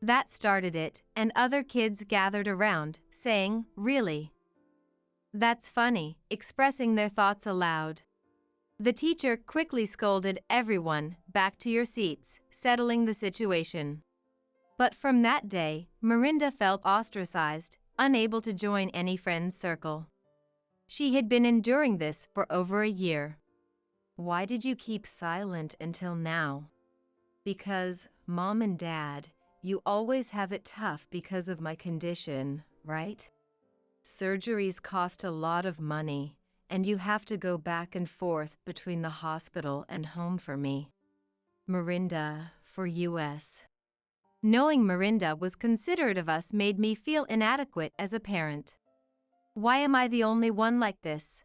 That started it, and other kids gathered around, saying, "Really? That's funny," expressing their thoughts aloud. The teacher quickly scolded everyone, "Back to your seats," settling the situation. But from that day, Mirinda felt ostracized, unable to join any friend's circle. She had been enduring this for over a year. "Why did you keep silent until now?" "Because, Mom and Dad, you always have it tough because of my condition, right? Surgeries cost a lot of money, and you have to go back and forth between the hospital and home for me. Mirinda, for US." Knowing Mirinda was considerate of us made me feel inadequate as a parent. Why am I the only one like this?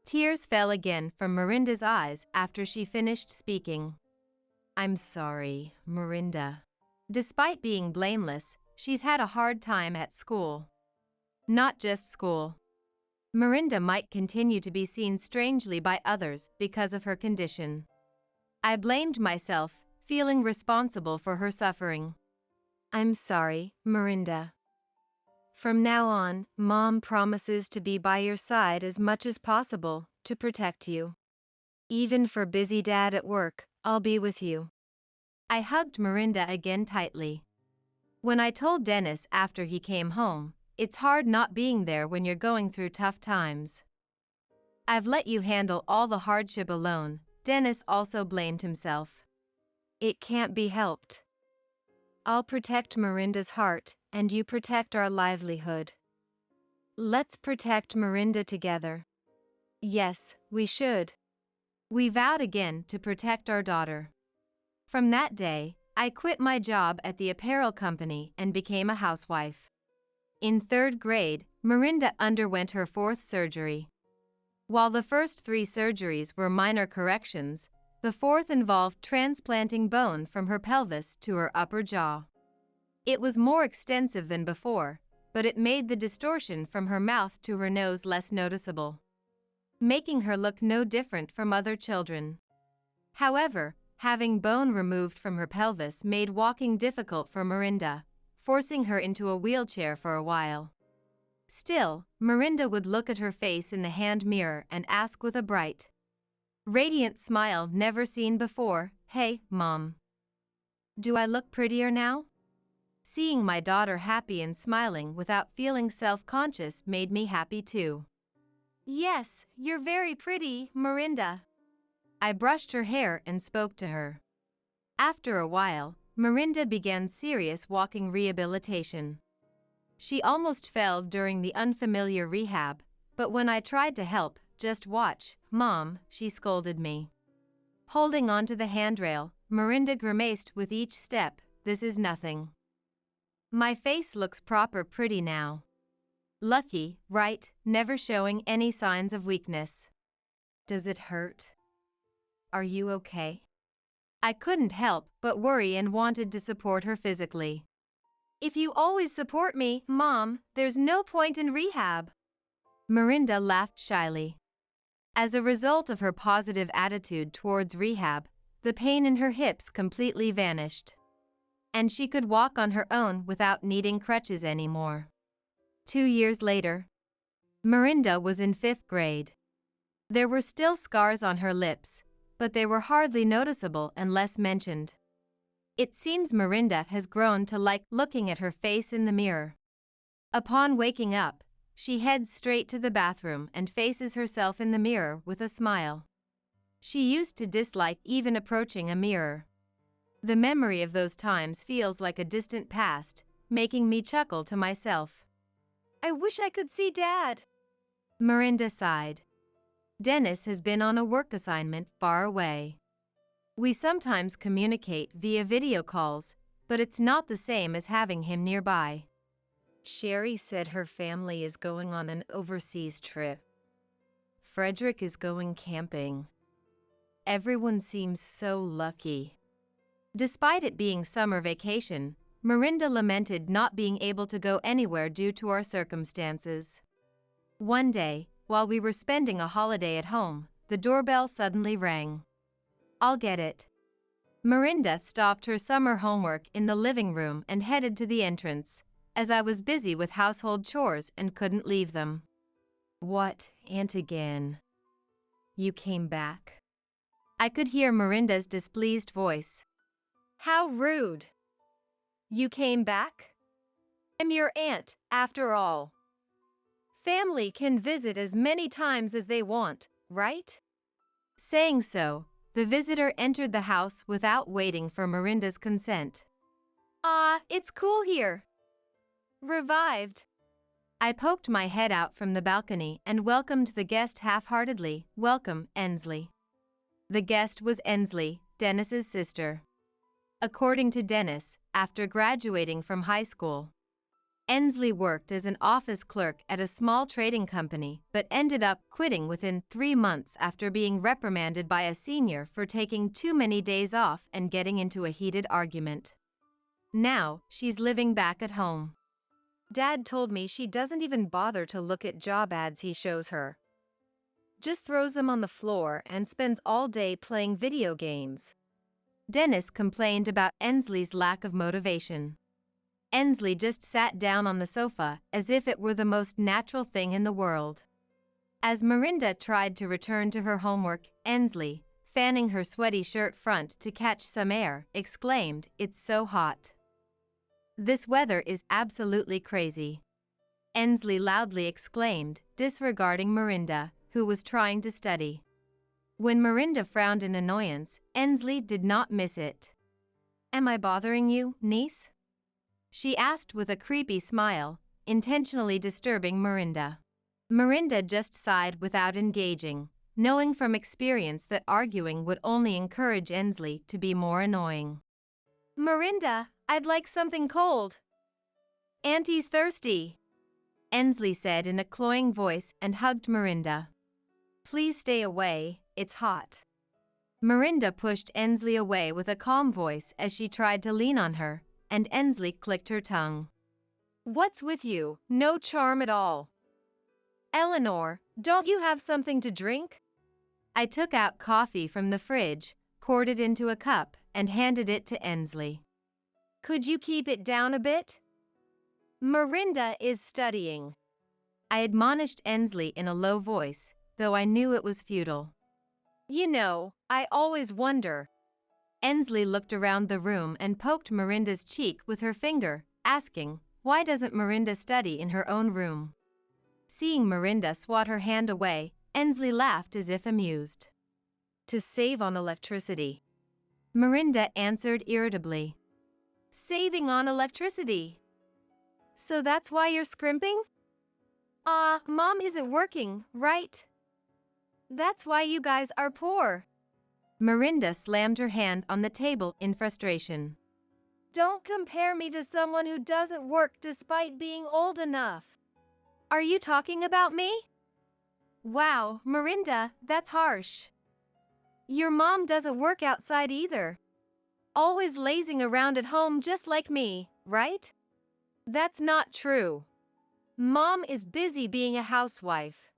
Tears fell again from Mirinda's eyes after she finished speaking. "I'm sorry, Mirinda. Despite being blameless, she's had a hard time at school. Not just school. Mirinda might continue to be seen strangely by others because of her condition. I blamed myself, feeling responsible for her suffering. I'm sorry, Mirinda. From now on, Mom promises to be by your side as much as possible to protect you. Even for busy Dad at work, I'll be with you." I hugged Mirinda again tightly. When I told Dennis after he came home, "It's hard not being there when you're going through tough times. I've let you handle all the hardship alone," Dennis also blamed himself. "It can't be helped. I'll protect Mirinda's heart, and you protect our livelihood. Let's protect Mirinda together." Yes, we should. We vowed again to protect our daughter. From that day, I quit my job at the apparel company and became a housewife. In 3rd grade, Miranda underwent her 4th surgery. While the first 3 surgeries were minor corrections, the 4th involved transplanting bone from her pelvis to her upper jaw. It was more extensive than before, but it made the distortion from her mouth to her nose less noticeable, making her look no different from other children. However, having bone removed from her pelvis made walking difficult for Miranda, forcing her into a wheelchair for a while. Still, Miranda would look at her face in the hand mirror and ask with a bright, radiant smile never seen before, "Hey, Mom. Do I look prettier now?" Seeing my daughter happy and smiling without feeling self-conscious made me happy too. Yes, you're very pretty, Miranda. I brushed her hair and spoke to her. After a while, Miranda began serious walking rehabilitation. She almost fell during the unfamiliar rehab, but when I tried to help, "Just watch, Mom," she scolded me. Holding onto the handrail, Miranda grimaced with each step, "This is nothing. My face looks proper pretty now." Lucky, right, never showing any signs of weakness. "Does it hurt? Are you okay?" I couldn't help but worry and wanted to support her physically. "If you always support me, Mom, there's no point in rehab." Miranda laughed shyly. As a result of her positive attitude towards rehab, the pain in her hips completely vanished, and she could walk on her own without needing crutches anymore. 2 years later, Miranda was in 5th grade. There were still scars on her lips, but they were hardly noticeable and less mentioned. It seems Miranda has grown to like looking at her face in the mirror. Upon waking up, she heads straight to the bathroom and faces herself in the mirror with a smile. She used to dislike even approaching a mirror. The memory of those times feels like a distant past, making me chuckle to myself. "I wish I could see Dad." Miranda sighed. Dennis has been on a work assignment far away. We sometimes communicate via video calls, but it's not the same as having him nearby. Sherry said her family is going on an overseas trip. Frederick is going camping. Everyone seems so lucky. Despite it being summer vacation, Miranda lamented not being able to go anywhere due to our circumstances. One day, while we were spending a holiday at home, the doorbell suddenly rang. "I'll get it." Miranda stopped her summer homework in the living room and headed to the entrance, as I was busy with household chores and couldn't leave them. "What, Aunt again? You came back?" I could hear Miranda's displeased voice. "How rude. You came back? I'm your aunt, after all. Family can visit as many times as they want, right?" Saying so, the visitor entered the house without waiting for Miranda's consent. It's cool here. Revived." I poked my head out from the balcony and welcomed the guest half-heartedly. "Welcome, Ensley." The guest was Ensley, Dennis's sister. According to Dennis, after graduating from high school, Ensley worked as an office clerk at a small trading company but ended up quitting within 3 months after being reprimanded by a senior for taking too many days off and getting into a heated argument. Now, she's living back at home. Dad told me she doesn't even bother to look at job ads he shows her. Just throws them on the floor and spends all day playing video games. Dennis complained about Ensley's lack of motivation. Ensley just sat down on the sofa as if it were the most natural thing in the world. As Miranda tried to return to her homework, Ensley, fanning her sweaty shirt front to catch some air, exclaimed, "It's so hot. This weather is absolutely crazy." Ensley loudly exclaimed, disregarding Miranda, who was trying to study. When Miranda frowned in annoyance, Ensley did not miss it. "Am I bothering you, niece?" she asked with a creepy smile, intentionally disturbing Miranda. Miranda just sighed without engaging, knowing from experience that arguing would only encourage Ensley to be more annoying. Mirinda, I'd like something cold. Auntie's thirsty, Ensley said in a cloying voice and hugged Mirinda. Please stay away, it's hot. Mirinda pushed Ensley away with a calm voice as she tried to lean on her, and Ensley clicked her tongue. What's with you? No charm at all. Eleanor, don't you have something to drink? I took out coffee from the fridge, poured it into a cup, and handed it to Ensley. Could you keep it down a bit? Mirinda is studying. I admonished Ensley in a low voice, though I knew it was futile. You know, I always wonder. Ensley looked around the room and poked Mirinda's cheek with her finger, asking, why doesn't Mirinda study in her own room? Seeing Mirinda swat her hand away, Ensley laughed as if amused. To save on electricity. Mirinda answered irritably. Saving on electricity. So that's why you're scrimping? Mom isn't working, right? That's why you guys are poor. Mirinda slammed her hand on the table in frustration. Don't compare me to someone who doesn't work despite being old enough. Are you talking about me? Wow, Mirinda, that's harsh. Your mom doesn't work outside either. Always lazing around at home just like me, right? That's not true. Mom is busy being a housewife.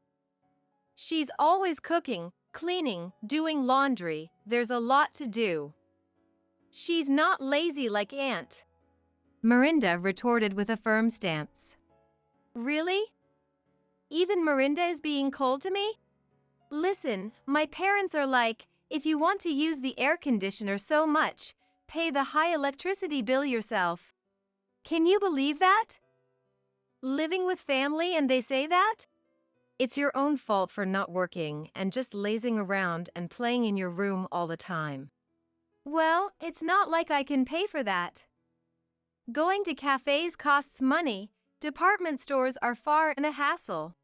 She's always cooking, cleaning, doing laundry. There's a lot to do. She's not lazy like Aunt. Mirinda retorted with a firm stance. Really? Even Mirinda is being cold to me? Listen, my parents are like, if you want to use the air conditioner so much, pay the high electricity bill yourself. Can you believe that? Living with family and they say that? It's your own fault for not working and just lazing around and playing in your room all the time. Well, it's not like I can pay for that. Going to cafes costs money, department stores are far and a hassle.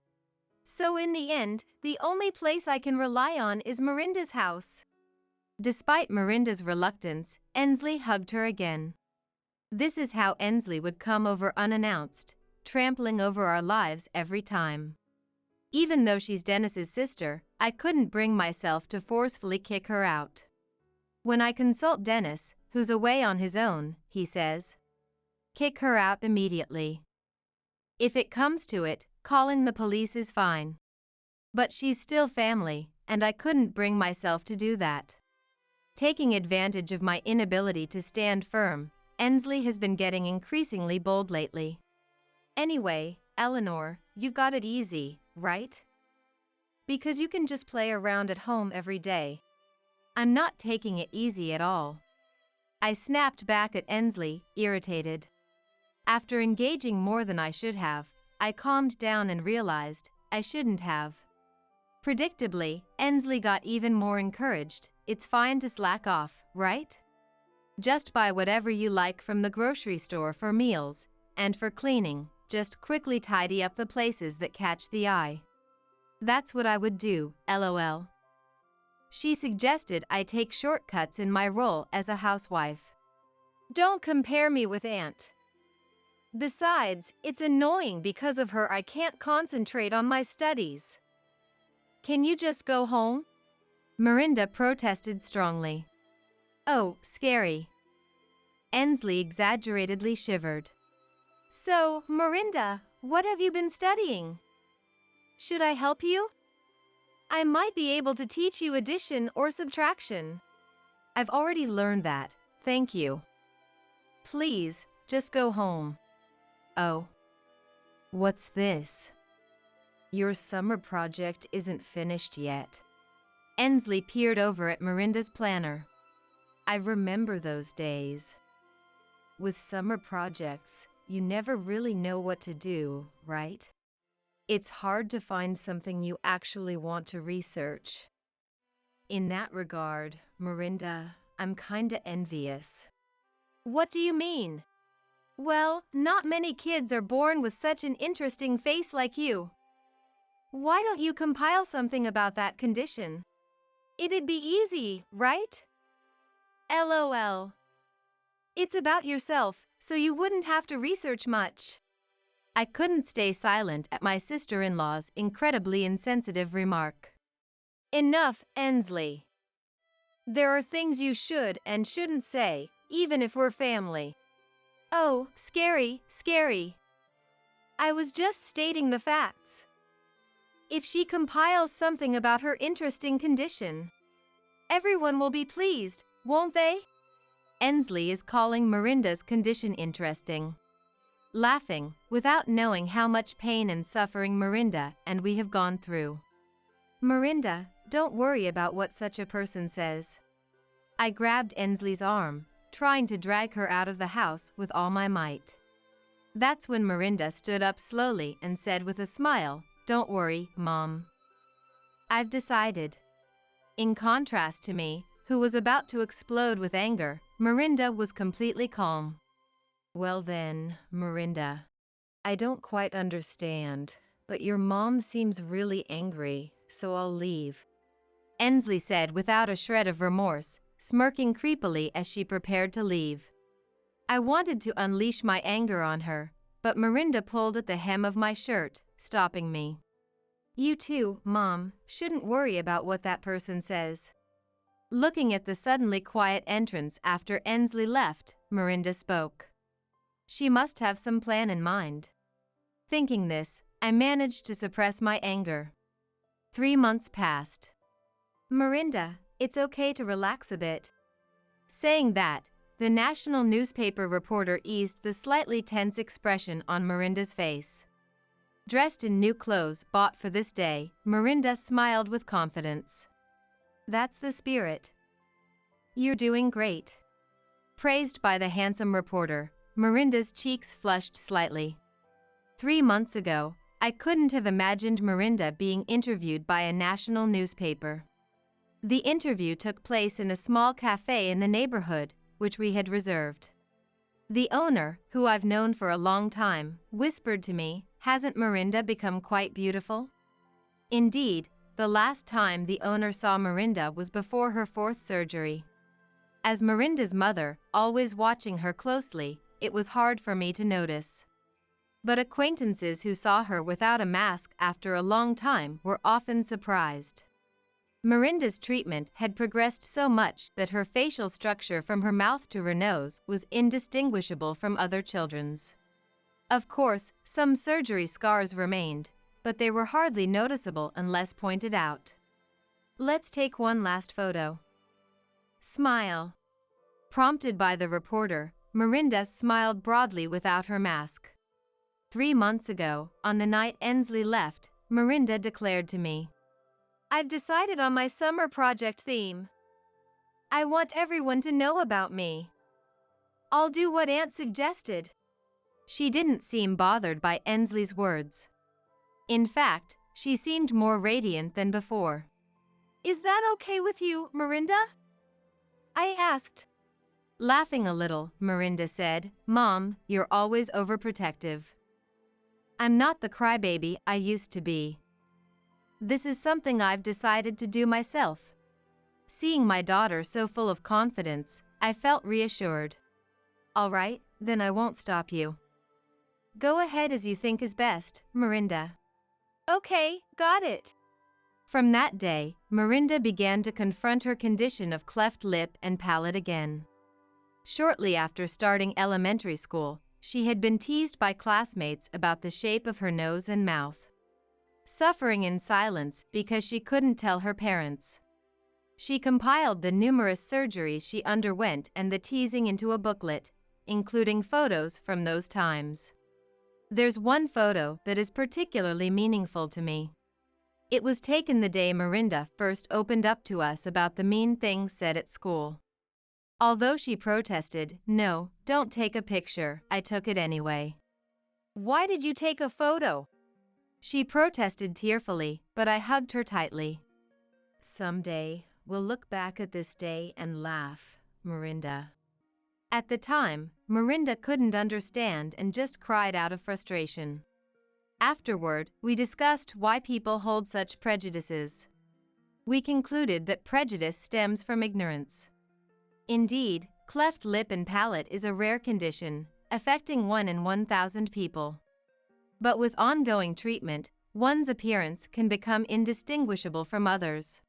So in the end, the only place I can rely on is Mirinda's house. Despite Mirinda's reluctance, Ensley hugged her again. This is how Ensley would come over unannounced, trampling over our lives every time. Even though she's Dennis's sister, I couldn't bring myself to forcefully kick her out. When I consult Dennis, who's away on his own, he says, kick her out immediately. If it comes to it, calling the police is fine. But she's still family, and I couldn't bring myself to do that. Taking advantage of my inability to stand firm, Ensley has been getting increasingly bold lately. Anyway, Eleanor, you've got it easy, right? Because you can just play around at home every day. I'm not taking it easy at all. I snapped back at Ensley, irritated. After engaging more than I should have, I calmed down and realized I shouldn't have. Predictably, Ensley got even more encouraged. It's fine to slack off, right? Just buy whatever you like from the grocery store for meals, and for cleaning, just quickly tidy up the places that catch the eye. That's what I would do, LOL. She suggested I take shortcuts in my role as a housewife. Don't compare me with Aunt. Besides, it's annoying because of her I can't concentrate on my studies. Can you just go home? Mirinda protested strongly. Oh, scary. Ensley exaggeratedly shivered. So, Mirinda, what have you been studying? Should I help you? I might be able to teach you addition or subtraction. I've already learned that, thank you. Please, just go home. Oh. What's this? Your summer project isn't finished yet. Ensley peered over at Mirinda's planner. I remember those days. With summer projects, you never really know what to do, right? It's hard to find something you actually want to research. In that regard, Mirinda, I'm kinda envious. What do you mean? Well, not many kids are born with such an interesting face like you. Why don't you compile something about that condition? It'd be easy, right? LOL. It's about yourself, so you wouldn't have to research much. I couldn't stay silent at my sister-in-law's incredibly insensitive remark. Enough, Ensley. There are things you should and shouldn't say, even if we're family. Oh, scary, scary. I was just stating the facts. If she compiles something about her interesting condition, everyone will be pleased, won't they? Ensley is calling Miranda's condition interesting. Laughing, without knowing how much pain and suffering Miranda and we have gone through. Miranda, don't worry about what such a person says. I grabbed Ensley's arm, trying to drag her out of the house with all my might. That's when Miranda stood up slowly and said with a smile, "Don't worry, Mom. I've decided." In contrast to me, who was about to explode with anger, Miranda was completely calm. Well then, Miranda, I don't quite understand, but your mom seems really angry, so I'll leave. Ensley said without a shred of remorse, smirking creepily as she prepared to leave. I wanted to unleash my anger on her, but Miranda pulled at the hem of my shirt, stopping me. You too, Mom, shouldn't worry about what that person says. Looking at the suddenly quiet entrance after Ensley left, Miranda spoke. She must have some plan in mind. Thinking this, I managed to suppress my anger. 3 months passed. Miranda, it's okay to relax a bit. Saying that, the national newspaper reporter eased the slightly tense expression on Miranda's face. Dressed in new clothes bought for this day, Miranda smiled with confidence. That's the spirit. You're doing great. Praised by the handsome reporter, Miranda's cheeks flushed slightly. 3 months ago, I couldn't have imagined Miranda being interviewed by a national newspaper. The interview took place in a small cafe in the neighborhood, which we had reserved. The owner, who I've known for a long time, whispered to me, "Hasn't Miranda become quite beautiful?" Indeed, the last time the owner saw Miranda was before her 4th surgery. As Miranda's mother, always watching her closely, it was hard for me to notice. But acquaintances who saw her without a mask after a long time were often surprised. Miranda's treatment had progressed so much that her facial structure from her mouth to her nose was indistinguishable from other children's. Of course, some surgery scars remained, but they were hardly noticeable unless pointed out. Let's take one last photo. Smile. Prompted by the reporter, Miranda smiled broadly without her mask. 3 months ago, on the night Ensley left, Miranda declared to me, "I've decided on my summer project theme. I want everyone to know about me. I'll do what Aunt suggested." She didn't seem bothered by Ensley's words. In fact, she seemed more radiant than before. "Is that okay with you, Miranda?" I asked. Laughing a little, Miranda said, "Mom, you're always overprotective. I'm not the crybaby I used to be. This is something I've decided to do myself." Seeing my daughter so full of confidence, I felt reassured. "All right, then I won't stop you. Go ahead as you think is best, Miranda." "Okay, got it." From that day, Miranda began to confront her condition of cleft lip and palate again. Shortly after starting elementary school, she had been teased by classmates about the shape of her nose and mouth. Suffering in silence because she couldn't tell her parents. She compiled the numerous surgeries she underwent and the teasing into a booklet, including photos from those times. There's one photo that is particularly meaningful to me. It was taken the day Miranda first opened up to us about the mean things said at school. Although she protested, "No, don't take a picture," I took it anyway. "Why did you take a photo?" She protested tearfully, but I hugged her tightly. "Someday, we'll look back at this day and laugh, Miranda." At the time, Miranda couldn't understand and just cried out of frustration. Afterward, we discussed why people hold such prejudices. We concluded that prejudice stems from ignorance. Indeed, Cleft lip and palate is a rare condition, affecting 1 in 1,000 people. But with ongoing treatment, one's appearance can become indistinguishable from others.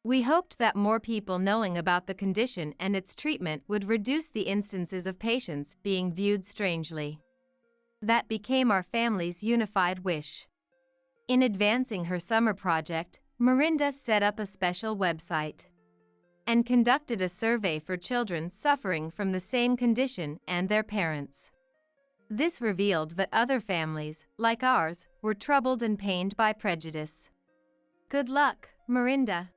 We hoped that more people knowing about the condition and its treatment would reduce the instances of patients being viewed strangely. That became our family's unified wish. In advancing her summer project, Mirinda set up a special website and conducted a survey for children suffering from the same condition and their parents. This revealed that other families, like ours, were troubled and pained by prejudice. Good luck, Mirinda.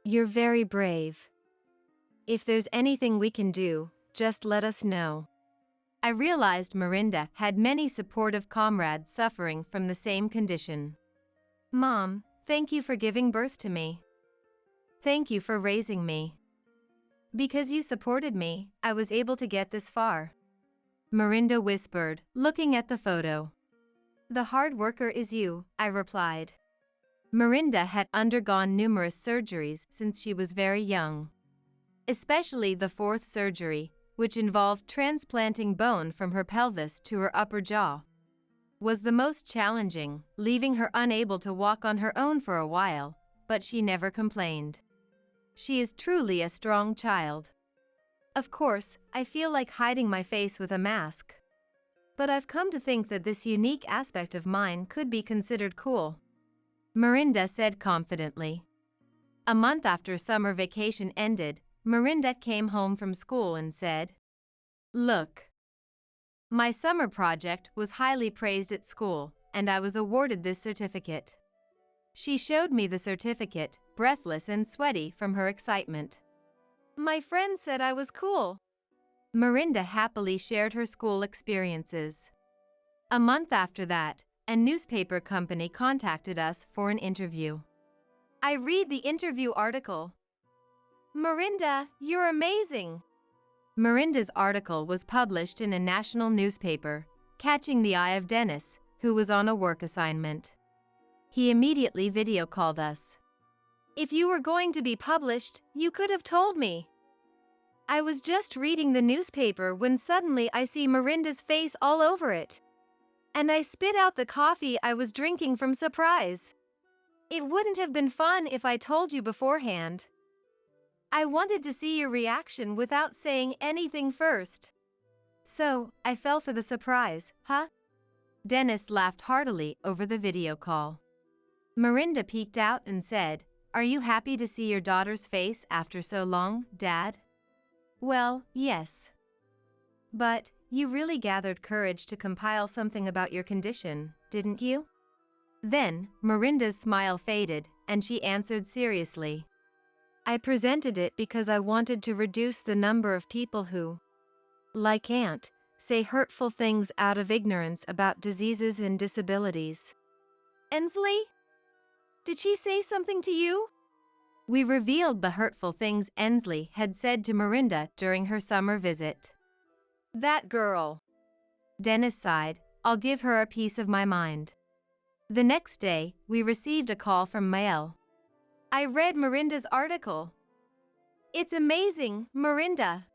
You're very brave. If there's anything we can do, just let us know. I realized Mirinda had many supportive comrades suffering from the same condition. Mom, thank you for giving birth to me. Thank you for raising me. Because you supported me, I was able to get this far. Mirinda whispered, looking at the photo. The hard worker is you, I replied. Mirinda had undergone numerous surgeries since she was very young. Especially the 4th surgery, which involved transplanting bone from her pelvis to her upper jaw, was the most challenging, leaving her unable to walk on her own for a while, but she never complained. She is truly a strong child. Of course, I feel like hiding my face with a mask. But I've come to think that this unique aspect of mine could be considered cool. Mirinda said confidently. A month after summer vacation ended, Mirinda came home from school and said, "Look. My summer project was highly praised at school, and I was awarded this certificate." She showed me the certificate, breathless and sweaty from her excitement. My friend said I was cool. Mirinda happily shared her school experiences. A month after that, a newspaper company contacted us for an interview. I read the interview article. Mirinda, you're amazing. Mirinda's article was published in a national newspaper, catching the eye of Dennis, who was on a work assignment. He immediately video called us. If you were going to be published, you could have told me. I was just reading the newspaper when suddenly I see Mirinda's face all over it. And I spit out the coffee I was drinking from surprise. It wouldn't have been fun if I told you beforehand. I wanted to see your reaction without saying anything first. So, I fell for the surprise, huh? Dennis laughed heartily over the video call. Mirinda peeked out and said, "Are you happy to see your daughter's face after so long, Dad?" "Well, yes. But you really gathered courage to compile something about your condition, didn't you?" Then, Mirinda's smile faded, and she answered seriously. "I presented it because I wanted to reduce the number of people who, like Aunt, say hurtful things out of ignorance about diseases and disabilities." Ensley? Did she say something to you? We revealed the hurtful things Ensley had said to Mirinda during her summer visit. That girl. Dennis sighed. "I'll give her a piece of my mind." The next day, we received a call from Mael. I read Mirinda's article. It's amazing, Mirinda.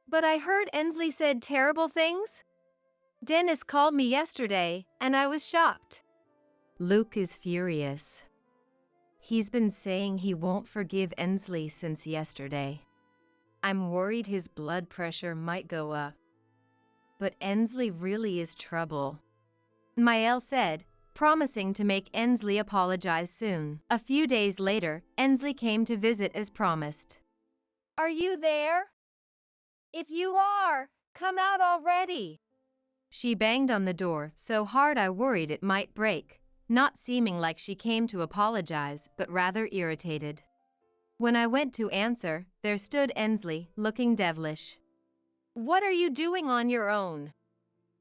But I heard Ensley said terrible things. Dennis called me yesterday, and I was shocked. Luke is furious. He's been saying he won't forgive Ensley since yesterday. I'm worried his blood pressure might go up. But Ensley really is trouble, Mael said, promising to make Ensley apologize soon. A few days later, Ensley came to visit as promised. Are you there? If you are, come out already. She banged on the door so hard I worried it might break, not seeming like she came to apologize, but rather irritated. When I went to answer, there stood Ensley, looking devilish. What are you doing on your own?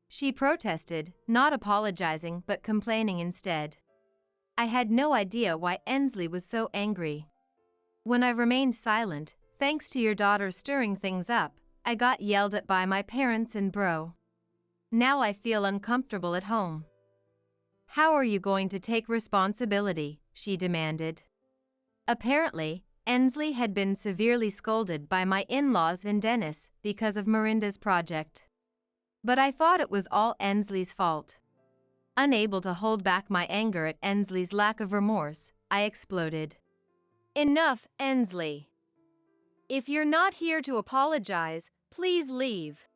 She protested, not apologizing but complaining instead. I had no idea why Ensley was so angry. When I remained silent, thanks to your daughter stirring things up, I got yelled at by my parents and bro. Now I feel uncomfortable at home. How are you going to take responsibility? She demanded. Apparently, Ensley had been severely scolded by my in-laws and Dennis because of Miranda's project. But I thought it was all Ensley's fault. Unable to hold back my anger at Ensley's lack of remorse, I exploded. Enough, Ensley. If you're not here to apologize, please leave.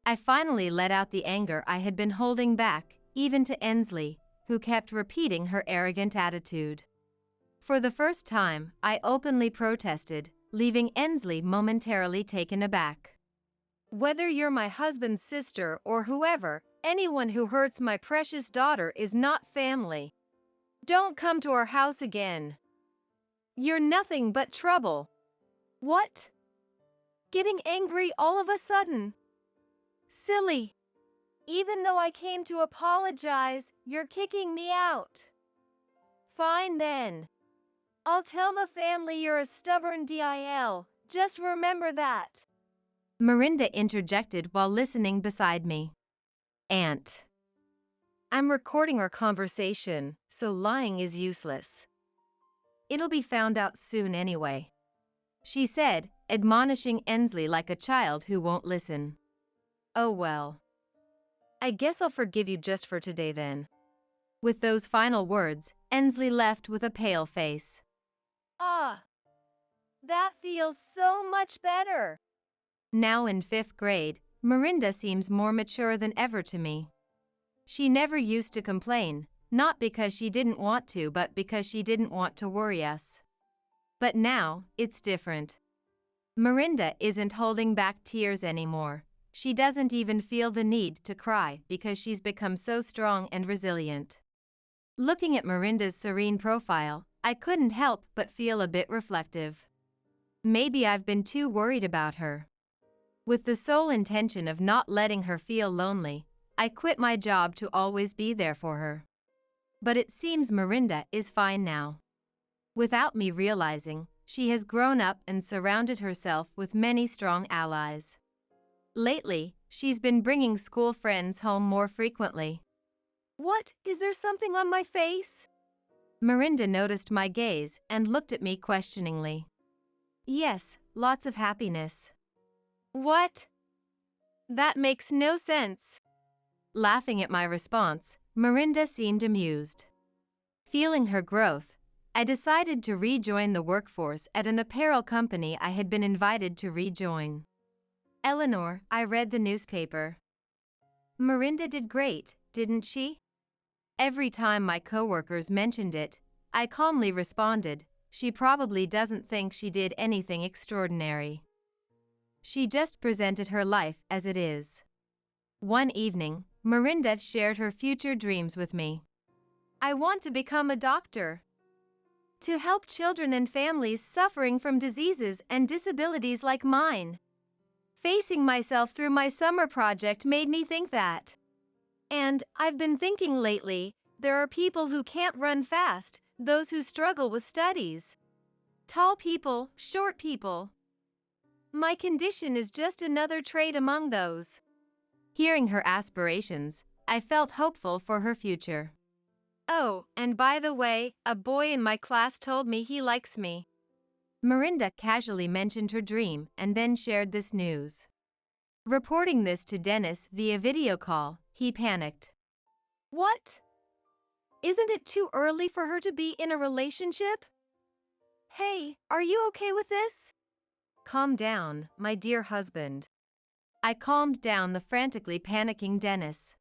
I finally let out the anger I had been holding back, even to Ensley, who kept repeating her arrogant attitude. For the first time, I openly protested, leaving Ensley momentarily taken aback. Whether you're my husband's sister or whoever, anyone who hurts my precious daughter is not family. Don't come to our house again. You're nothing but trouble. What? Getting angry all of a sudden? Silly. Even though I came to apologize, you're kicking me out. Fine then. I'll tell the family you're a stubborn DIL. Just remember that. Miranda interjected while listening beside me. Aunt. I'm recording our conversation, so lying is useless. It'll be found out soon anyway, she said, admonishing Ensley like a child who won't listen. Oh well. I guess I'll forgive you just for today then. With those final words, Ensley left with a pale face. Ah, that feels so much better. Now in 5th grade, Miranda seems more mature than ever to me. She never used to complain, not because she didn't want to but because she didn't want to worry us. But now, it's different. Miranda isn't holding back tears anymore. She doesn't even feel the need to cry because she's become so strong and resilient. Looking at Miranda's serene profile, I couldn't help but feel a bit reflective. Maybe I've been too worried about her. With the sole intention of not letting her feel lonely, I quit my job to always be there for her. But it seems Miranda is fine now. Without me realizing, she has grown up and surrounded herself with many strong allies. Lately, she's been bringing school friends home more frequently. What? Is there something on my face? Miranda noticed my gaze and looked at me questioningly. Yes, lots of happiness. What? That makes no sense. Laughing at my response, Miranda seemed amused. Feeling her growth, I decided to rejoin the workforce at an apparel company I had been invited to rejoin. Eleanor, I read the newspaper. Miranda did great, didn't she? Every time my coworkers mentioned it, I calmly responded, she probably doesn't think she did anything extraordinary. She just presented her life as it is. One evening, Miranda shared her future dreams with me. I want to become a doctor. To help children and families suffering from diseases and disabilities like mine. Facing myself through my summer project made me think that. And I've been thinking lately, there are people who can't run fast, those who struggle with studies. Tall people, short people. My condition is just another trait among those. Hearing her aspirations, I felt hopeful for her future. Oh, and by the way, a boy in my class told me he likes me. Miranda casually mentioned her dream and then shared this news. Reporting this to Dennis via video call, he panicked. What? Isn't it too early for her to be in a relationship? Hey, are you okay with this? Calm down, my dear husband. I calmed down the frantically panicking Dennis.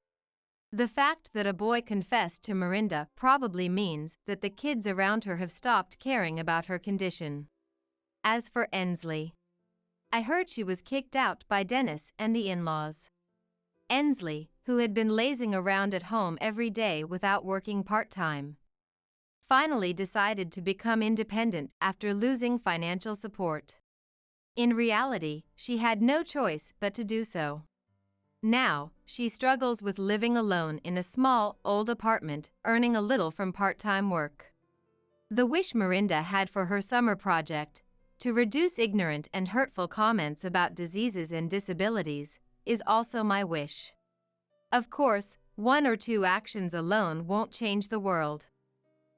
The fact that a boy confessed to Miranda probably means that the kids around her have stopped caring about her condition. As for Ensley, I heard she was kicked out by Dennis and the in-laws. Ensley, who had been lazing around at home every day without working part-time, finally decided to become independent after losing financial support. In reality, she had no choice but to do so. Now, she struggles with living alone in a small, old apartment, earning a little from part-time work. The wish Miranda had for her summer project, to reduce ignorant and hurtful comments about diseases and disabilities, is also my wish. Of course, 1 or 2 actions alone won't change the world.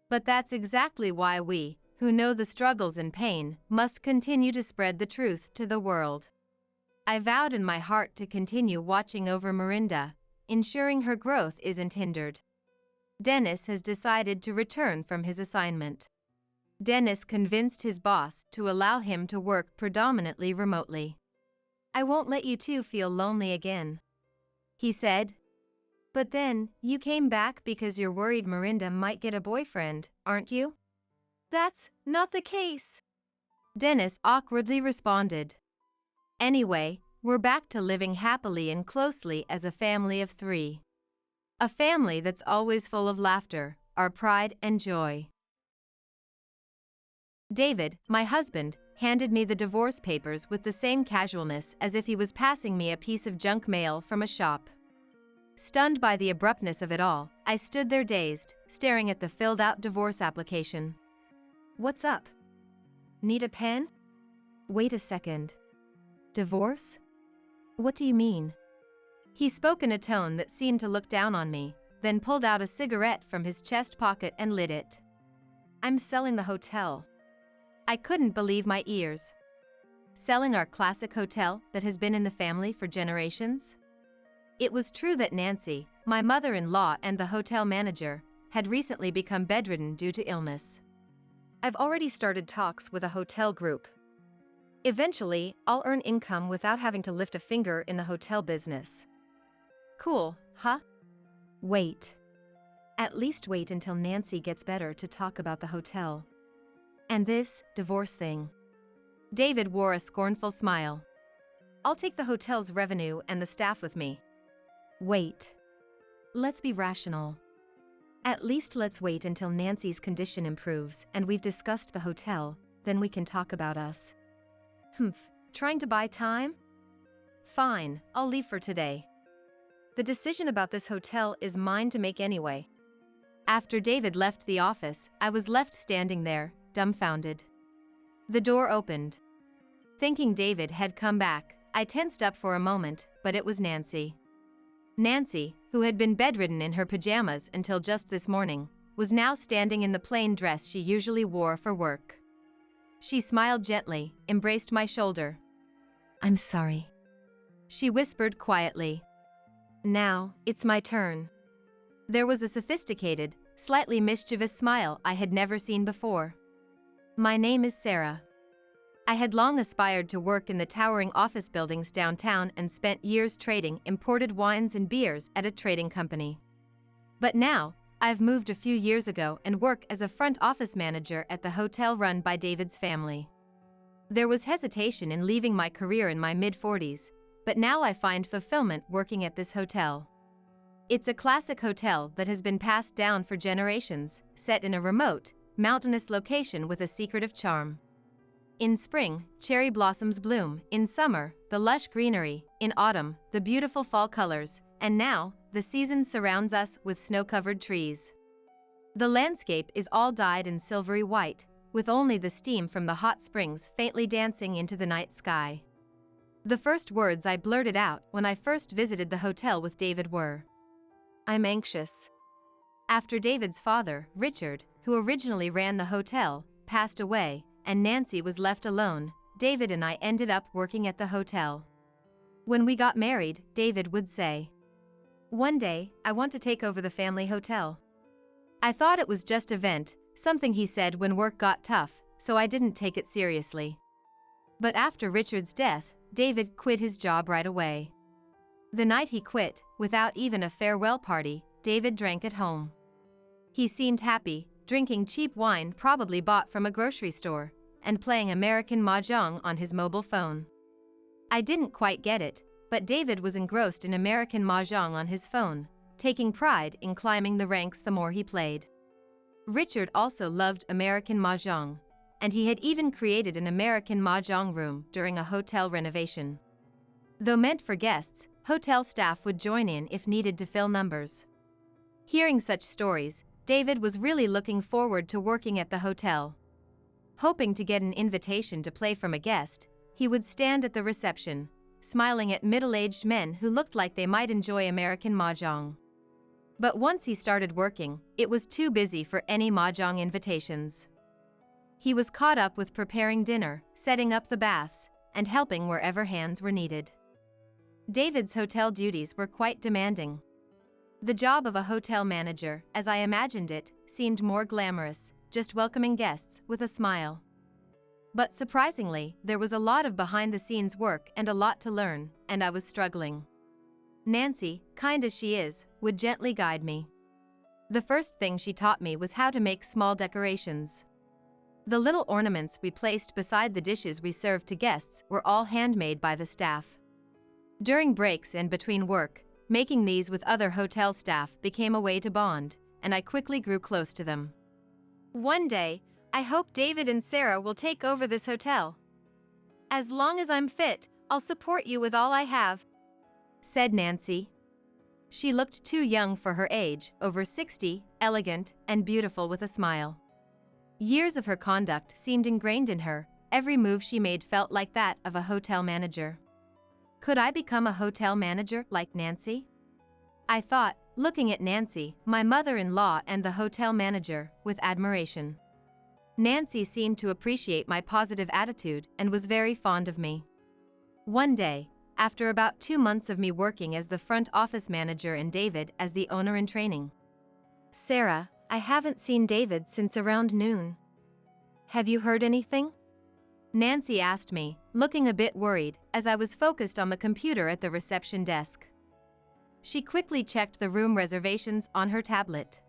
But that's exactly why we, who know the struggles and pain, must continue to spread the truth to the world. I vowed in my heart to continue watching over Mirinda, ensuring her growth isn't hindered. Dennis has decided to return from his assignment. Dennis convinced his boss to allow him to work predominantly remotely. "I won't let you two feel lonely again," he said. "But then, you came back because you're worried Mirinda might get a boyfriend, aren't you?" That's not the case. Dennis awkwardly responded. "Anyway, we're back to living happily and closely as a family of 3. A family that's always full of laughter, our pride and joy." David, my husband, handed me the divorce papers with the same casualness as if he was passing me a piece of junk mail from a shop. Stunned by the abruptness of it all, I stood there dazed, staring at the filled-out divorce application. "What's up? Need a pen? Wait a second. Divorce? What do you mean?" He spoke in a tone that seemed to look down on me, then pulled out a cigarette from his chest pocket and lit it. "I'm selling the hotel." I couldn't believe my ears. Selling our classic hotel that has been in the family for generations? It was true that Nancy, my mother-in-law and the hotel manager, had recently become bedridden due to illness. "I've already started talks with a hotel group. Eventually, I'll earn income without having to lift a finger in the hotel business." "Cool, huh?" "Wait. At least wait until Nancy gets better to talk about the hotel. And this divorce thing." David wore a scornful smile. "I'll take the hotel's revenue and the staff with me." "Wait. Let's be rational. At least let's wait until Nancy's condition improves and we've discussed the hotel, then we can talk about us." Trying to buy time? Fine, I'll leave for today. The decision about this hotel is mine to make anyway. After David left the office, I was left standing there, dumbfounded. The door opened. Thinking David had come back, I tensed up for a moment, but it was Nancy. Nancy, who had been bedridden in her pajamas until just this morning, was now standing in the plain dress she usually wore for work. She smiled gently, embraced my shoulder. "I'm sorry," she whispered quietly. "Now, it's my turn." There was a sophisticated, slightly mischievous smile I had never seen before. "My name is Sarah. I had long aspired to work in the towering office buildings downtown and spent years trading imported wines and beers at a trading company. But now, I've moved a few years ago and work as a front office manager at the hotel run by David's family. There was hesitation in leaving my career in my mid-40s, but now I find fulfillment working at this hotel. It's a classic hotel that has been passed down for generations, set in a remote, mountainous location with a secretive charm. In spring, cherry blossoms bloom, in summer, the lush greenery, in autumn, the beautiful fall colors, and now, the season surrounds us with snow-covered trees. The landscape is all dyed in silvery white, with only the steam from the hot springs faintly dancing into the night sky. The first words I blurted out when I first visited the hotel with David were, "I'm anxious." After David's father, Richard, who originally ran the hotel, passed away, and Nancy was left alone, David and I ended up working at the hotel. When we got married, David would say, "One day, I want to take over the family hotel." I thought it was just a vent, something he said when work got tough, so I didn't take it seriously. But after Richard's death, David quit his job right away. The night he quit, without even a farewell party, David drank at home. He seemed happy, drinking cheap wine probably bought from a grocery store, and playing American mahjong on his mobile phone. I didn't quite get it, but David was engrossed in American mahjong on his phone, taking pride in climbing the ranks the more he played. Richard also loved American mahjong, and he had even created an American mahjong room during a hotel renovation. Though meant for guests, hotel staff would join in if needed to fill numbers. Hearing such stories, David was really looking forward to working at the hotel. Hoping to get an invitation to play from a guest, he would stand at the reception, smiling at middle-aged men who looked like they might enjoy American mahjong. But once he started working, it was too busy for any mahjong invitations. He was caught up with preparing dinner, setting up the baths, and helping wherever hands were needed. David's hotel duties were quite demanding. The job of a hotel manager, as I imagined it, seemed more glamorous, just welcoming guests with a smile. But surprisingly, there was a lot of behind-the-scenes work and a lot to learn, and I was struggling. Nancy, kind as she is, would gently guide me. The first thing she taught me was how to make small decorations. The little ornaments we placed beside the dishes we served to guests were all handmade by the staff. During breaks and between work, making these with other hotel staff became a way to bond, and I quickly grew close to them. One day, I hope David and Sarah will take over this hotel. As long as I'm fit, I'll support you with all I have, said Nancy. She looked too young for her age, over 60, elegant, and beautiful with a smile. Years of her conduct seemed ingrained in her, every move she made felt like that of a hotel manager. Could I become a hotel manager like Nancy? I thought, looking at Nancy, my mother-in-law and the hotel manager, with admiration. Nancy seemed to appreciate my positive attitude and was very fond of me. One day, after about 2 months of me working as the front office manager and David as the owner in training. Sarah, I haven't seen David since around noon. Have you heard anything? Nancy asked me, looking a bit worried, as I was focused on the computer at the reception desk. She quickly checked the room reservations on her tablet.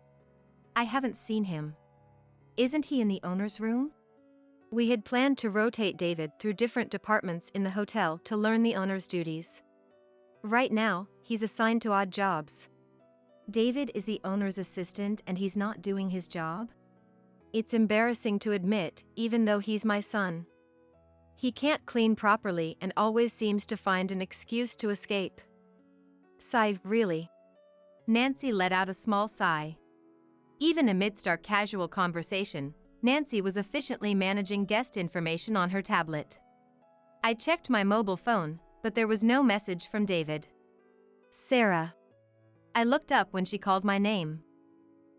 I haven't seen him. Isn't he in the owner's room? We had planned to rotate David through different departments in the hotel to learn the owner's duties. Right now, he's assigned to odd jobs. David is the owner's assistant and he's not doing his job? It's embarrassing to admit, even though he's my son. He can't clean properly and always seems to find an excuse to escape. Sigh, really. Nancy let out a small sigh. Even amidst our casual conversation, Nancy was efficiently managing guest information on her tablet. I checked my mobile phone, but there was no message from David. Sarah. I looked up when she called my name.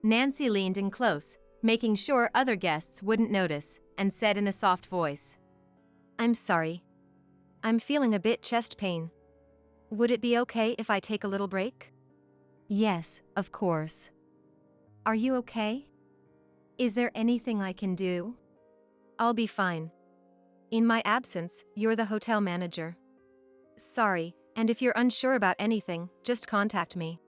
Nancy leaned in close, making sure other guests wouldn't notice, and said in a soft voice, I'm sorry. I'm feeling a bit chest pain. Would it be okay if I take a little break? Yes, of course. Are you okay? Is there anything I can do? I'll be fine. In my absence, you're the hotel manager. Sorry, and if you're unsure about anything, just contact me.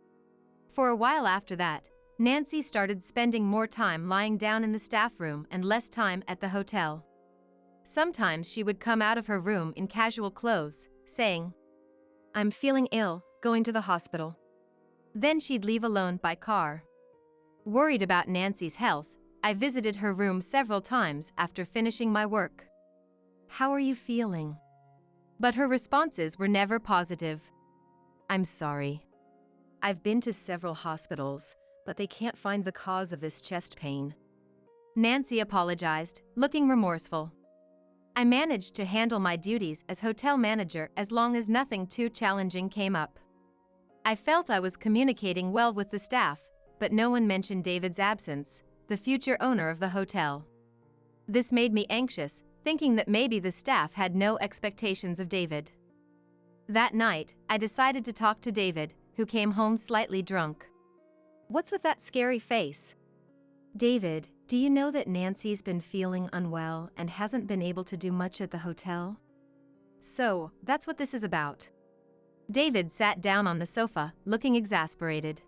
For a while after that, Nancy started spending more time lying down in the staff room and less time at the hotel. Sometimes she would come out of her room in casual clothes, saying, I'm feeling ill, going to the hospital. Then she'd leave alone by car. Worried about Nancy's health, I visited her room several times after finishing my work. How are you feeling? But her responses were never positive. I'm sorry. I've been to several hospitals, but they can't find the cause of this chest pain. Nancy apologized, looking remorseful. I managed to handle my duties as hotel manager as long as nothing too challenging came up. I felt I was communicating well with the staff, but no one mentioned David's absence, the future owner of the hotel. This made me anxious, thinking that maybe the staff had no expectations of David. That night, I decided to talk to David, who came home slightly drunk. What's with that scary face? David, do you know that Nancy's been feeling unwell and hasn't been able to do much at the hotel? So, that's what this is about. David sat down on the sofa, looking exasperated.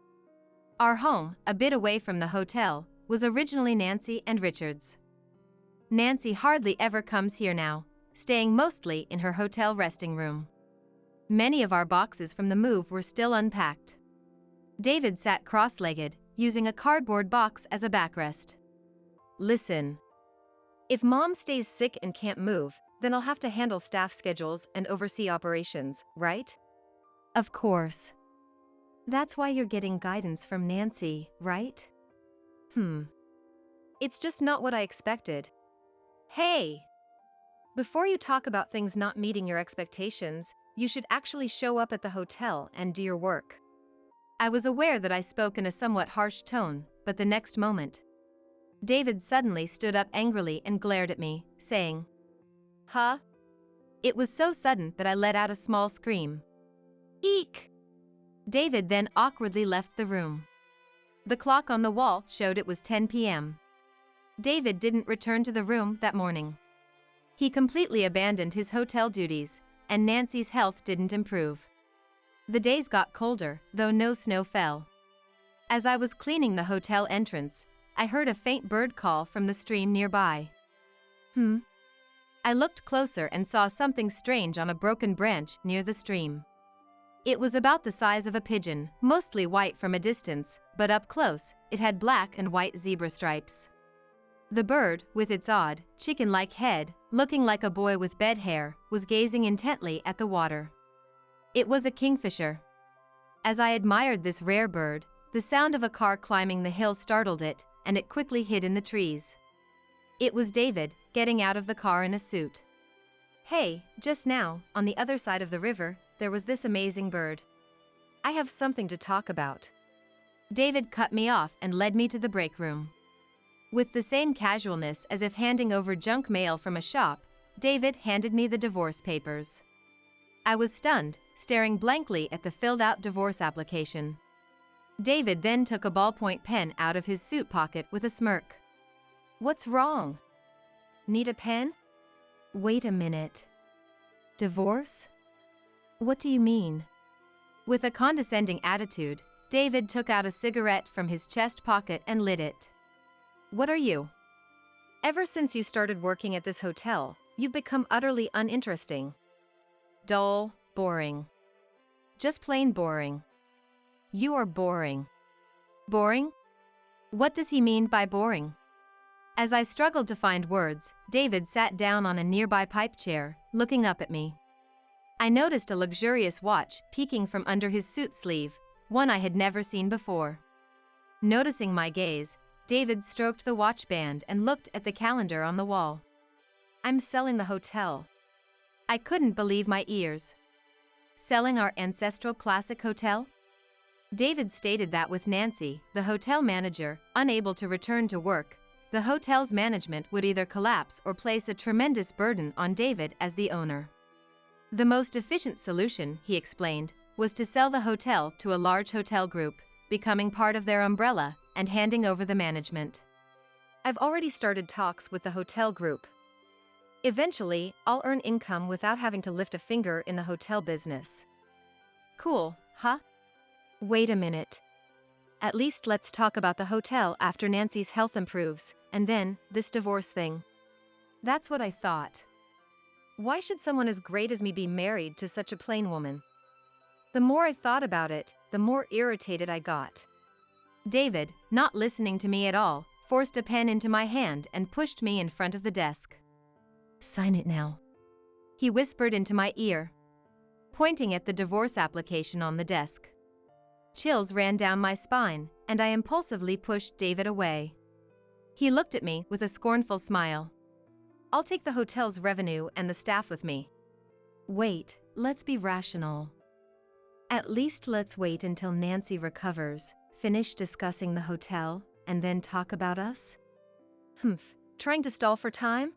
Our home, a bit away from the hotel, was originally Nancy and Richard's. Nancy hardly ever comes here now, staying mostly in her hotel resting room. Many of our boxes from the move were still unpacked. David sat cross-legged, using a cardboard box as a backrest. Listen. If Mom stays sick and can't move, then I'll have to handle staff schedules and oversee operations, right? Of course. That's why you're getting guidance from Nancy, right? It's just not what I expected. Hey! Before you talk about things not meeting your expectations, you should actually show up at the hotel and do your work. I was aware that I spoke in a somewhat harsh tone, but the next moment, David suddenly stood up angrily and glared at me, saying, "Huh?" It was so sudden that I let out a small scream. Eek! David then awkwardly left the room. The clock on the wall showed it was 10 p.m. David didn't return to the room that morning. He completely abandoned his hotel duties, and Nancy's health didn't improve. The days got colder, though no snow fell. As I was cleaning the hotel entrance, I heard a faint bird call from the stream nearby. I looked closer and saw something strange on a broken branch near the stream. It was about the size of a pigeon, mostly white from a distance, but up close, it had black and white zebra stripes. The bird, with its odd, chicken-like head, looking like a boy with bed hair, was gazing intently at the water. It was a kingfisher. As I admired this rare bird, the sound of a car climbing the hill startled it, and it quickly hid in the trees. It was David, getting out of the car in a suit. "Hey, just now, on the other side of the river, there was this amazing bird. I have something to talk about." David cut me off and led me to the break room. With the same casualness as if handing over junk mail from a shop, David handed me the divorce papers. I was stunned, staring blankly at the filled-out divorce application. David then took a ballpoint pen out of his suit pocket with a smirk. "What's wrong? Need a pen? Wait a minute. Divorce? What do you mean?" With a condescending attitude, David took out a cigarette from his chest pocket and lit it. "What are you?" Ever since you started working at this hotel, you've become utterly uninteresting. Dull, boring. Just plain boring. You are boring. Boring? What does he mean by boring? As I struggled to find words, David sat down on a nearby pipe chair, looking up at me. I noticed a luxurious watch peeking from under his suit sleeve, one I had never seen before. Noticing my gaze, David stroked the watch band and looked at the calendar on the wall. "I'm selling the hotel." I couldn't believe my ears. Selling our ancestral classic hotel? David stated that with Nancy, the hotel manager, unable to return to work, the hotel's management would either collapse or place a tremendous burden on David as the owner. The most efficient solution, he explained, was to sell the hotel to a large hotel group, becoming part of their umbrella, and handing over the management. I've already started talks with the hotel group. Eventually, I'll earn income without having to lift a finger in the hotel business. Cool, huh? Wait a minute. At least let's talk about the hotel after Nancy's health improves, and then, this divorce thing. That's what I thought. Why should someone as great as me be married to such a plain woman? The more I thought about it, the more irritated I got. David, not listening to me at all, forced a pen into my hand and pushed me in front of the desk. "Sign it now," he whispered into my ear, pointing at the divorce application on the desk. Chills ran down my spine, and I impulsively pushed David away. He looked at me with a scornful smile. "I'll take the hotel's revenue and the staff with me." Wait, let's be rational. At least let's wait until Nancy recovers, finish discussing the hotel, and then talk about us? Trying to stall for time?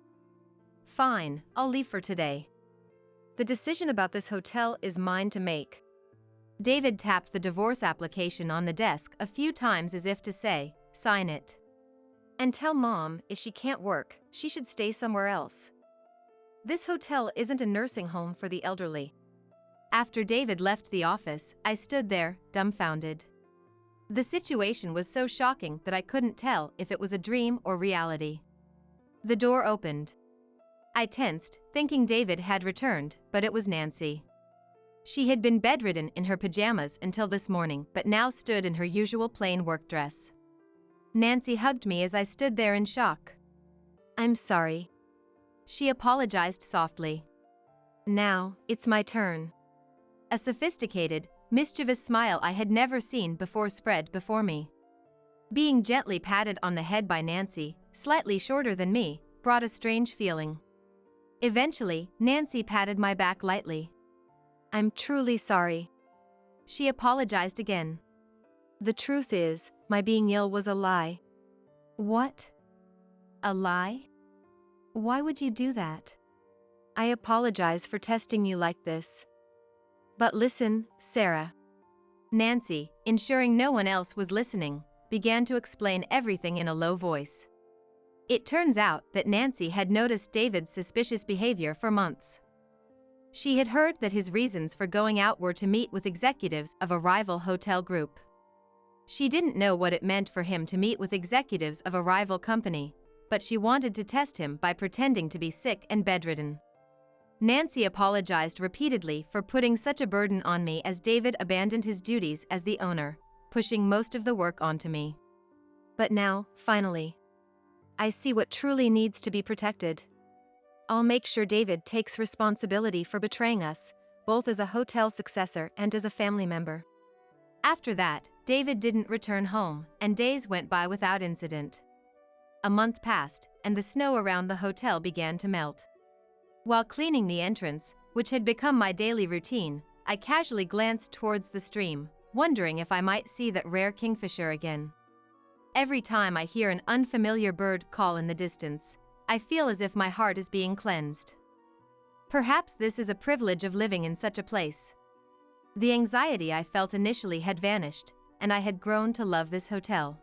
Fine, I'll leave for today. The decision about this hotel is mine to make. David tapped the divorce application on the desk a few times as if to say, "Sign it." "And tell Mom, if she can't work, she should stay somewhere else. This hotel isn't a nursing home for the elderly." After David left the office, I stood there, dumbfounded. The situation was so shocking that I couldn't tell if it was a dream or reality. The door opened. I tensed, thinking David had returned, but it was Nancy. She had been bedridden in her pajamas until this morning, but now stood in her usual plain work dress. Nancy hugged me as I stood there in shock. "I'm sorry." She apologized softly. "Now, it's my turn." A sophisticated, mischievous smile I had never seen before spread before me. Being gently patted on the head by Nancy, slightly shorter than me, brought a strange feeling. Eventually, Nancy patted my back lightly. "I'm truly sorry." She apologized again. "The truth is, my being ill was a lie." What? A lie? Why would you do that? I apologize for testing you like this. But listen, Sarah. Nancy, ensuring no one else was listening, began to explain everything in a low voice. It turns out that Nancy had noticed David's suspicious behavior for months. She had heard that his reasons for going out were to meet with executives of a rival hotel group. She didn't know what it meant for him to meet with executives of a rival company, but she wanted to test him by pretending to be sick and bedridden. Nancy apologized repeatedly for putting such a burden on me as David abandoned his duties as the owner, pushing most of the work onto me. But now, finally, I see what truly needs to be protected. I'll make sure David takes responsibility for betraying us, both as a hotel successor and as a family member. After that, David didn't return home, and days went by without incident. A month passed, and the snow around the hotel began to melt. While cleaning the entrance, which had become my daily routine, I casually glanced towards the stream, wondering if I might see that rare kingfisher again. Every time I hear an unfamiliar bird call in the distance, I feel as if my heart is being cleansed. Perhaps this is a privilege of living in such a place. The anxiety I felt initially had vanished, and I had grown to love this hotel.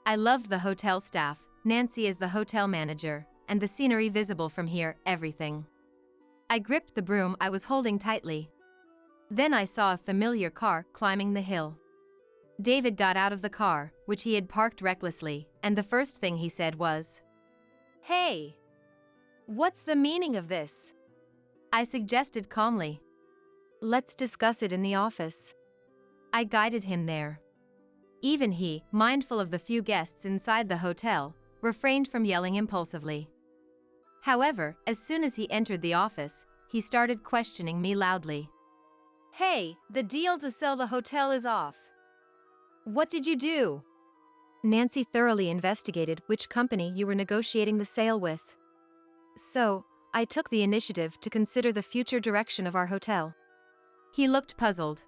I loved the hotel staff, Nancy as the hotel manager, and the scenery visible from here, everything. I gripped the broom I was holding tightly. Then I saw a familiar car climbing the hill. David got out of the car, which he had parked recklessly, and the first thing he said was, Hey! What's the meaning of this? I suggested calmly. Let's discuss it in the office. I guided him there. Even he, mindful of the few guests inside the hotel, refrained from yelling impulsively. However, as soon as he entered the office, he started questioning me loudly. Hey, the deal to sell the hotel is off. What did you do? Nancy thoroughly investigated which company you were negotiating the sale with. So, I took the initiative to consider the future direction of our hotel. He looked puzzled.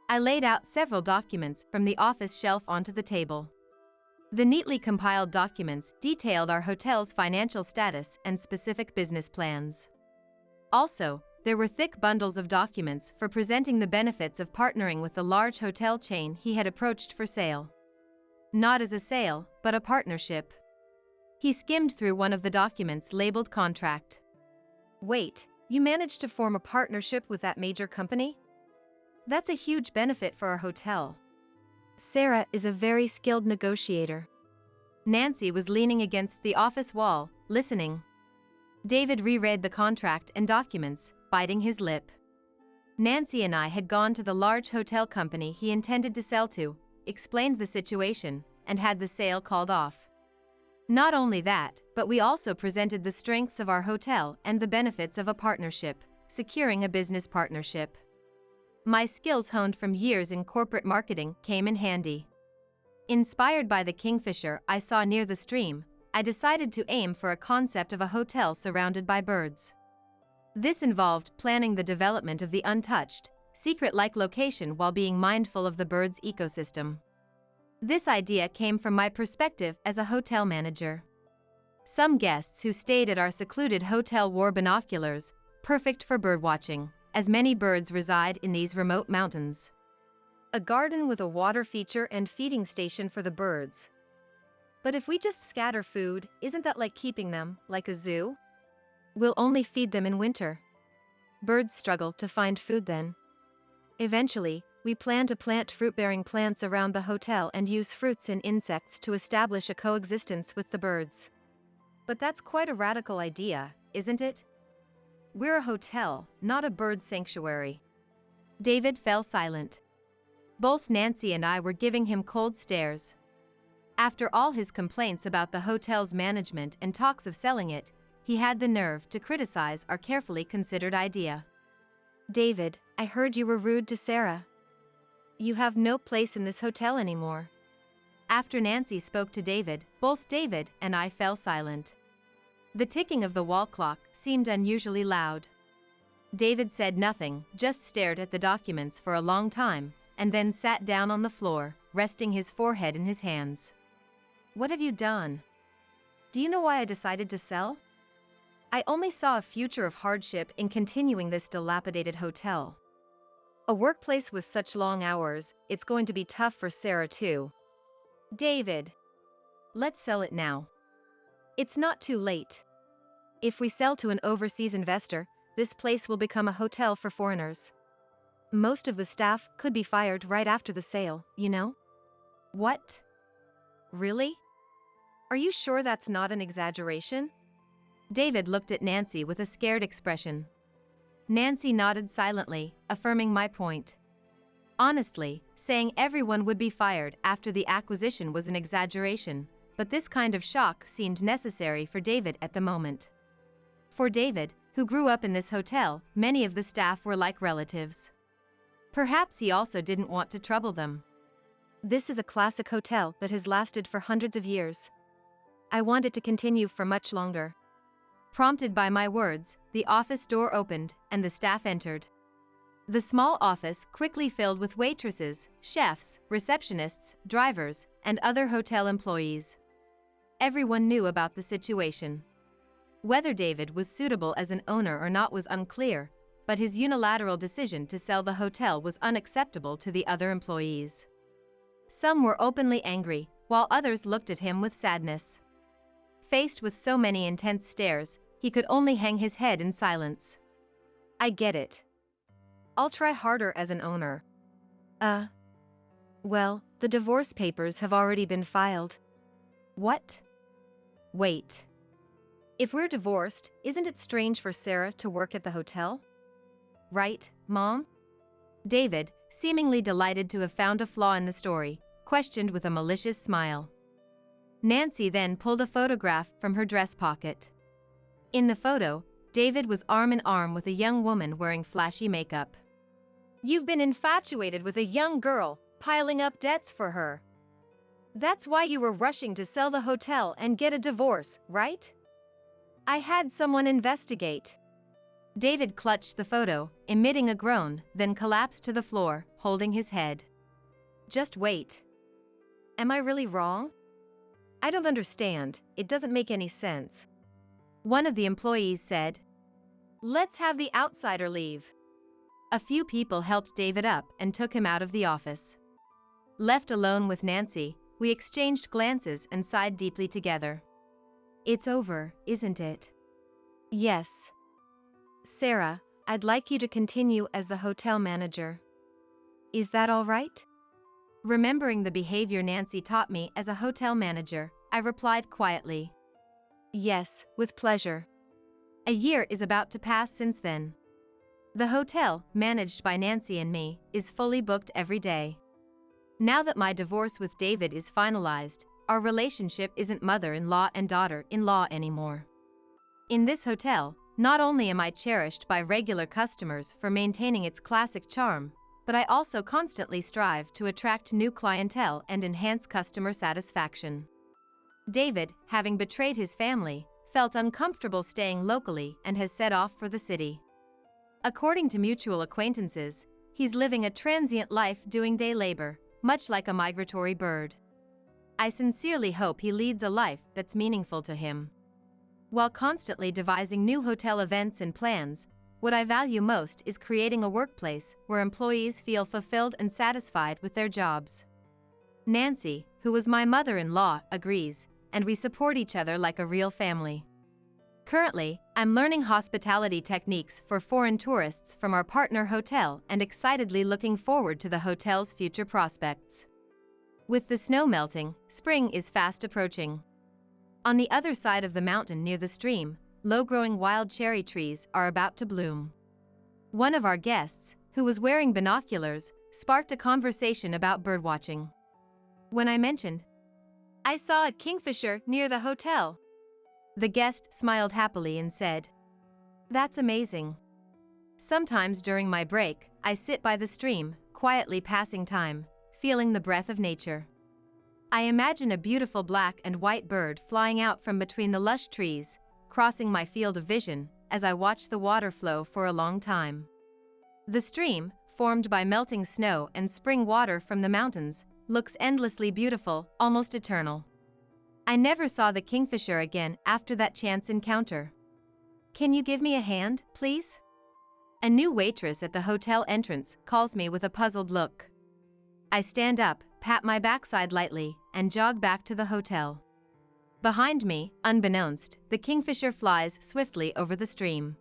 I laid out several documents from the office shelf onto the table. The neatly compiled documents detailed our hotel's financial status and specific business plans. Also, there were thick bundles of documents for presenting the benefits of partnering with the large hotel chain he had approached for sale. Not as a sale, but a partnership. He skimmed through one of the documents labeled contract. Wait, you managed to form a partnership with that major company? That's a huge benefit for our hotel. Sarah is a very skilled negotiator. Nancy was leaning against the office wall, listening. David reread the contract and documents, biting his lip. Nancy and I had gone to the large hotel company he intended to sell to, explained the situation, and had the sale called off. Not only that, but we also presented the strengths of our hotel and the benefits of a partnership, securing a business partnership. My skills honed from years in corporate marketing came in handy. Inspired by the kingfisher I saw near the stream, I decided to aim for a concept of a hotel surrounded by birds. This involved planning the development of the untouched, secret-like location while being mindful of the bird's ecosystem. This idea came from my perspective as a hotel manager. Some guests who stayed at our secluded hotel wore binoculars, perfect for birdwatching, as many birds reside in these remote mountains. A garden with a water feature and feeding station for the birds. But if we just scatter food, isn't that like keeping them, like a zoo? We'll only feed them in winter. Birds struggle to find food then. Eventually, we plan to plant fruit-bearing plants around the hotel and use fruits and insects to establish a coexistence with the birds. But that's quite a radical idea, isn't it? We're a hotel, not a bird sanctuary. David fell silent. Both Nancy and I were giving him cold stares. After all his complaints about the hotel's management and talks of selling it, he had the nerve to criticize our carefully considered idea. David, I heard you were rude to Sarah. You have no place in this hotel anymore. After Nancy spoke to David, both David and I fell silent. The ticking of the wall clock seemed unusually loud. David said nothing, just stared at the documents for a long time, and then sat down on the floor, resting his forehead in his hands. What have you done? Do you know why I decided to sell? I only saw a future of hardship in continuing this dilapidated hotel. A workplace with such long hours, it's going to be tough for Sarah too. David. Let's sell it now. It's not too late. If we sell to an overseas investor, this place will become a hotel for foreigners. Most of the staff could be fired right after the sale, you know? What? Really? Are you sure that's not an exaggeration? David looked at Nancy with a scared expression. Nancy nodded silently, affirming my point. Honestly, saying everyone would be fired after the acquisition was an exaggeration, but this kind of shock seemed necessary for David at the moment. For David, who grew up in this hotel, many of the staff were like relatives. Perhaps he also didn't want to trouble them. This is a classic hotel that has lasted for hundreds of years. I want it to continue for much longer. Prompted by my words, the office door opened and the staff entered. The small office quickly filled with waitresses, chefs, receptionists, drivers, and other hotel employees. Everyone knew about the situation. Whether David was suitable as an owner or not was unclear, but his unilateral decision to sell the hotel was unacceptable to the other employees. Some were openly angry, while others looked at him with sadness. Faced with so many intense stares, he could only hang his head in silence. I get it. I'll try harder as an owner. Well, the divorce papers have already been filed. What? Wait. If we're divorced, isn't it strange for Sarah to work at the hotel? Right, Mom? David, seemingly delighted to have found a flaw in the story, questioned with a malicious smile. Nancy then pulled a photograph from her dress pocket. In the photo, David was arm in arm with a young woman wearing flashy makeup. You've been infatuated with a young girl, piling up debts for her. That's why you were rushing to sell the hotel and get a divorce, right? I had someone investigate. David clutched the photo, emitting a groan, then collapsed to the floor, holding his head. Just wait. Am I really wrong? I don't understand, it doesn't make any sense. One of the employees said, Let's have the outsider leave. A few people helped David up and took him out of the office. Left alone with Nancy, we exchanged glances and sighed deeply together. It's over, isn't it? Yes. Sarah, I'd like you to continue as the hotel manager. Is that all right? Remembering the behavior Nancy taught me as a hotel manager, I replied quietly. Yes, with pleasure. A year is about to pass since then. The hotel, managed by Nancy and me, is fully booked every day. Now that my divorce with David is finalized, our relationship isn't mother-in-law and daughter-in-law anymore. In this hotel, not only am I cherished by regular customers for maintaining its classic charm, but I also constantly strive to attract new clientele and enhance customer satisfaction. David, having betrayed his family, felt uncomfortable staying locally and has set off for the city. According to mutual acquaintances, he's living a transient life doing day labor, much like a migratory bird. I sincerely hope he leads a life that's meaningful to him. While constantly devising new hotel events and plans, what I value most is creating a workplace where employees feel fulfilled and satisfied with their jobs. Nancy, who was my mother-in-law, agrees, and we support each other like a real family. Currently, I'm learning hospitality techniques for foreign tourists from our partner hotel and excitedly looking forward to the hotel's future prospects. With the snow melting, spring is fast approaching. On the other side of the mountain near the stream, low-growing wild cherry trees are about to bloom. One of our guests, who was wearing binoculars, sparked a conversation about birdwatching. When I mentioned, I saw a kingfisher near the hotel, the guest smiled happily and said, That's amazing. Sometimes during my break, I sit by the stream, quietly passing time, feeling the breath of nature. I imagine a beautiful black and white bird flying out from between the lush trees, crossing my field of vision, as I watch the water flow for a long time. The stream, formed by melting snow and spring water from the mountains, looks endlessly beautiful, almost eternal. I never saw the kingfisher again after that chance encounter. Can you give me a hand, please? A new waitress at the hotel entrance calls me with a puzzled look. I stand up, pat my backside lightly, and jog back to the hotel. Behind me, unbeknownst, the kingfisher flies swiftly over the stream.